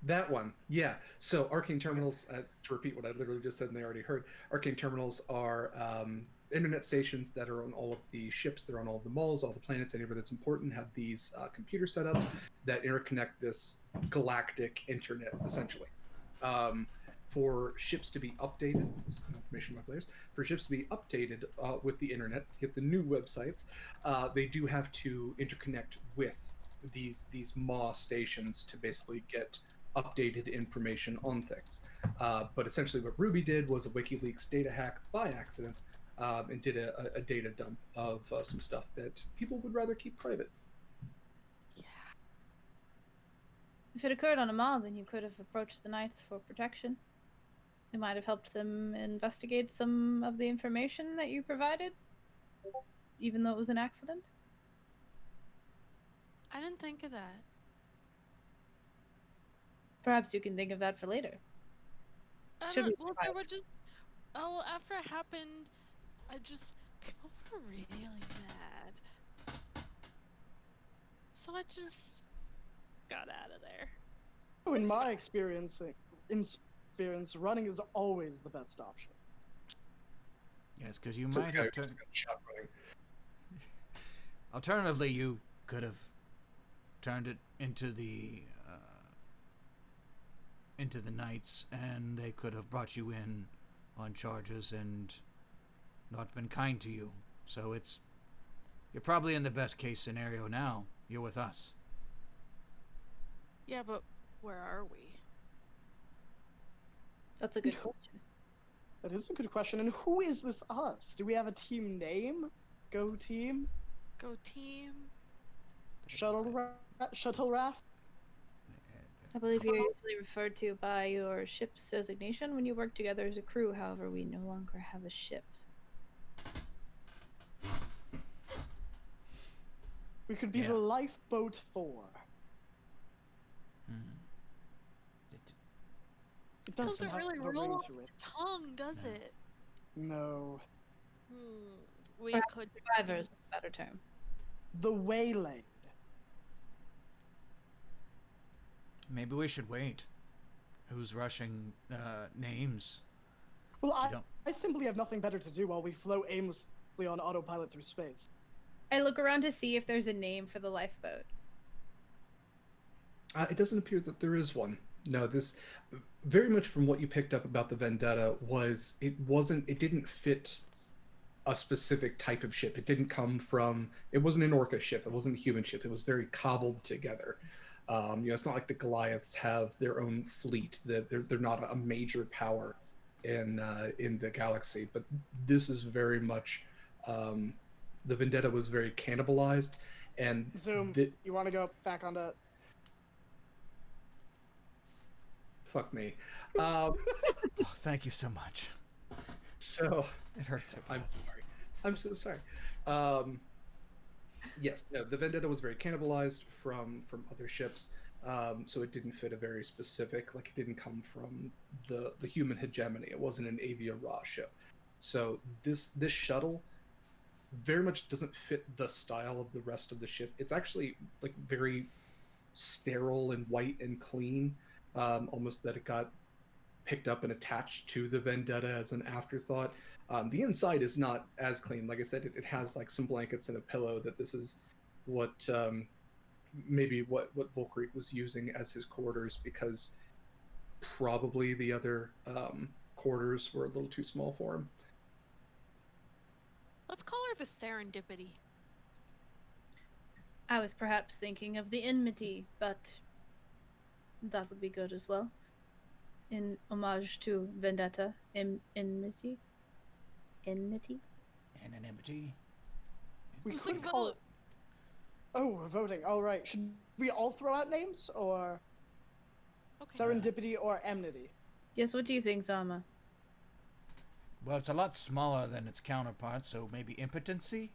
That one, yeah. So arcane terminals, to repeat what I literally just said and they already heard, arcane terminals are internet stations that are on all of the ships, they're on all of the malls, all the planets, anywhere that's important, have these computer setups that interconnect this galactic internet, essentially. for ships to be updated, this is information about players, for ships to be updated with the internet, to get the new websites, they do have to interconnect with these MAW stations to basically get updated information on things. But essentially what Ruby did was a WikiLeaks data hack by accident, and did a data dump of some stuff that people would rather keep private. Yeah. If it occurred on a mall, then you could have approached the Knights for protection. It might have helped them investigate some of the information that you provided, even though it was an accident. I didn't think of that. Perhaps you can think of that for later. Should we Well, survive? they were just. Oh, after it happened, people were really mad. So I just got out of there. Oh, in my experience, running is always the best option. Yes, because you So might the guy have who turned. just got shot running. Alternatively, you could have turned it into the Knights, and they could have brought you in on charges and not been kind to you. So you're probably in the best case scenario now. You're with us. Yeah, but where are we? That's a good question. That is a good question. And who is this us? Do we have a team name? Go team? Go team. Shuttle raft? I believe you're usually referred to by your ship's designation when you work together as a crew. However, we no longer have a ship. We could be the Lifeboat 4. It doesn't Doesn't really have a roll ring off to the it. tongue, does it? No. We Perhaps could. survivors is a better term. The Waylaid. Maybe we should wait. Who's rushing names? Well, I simply have nothing better to do while we float aimlessly on autopilot through space. I look around to see if there's a name for the lifeboat. It doesn't appear that there is one. No, this very much from what you picked up about the Vendetta was it didn't fit a specific type of ship. It wasn't an orca ship. It wasn't a human ship. It was very cobbled together. It's not like the Goliaths have their own fleet. They're not a major power in the galaxy. But this is very much the Vendetta was very cannibalized, and Zoom. You want to go back onto? Fuck me. Oh, thank you so much. So It hurts. I'm sorry. I'm so sorry. Yes, no, the Vendetta was very cannibalized from other ships, so it didn't fit a very specific. Like, it didn't come from the human hegemony. It wasn't an Avia Raw ship. So this shuttle very much doesn't fit the style of the rest of the ship. It's actually like very sterile and white and clean, almost that it got picked up and attached to the Vendetta as an afterthought. The inside is not as clean. Like I said, it has like some blankets and a pillow. That this is what maybe what Volkreek was using as his quarters, because probably the other quarters were a little too small for him. Let's call her the Serendipity. I was perhaps thinking of the enmity, but that would be good as well. In homage to Vendetta, enmity. Enmity? Anonymity. We Let's could vote. call it. Oh, we're voting. All right. Should we all throw out names, or Okay. Serendipity or Enmity? Yes, what do you think, Zama? Well, it's a lot smaller than its counterpart, so maybe impotency?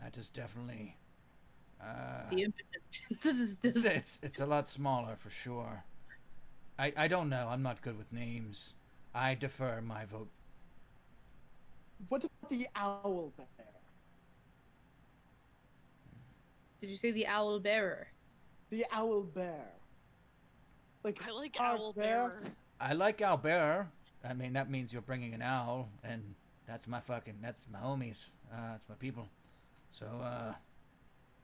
That is definitely... The impotent. This is just... it's a lot smaller for sure. I don't know. I'm not good with names. I defer my vote. What about the Owl Bear? Did you say the owl bearer? The Owl Bear. Like, I like Hard Owl Bear. Bearer. I like Albert. I mean, that means you're bringing an owl, and that's my homies. That's my people. So,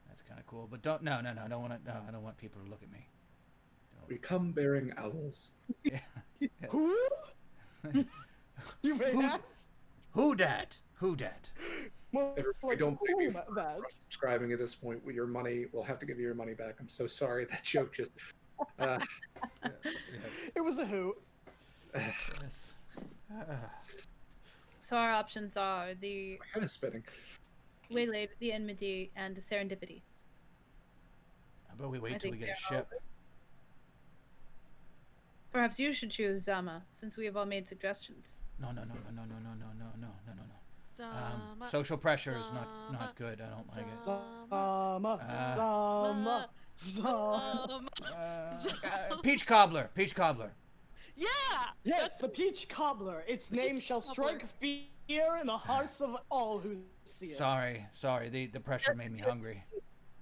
that's kind of cool. But I don't want people to look at me. We come bearing owls. Yeah. Who? You may Who- ask. Who dat? Who dat? Well, Everybody, don't blame me whom for that? subscribing at this point. With your money, we'll have to give you your money back. I'm so sorry. That joke just. Yes. It was a hoot. Yes. So our options are the Kind of spitting. waylaid, the enmity, and serendipity. How about we I wait till we think get a they're all- ship? Perhaps you should choose Zama, since we have all made suggestions. No. Zama, Social pressure is Zama, not good. I don't like it. Zama, Uh, Zama. Peach cobbler. Peach cobbler. Yeah. Yes, the peach cobbler. Its name shall strike fear in the hearts of all who see it. Sorry. The pressure made me hungry.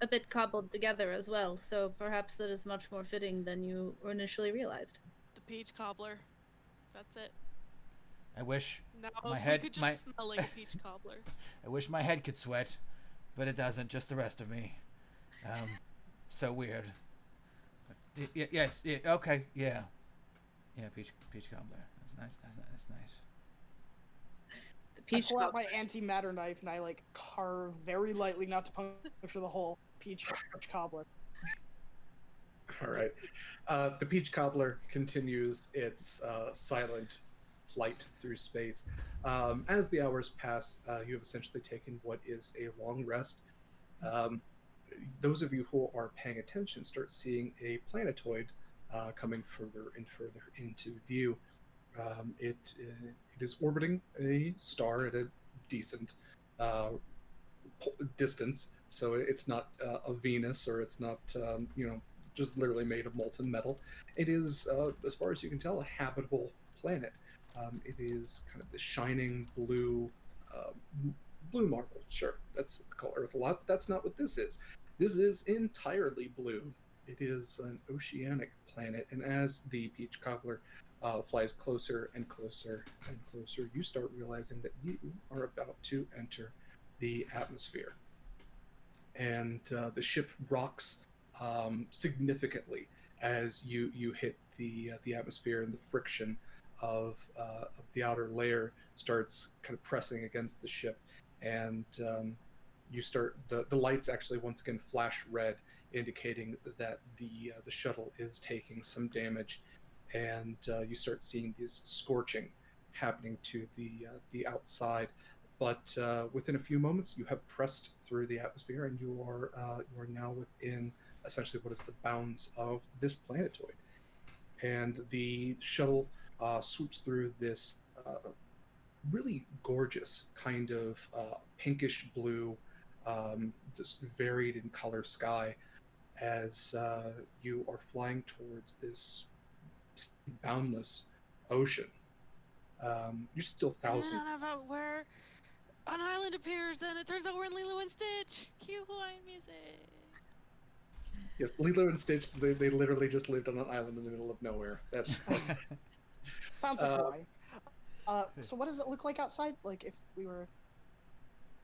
A bit cobbled together as well, so perhaps that is much more fitting than you initially realized. The peach cobbler. That's it. I wish Now My if head- we could my- just smell like a peach cobbler. I wish my head could sweat, but it doesn't. Just the rest of me. So weird. But yes. Okay. Yeah. Peach cobbler. That's nice. That's nice. The I peach pull out cobbler. my antimatter knife and I like carve very lightly, not to puncture the hole. Peach cobbler. All right. The Peach Cobbler continues its silent flight through space. As the hours pass, you have essentially taken what is a long rest. Those of you who are paying attention start seeing a planetoid coming further and further into view. It is orbiting a star at a decent distance, so it's not a Venus, or it's not just literally made of molten metal. It is, as far as you can tell, a habitable planet. It is kind of the shining blue, blue marble. Sure, that's what we call Earth a lot, but that's not what this is. This is entirely blue. It is an oceanic planet, and as the Peach Cobbler flies closer and closer and closer, you start realizing that you are about to enter the atmosphere. And the ship rocks significantly as you hit the atmosphere, and the friction of the outer layer starts kind of pressing against the ship, and you start the lights actually once again flash red, indicating that the shuttle is taking some damage, and you start seeing this scorching happening to the outside. But within a few moments, you have pressed through the atmosphere, and you are now within essentially what is the bounds of this planetoid. And the shuttle swoops through this really gorgeous kind of pinkish blue, just varied in color sky, as you are flying towards this boundless ocean. You're still thousands. And then about where an island appears, and it turns out we're in Lilo and Stitch. Cue Hawaiian music. Yes, Lilo and Stitch, they literally just lived on an island in the middle of nowhere. That's Sounds like Hawaii. So what does it look like outside? Like if we were...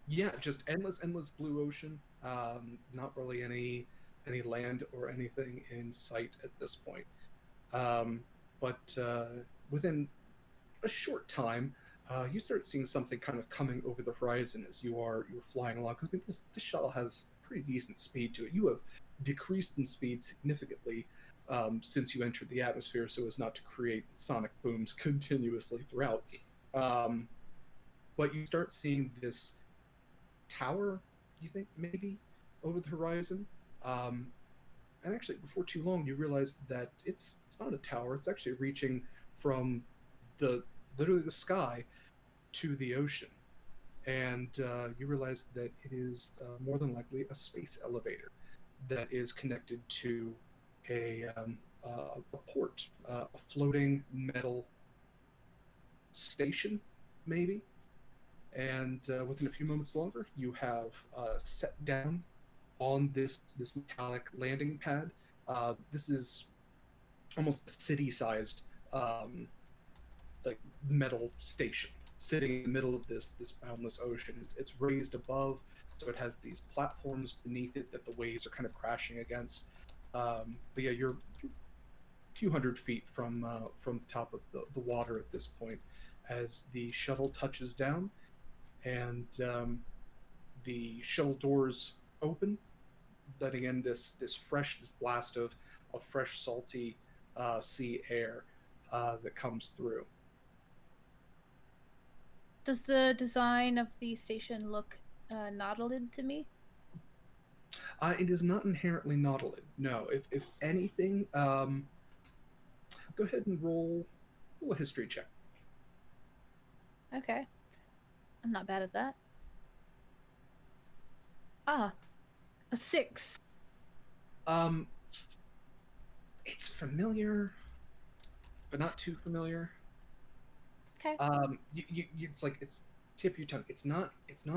yeah, just endless blue ocean. Not really any land or anything in sight at this point. But within a short time, you start seeing something kind of coming over the horizon as you're flying along. Because this shuttle has pretty decent speed to it. You have decreased in speed significantly since you entered the atmosphere, so as not to create sonic booms continuously throughout. But you start seeing this tower, you think, maybe, over the horizon. And actually, before too long, you realize that it's not a tower. It's actually reaching from literally the sky to the ocean. And you realize that it is more than likely a space elevator that is connected to a port, a floating metal station, maybe. And within a few moments longer, you have set down on this metallic landing pad. This is almost a city-sized like metal station sitting in the middle of this boundless ocean. It's raised above, so it has these platforms beneath it that the waves are kind of crashing against. But yeah, you're few hundred feet from the top of the water at this point, as the shuttle touches down, and the shuttle doors open, letting in this blast of fresh, salty sea air that comes through. Does the design of the station look nautilid to me? It is not inherently nautilid. No. If anything, go ahead and roll a history check. Okay. I'm not bad at that. Ah, a 6. It's familiar, but not too familiar. Okay. It's like it's tip of your tongue. It's not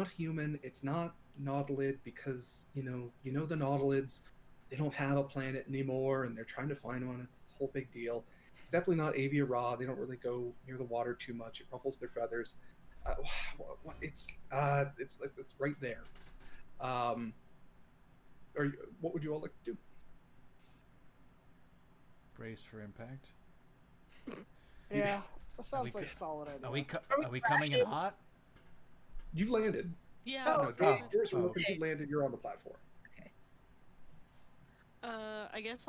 human. It's not nautilid because you know the nautilids. They don't have a planet anymore, and they're trying to find one. It's a whole big deal. It's definitely not avia raw. They don't really go near the water too much. It ruffles their feathers. It's right there. What would you all like to do? Brace for impact. Yeah, that sounds like a solid idea. Are we coming in hot? You've landed. Yeah. Oh, No, okay. you've landed. You're on the platform. Okay. I guess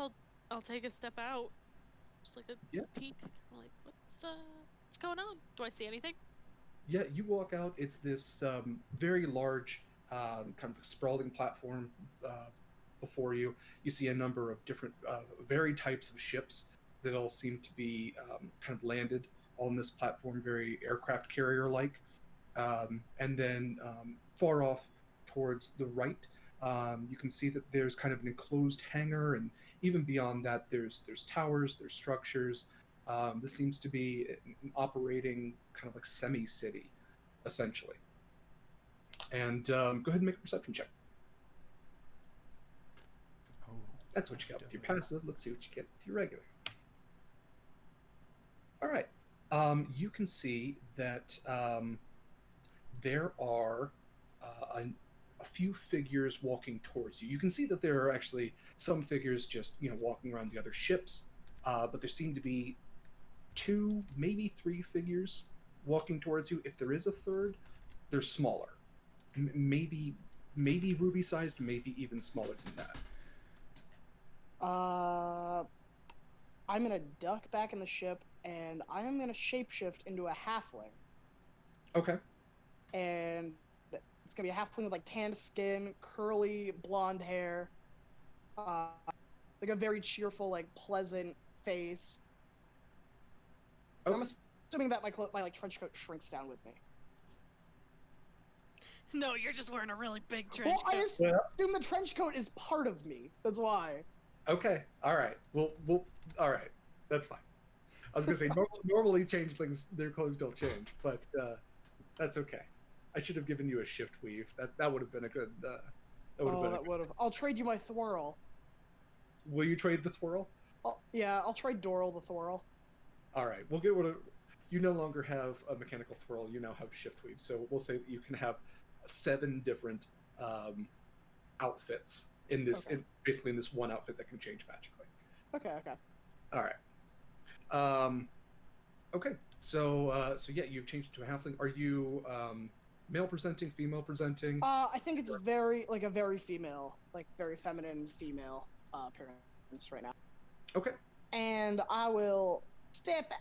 I'll take a step out, just like a peek. I'm like, what's going on? Do I see anything? Yeah, you walk out. It's this very large, kind of sprawling platform before you. You see a number of different, varied types of ships that all seem to be kind of landed on this platform, very aircraft carrier-like. And then far off towards the right, you can see that there's kind of an enclosed hangar, and even beyond that, there's towers, there's structures. This seems to be an operating kind of like semi-city, essentially. And go ahead and make a perception check. Oh, That's what you got with your passive. Let's see what you get with your regular. All right. You can see that there are a few figures walking towards you. You can see that there are actually some figures just walking around the other ships, but there seem to be 2, maybe 3 figures walking towards you. If there is a third, they're smaller, maybe ruby sized, maybe even smaller than that. I'm gonna duck back in the ship, and I am gonna shapeshift into a halfling. Okay. And it's gonna be a halfling with like tanned skin, curly blonde hair, like a very cheerful, like pleasant face. Okay. I'm assuming that my trench coat shrinks down with me. No, you're just wearing a really big trench Well, coat. I assume the trench coat is part of me. That's why. Okay. All right. We'll all right. That's fine. I was gonna say normally change things. Their clothes don't change, but that's okay. I should have given you a shift weave. That would have been a good. That would have. I'll trade you my thwirl. Will you trade the thwirl? Yeah, I'll trade Doral the thwirl. All right. We'll get you no longer have a mechanical thwirl. You now have shift weave. So we'll say that you can have 7 different outfits in this, basically in this one outfit that can change magically. Okay. All right. Okay. So yeah, you've changed it to a halfling. Are you male presenting, female presenting? I think it's very female, like very feminine female appearance right now. Okay. And I will step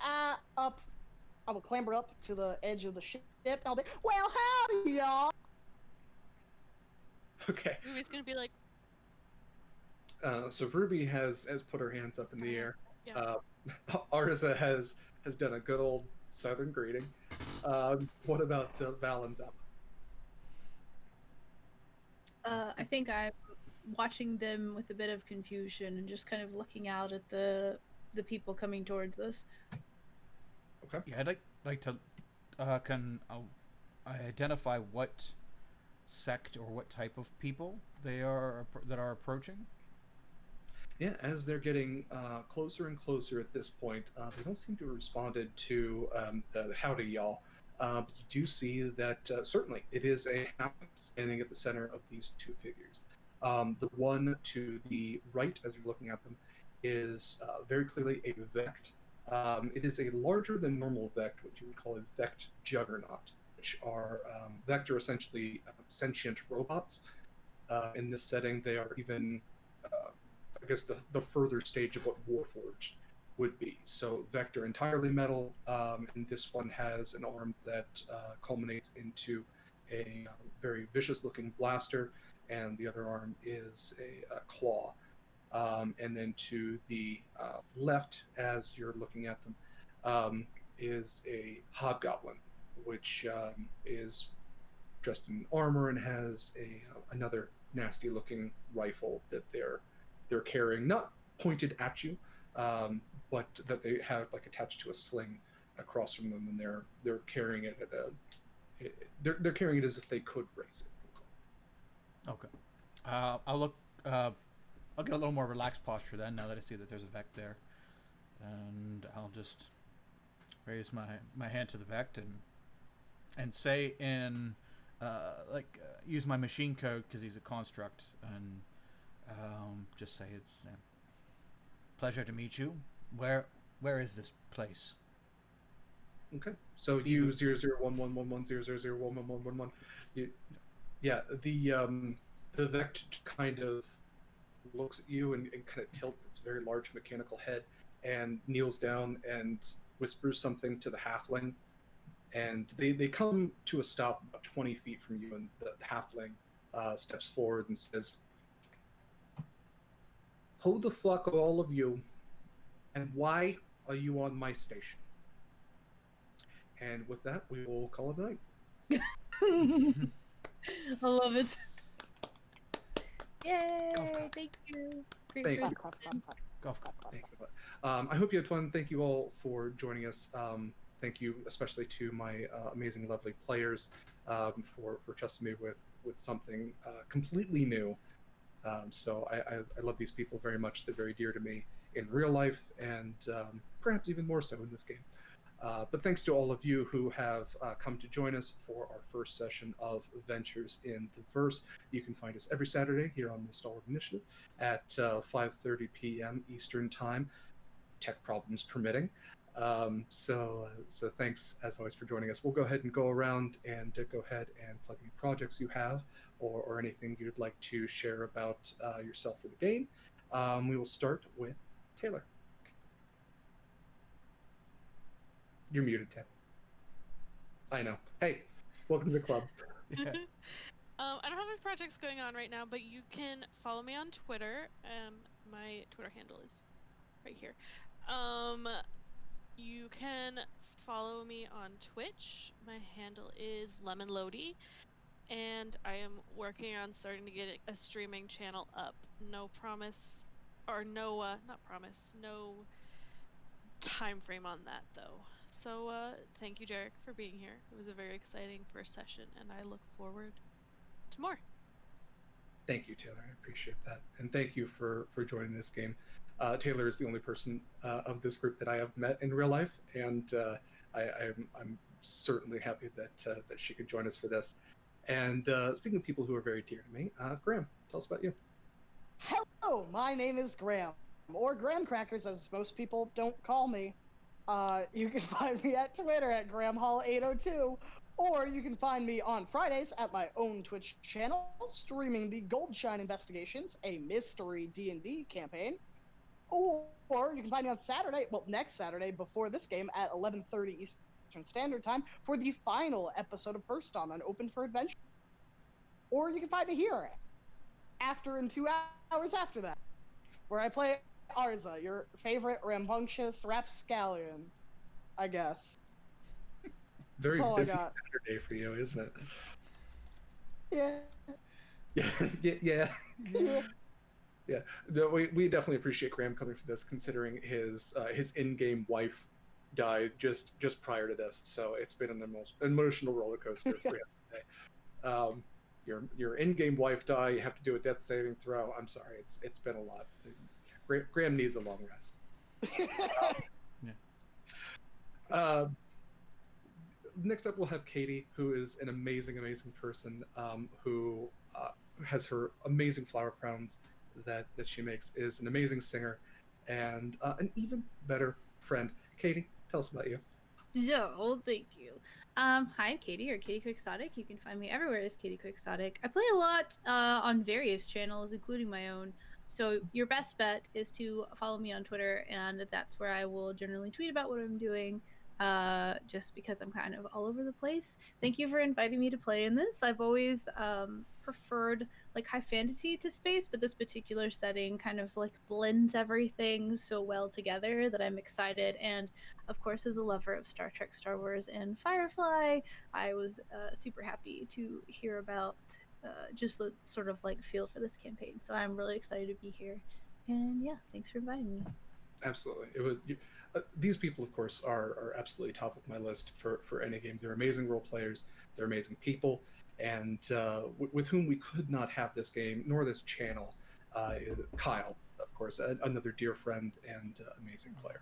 up. I will clamber up to the edge of the ship. And I'll be, well, howdy, y'all. Okay. Ruby's gonna be like, so Ruby has put her hands up in the air. yeah. Arza has done a good old southern greeting. What about Valen's up? I think I'm watching them with a bit of confusion and just kind of looking out at the people coming towards us. Okay. Yeah, I'd like to can identify what sect or what type of people they are that are approaching. Yeah, as they're getting closer and closer at this point, they don't seem to have responded to the howdy y'all. But you do see that certainly it is a halfling standing at the center of these 2 figures. The one to the right, as you're looking at them, is very clearly a Vect. It is a larger than normal Vect, what you would call a Vect Juggernaut, which are Vect are essentially sentient robots. In this setting, they are even, I guess, the further stage of what Warforged would be. So Vector entirely metal, and this one has an arm that culminates into a very vicious-looking blaster, and the other arm is a claw. And then to the left, as you're looking at them, is a hobgoblin, which is dressed in armor and has another nasty-looking rifle that they're carrying, not pointed at you, but that they have like attached to a sling across from them, and they're carrying it at they're carrying it as if they could raise it. Okay. I'll look. I'll get a little more relaxed posture then. Now that I see that there's a Vect there, and I'll just raise my hand to the Vect and say in use my machine code because he's a construct, and just say it's pleasure to meet you. Where is this place? Okay, so you 00111100011111. Yeah, the Vect kind of looks at you and kind of tilts its very large mechanical head and kneels down and whispers something to the halfling, and they come to a stop about 20 feet from you, and the halfling steps forward and says, "Who the fuck are all of you, and why are you on my station?" And with that, we will call it a night. I love it. Yay! Thank you. Great Thank you. presentation. Golf club. Thank you. I hope you had fun. Thank you all for joining us. Thank you especially to my amazing, lovely players for trusting me with something completely new. So I love these people very much. They're very dear to me in real life, and perhaps even more so in this game. But thanks to all of you who have come to join us for our first session of Ventures in the Verse. You can find us every Saturday here on the Stalwart Initiative at 5:30 p.m. Eastern Time, tech problems permitting. So thanks as always for joining us. We'll go ahead and go around and go ahead and plug any projects you have or anything you'd like to share about yourself for the game. We will start with Taylor. You're muted, Ted. I know. Hey, welcome to the club. I don't have any projects going on right now, but you can follow me on Twitter. My Twitter handle is right here. You can follow me on Twitch. My handle is lemonlodi, and I am working on starting to get a streaming channel up. No promise, or no, not promise, no time frame on that though. So thank you, Derek, for being here. It was a very exciting first session, and I look forward to more. Thank you, Taylor. I appreciate that, and thank you for joining this game. Taylor is the only person of this group that I have met in real life, and I'm certainly happy that she could join us for this. And speaking of people who are very dear to me, Graham, tell us about you. Hello, my name is Graham, or Graham Crackers, as most people don't call me. You can find me at Twitter at GrahamHall802, or you can find me on Fridays at my own Twitch channel, streaming the Goldshine Investigations, a mystery D&D campaign. Or you can find me on Saturday, well, next Saturday before this game at 11:30 Eastern Standard Time for the final episode of First on Open for Adventure. Or you can find me here in 2 hours after that, where I play Arza, your favorite rambunctious rapscallion, I guess. Very That's all busy I got. Saturday for you, isn't it? Yeah. Yeah. Yeah, no, we definitely appreciate Graham coming for this, considering his in-game wife died just prior to this, so it's been an emotional roller coaster for him today. Your in-game wife die, you have to do a death saving throw. I'm sorry, it's been a lot. Graham needs a long rest. Next up, we'll have Katie, who is an amazing person, who has her amazing flower crowns that she makes, is an amazing singer, and an even better friend. Katie, tell us about you. So, thank you. Hi, I'm Katie, or Katie Quixotic. You can find me everywhere as Katie Quixotic. I play a lot on various channels, including my own. So your best bet is to follow me on Twitter, and that's where I will generally tweet about what I'm doing. Just because I'm kind of all over the place. Thank you for inviting me to play in this. I've always preferred like high fantasy to space, but this particular setting kind of like blends everything so well together that I'm excited. And of course, as a lover of Star Trek, Star Wars, and Firefly, I was super happy to hear about just the sort of like feel for this campaign. So I'm really excited to be here. And yeah, thanks for inviting me. Absolutely, it was. These people, of course, are absolutely top of my list for any game. They're amazing role players. They're amazing people, and with whom we could not have this game nor this channel. Kyle, of course, another dear friend and amazing player.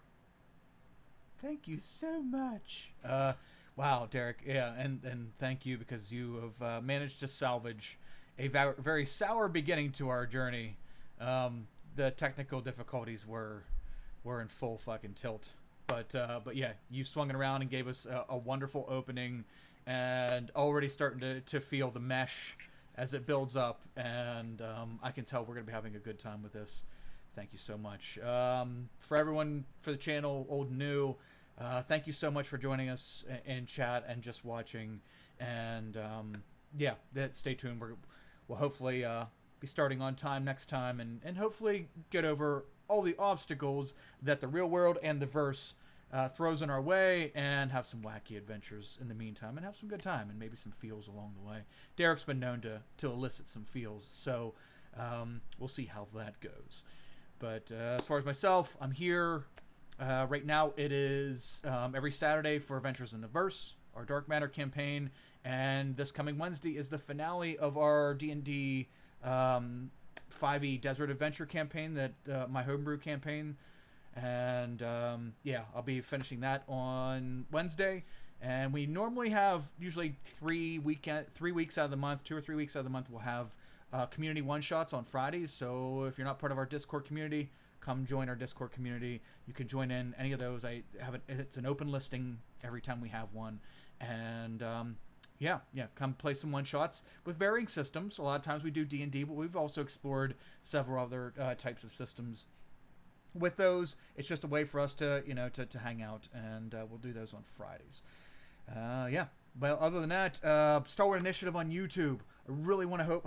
Thank you so much. Wow, Derek. Yeah, and thank you because you have managed to salvage a very sour beginning to our journey. The technical difficulties were in full fucking tilt, but yeah, you swung it around and gave us a wonderful opening, and already starting to feel the mesh as it builds up, and I can tell we're gonna be having a good time with this. Thank you so much. For everyone, for the channel, old and new, thank you so much for joining us in chat and just watching. And yeah, stay tuned. We'll hopefully be starting on time next time, and hopefully get over all the obstacles that the real world and the verse throws in our way, and have some wacky adventures in the meantime, and have some good time, and maybe some feels along the way. Derek's been known to elicit some feels, so we'll see how that goes. But as far as myself, I'm here. Right now, it is every Saturday for Adventures in the Verse, our Dark Matter campaign. And this coming Wednesday is the finale of our D&D 5e Desert Adventure campaign, that my homebrew campaign. And yeah, I'll be finishing that on Wednesday. And we normally have usually 3 weeks out of the month, 2 or 3 weeks out of the month, we'll have community one-shots on Fridays. So if you're not part of our Discord community, come join our Discord community. You can join in any of those. It's an open listing every time we have one. And yeah, come play some one-shots with varying systems. A lot of times we do D&D, but we've also explored several other types of systems. With those, it's just a way for us to hang out, and we'll do those on Fridays. Yeah. Well, other than that, Stalwart Initiative on YouTube. I really want to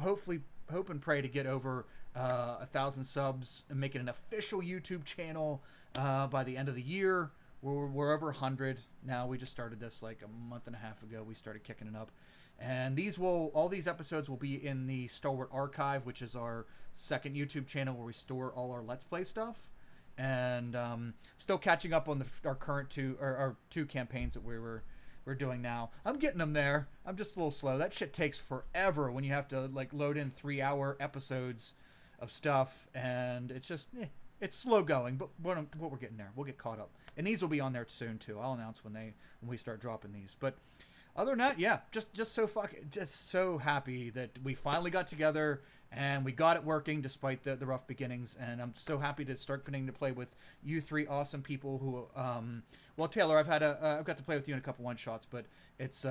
hope and pray to get over 1,000 subs and make it an official YouTube channel by the end of the year. We're over 100 now. We just started this like a month and a half ago. We started kicking it up, and all these episodes will be in the Stalwart Archive, which is our second YouTube channel where we store all our Let's Play stuff. And still catching up on our current our two campaigns that we're doing now. I'm getting them there. I'm just a little slow. That shit takes forever when you have to like load in 3-hour episodes of stuff, and it's just it's slow going. But we're getting there. We'll get caught up, and these will be on there soon too. I'll announce when we start dropping these. But other than that, yeah, just so happy that we finally got together and we got it working despite the rough beginnings. And I'm so happy to start getting to play with you three awesome people who, well, Taylor, I've got to play with you in a couple one-shots, but it's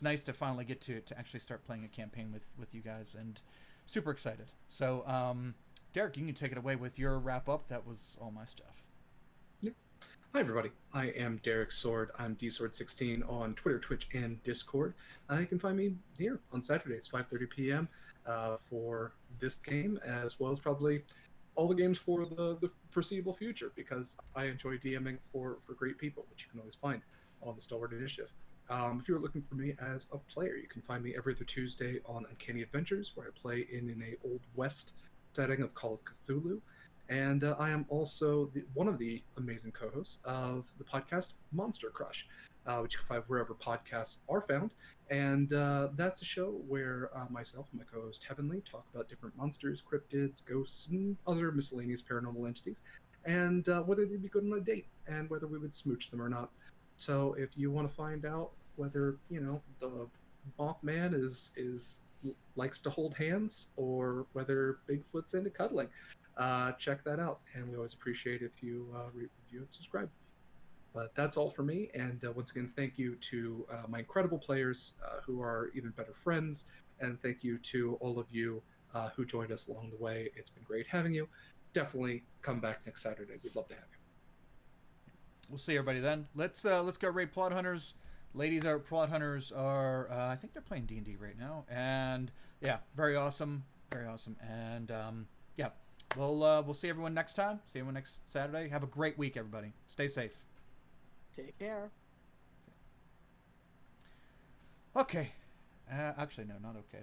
nice to finally get to actually start playing a campaign with you guys, and super excited. So, Derek, you can take it away with your wrap-up. That was all my stuff. Yep. Hi, everybody. I am Derek Sword. I'm dsword16 on Twitter, Twitch, and Discord. You can find me here on Saturdays, 5:30 p.m. For this game, as well as probably all the games for the foreseeable future, because I enjoy DMing for great people, which you can always find on the Stalwart Initiative. If you're looking for me as a player, you can find me every other Tuesday on Uncanny Adventures, where I play in an Old West setting of Call of Cthulhu. And I am also one of the amazing co-hosts of the podcast Monster Crush, which you can find wherever podcasts are found. And that's a show where myself and my co-host Heavenly talk about different monsters, cryptids, ghosts, and other miscellaneous paranormal entities, and whether they'd be good on a date, and whether we would smooch them or not. So if you want to find out whether the Mothman is likes to hold hands, or whether Bigfoot's into cuddling, check that out. And we always appreciate if you review and subscribe. But that's all for me. And once again, thank you to my incredible players who are even better friends. And thank you to all of you who joined us along the way. It's been great having you. Definitely come back next Saturday. We'd love to have you. We'll see everybody then. Let's go raid Plot Hunters. Ladies are Plot Hunters are I think they're playing D&D right now. And yeah, very awesome. Very awesome. And yeah, we'll see everyone next time. See everyone next Saturday. Have a great week, everybody. Stay safe. Take care. Okay. Actually, no, not okay.